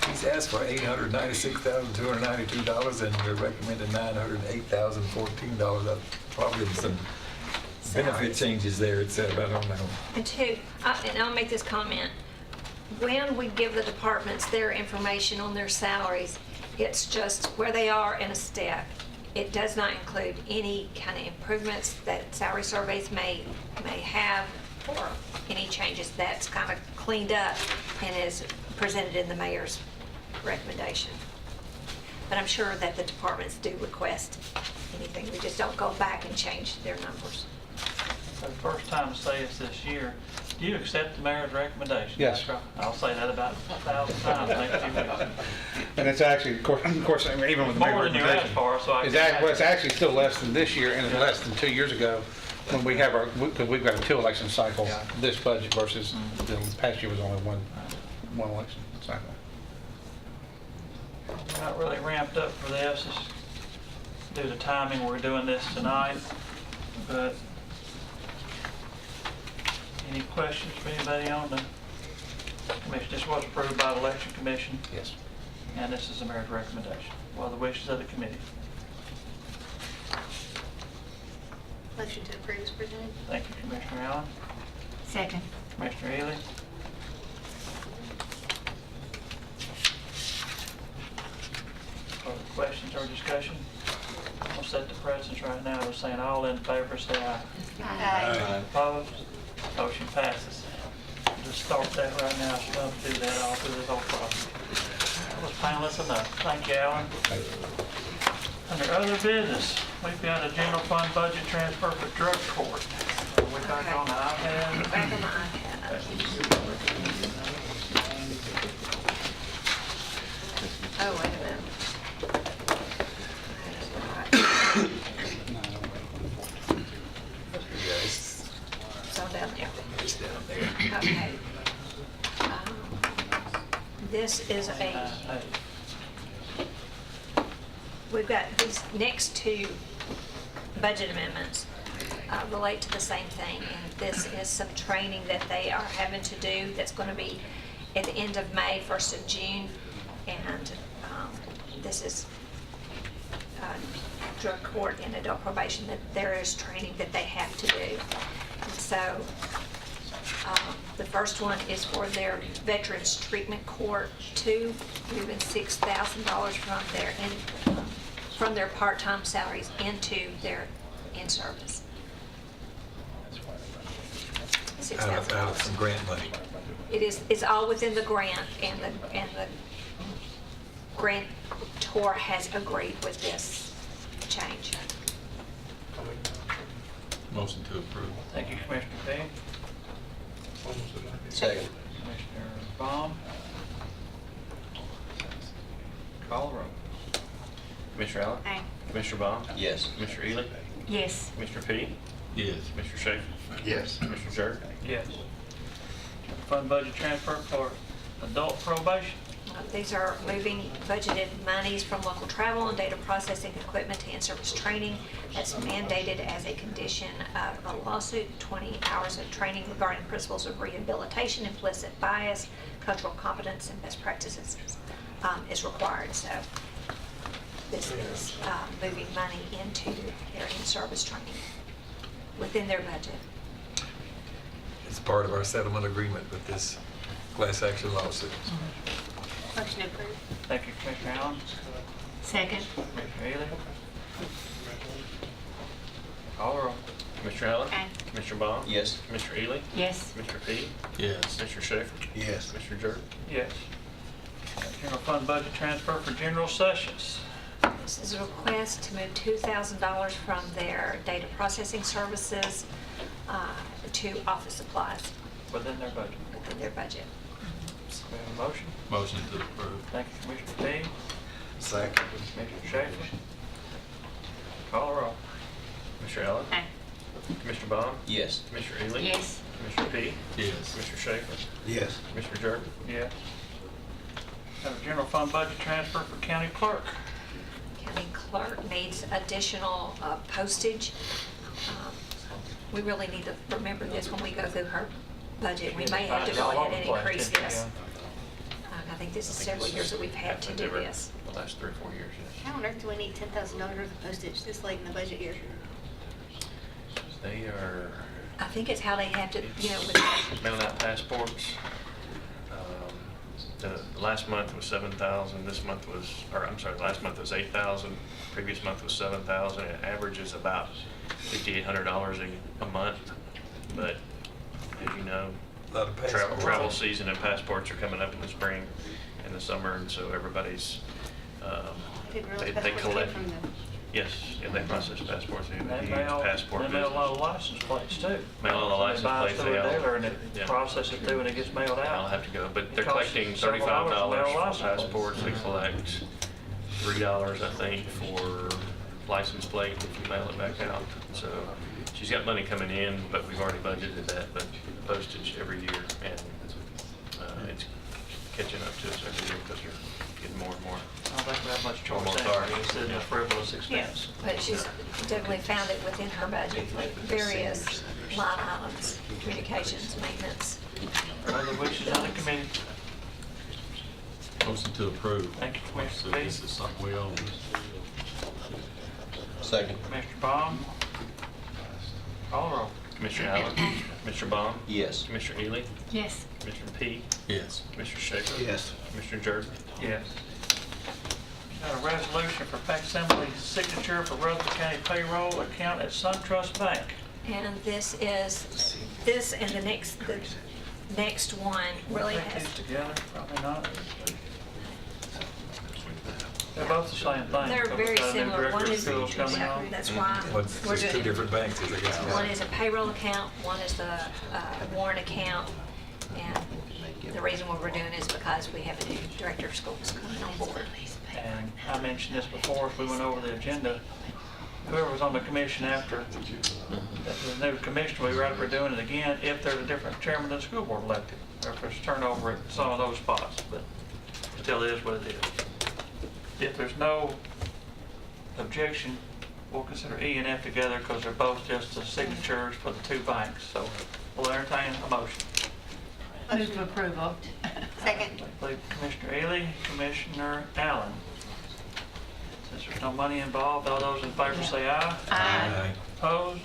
He's asked for $896,292, and we're recommending $908,014. Probably some benefit changes there, et cetera. I don't know. And 2, and I'll make this comment. When we give the departments their information on their salaries, it's just where they are in a step. It does not include any kind of improvements that salary surveys may have, or any changes. That's kind of cleaned up and is presented in the mayor's recommendation. But I'm sure that the departments do request anything. We just don't go back and change their numbers. for the first time to say this this year, do you accept the mayor's recommendation? Yes. I'll say that about 1,000 times next few weeks. And it's actually, of course, I mean, even with the More mayor than you asked recommendation. for, so I It's can well, it's imagine. actually still less than this year and it's less than 2 years ago when we have because we've got a 2 election cycle, this budget versus the past year was only one election cycle. Not really ramped up for this, it's due to timing, we're doing this tonight, but any questions for anybody on the commission? This was approved by the election commission. Yes. And this is the mayor's recommendation. What are the wishes of the committee? Motion to approve is presented. Thank you, Commissioner Allen. Second. Commissioner Ely. Other questions or discussion? I'll set the precedence right now. We're saying all in favor, say aye. Aye. Opposed? Motion passes. just start that right now, so don't do that all through this whole process. That was painless enough. Thank you, Alan. Under other business, we've got a general fund budget transfer for drug court. We're back on the iPad. Back on the iPad. Oh, wait a minute. It's all down there. It's down there. Okay. This is we've got these next two budget amendments relate to the same thing, and this is some training that they are having to do that's going to be at the end of May, 1st of June, and this is drug court and adult probation, that there is training that they have to do. And so the first one is for their Veterans Treatment Court 2, moving $6,000 from their part-time salaries into their in-service. Out of some grant money. It's all within the grant, and the grantor has agreed with this change. Motion to approve. Thank you, Commissioner Payne. Second. Commissioner Baum. Call the roll. Commissioner Allen? Aye. Commissioner Baum? Yes. Commissioner Ely? Yes. Commissioner Petty? Yes. Commissioner Schaefer? Yes. Commissioner Jerk? Yes. Fund budget transfer for adult probation. These are moving budgeted monies from local travel and data processing equipment to in-service training. That's mandated as a condition of a lawsuit. 20 hours of training regarding principles of rehabilitation, implicit bias, cultural competence, and best practices is required. So this is moving money into their in-service training within their budget. It's part of our settlement agreement with this class action lawsuit. Motion approved. Thank you, Commissioner Allen. Second. Commissioner Ely. Call the roll. Commissioner Allen? Aye. Commissioner Baum? Yes. Commissioner Ely? Yes. Commissioner Petty? Yes. Commissioner Schaefer? Yes. Commissioner Jerk? Yes. General fund budget transfer for general sessions. This is a request to move $2,000 from their data processing services to office supplies Within their budget. within their budget. We have a motion. Motion to approve. Thank you, Commissioner Payne. Second. Commissioner Schaefer. Call the roll. Commissioner Allen? Aye. Commissioner Baum? Yes. Commissioner Ely? Yes. Commissioner Petty? Yes. Commissioner Schaefer? Yes. Commissioner Jerk? Yes. Have a general fund budget transfer for county clerk. County clerk needs additional postage. We really need to remember this when we go through her budget. We may have to go ahead and increase this. I think this is several years that we've had to do this. The last 3 or 4 years, yes. How on earth do we need $10,000 worth of postage this late in the budget year? They are I think it's how they have to, with mailing out passports. The last month was 7,000, this month was, or I'm sorry, last month was 8,000, previous month was 7,000. It averages about $5,800 a month, but as you know, A lot of passports. travel season and passports are coming up in the spring and the summer, and so everybody's, Didn't realize they passports came collect. from the- Yes, yeah, they process passports, they They use mail passport a lot of visits. license plates too. Mail on the license plates, They buy it through a they all- dealer and it yeah. processes it through and it gets mailed out. I'll have to go, but they're It costs collecting several $35 dollars to mail for license plates. passports, they collect $3, I think, for license plate if you mail it back out. So she's got money coming in, but we've already budgeted that, but postage every year, and it's catching up to us every year because you're getting more and more. I don't think we have much choice Almost anyway. are. It's in Yeah. a frivolous expense. but she's definitely found it within her budget, like various line items, communications, maintenance. Other wishes on the committee? Motion to approve. Thank you, So Commissioner Petty. this is something we own. Second. Commissioner Baum. Call the roll. Commissioner Allen? Commissioner Baum? Yes. Commissioner Ely? Yes. Commissioner P? Yes. Commissioner Schaefer? Yes. Commissioner Jerk? Yes. Got a resolution for facsimile signature for Rutherford County payroll account at SunTrust Bank. And this and next one really has, These together, probably not. They're both the same thing. they're but we've very got a new similar. director One of is, schools coming yeah, on. that's why What's, we're there's two doing, different banks, I guess. one is a payroll account, one is the warrant account. And the reason why we're doing is because we have a new director of schools coming on board. And I mentioned this before, if we went over the agenda, whoever was on the commission after the new commissioner, we were out for doing it again if there's a different chairman of the school board elected, or if there's turnover at some of those spots, but still is what it is. If there's no objection, we'll consider E and F together because they're both just the signatures for the two banks. So we'll entertain a motion. Move to approval. Second. Commissioner Ely, Commissioner Allen. Since there's no money involved, all those in favor say aye. Aye. Opposed?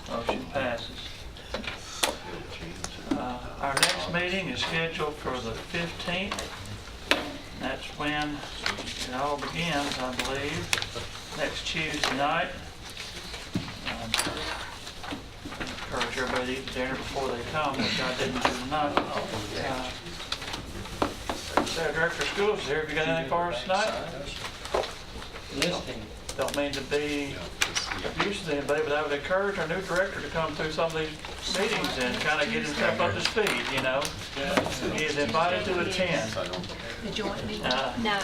Motion passes. Our next meeting is scheduled for the 15th. That's when it all begins, I believe, next Tuesday night. Encourage everybody to eat dinner before they come, which I didn't do tonight. Director of Schools is here. Have you got anything for us tonight? Don't mean to be abusive to anybody, but I would encourage our new director to come through some of these meetings and kind of get himself up to speed, you know? He is invited to attend. The joint meeting? Uh, No,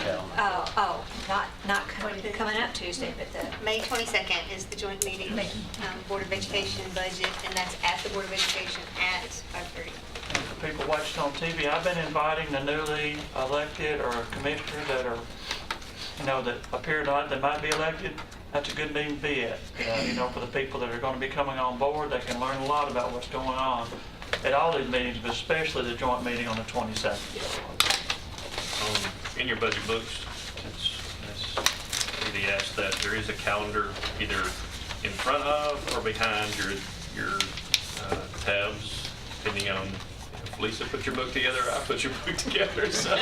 not coming up Tuesday, but the, May 22nd is the joint meeting, Board of Education budget, and that's at the Board of Education at 5:30. And for people watching on TV, I've been inviting the newly elected or commissioners that are, you know, that appear not, that might be elected. That's a good meeting to be at. You know, for the people that are going to be coming on board, they can learn a lot about what's going on at all these meetings, but especially the joint meeting on the 22nd. In your budget books, it's really asked that there is a calendar either in front of or behind your tabs, depending on if Lisa put your book together, or I put your book together. So.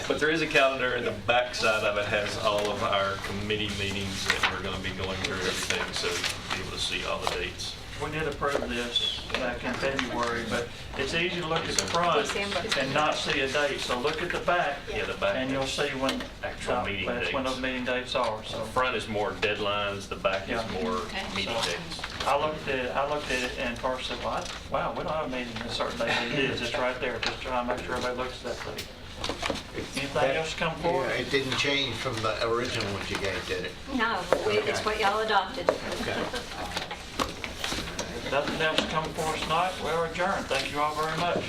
But there is a calendar, and the back side of it has all of our committee meetings that we're going to be going through everything, so you'll be able to see all the dates. We did approve this back in February, but it's easy to look at the front and not see a date. So look at the back, Yeah, the back. and you'll see when Actual meeting that's when dates. those meeting dates are. So So front is more deadlines, the back Yeah. is more meeting So- dates. I looked at it and first said, wow, we don't have a meeting a certain day. It is, it's right there. Just trying to make sure everybody looks at that thing. Anything else come forward? Yeah, it didn't change from the original ones you gave, did it? no, it's what y'all adopted. Nothing else coming for us tonight, we're adjourned. Thank you all very much.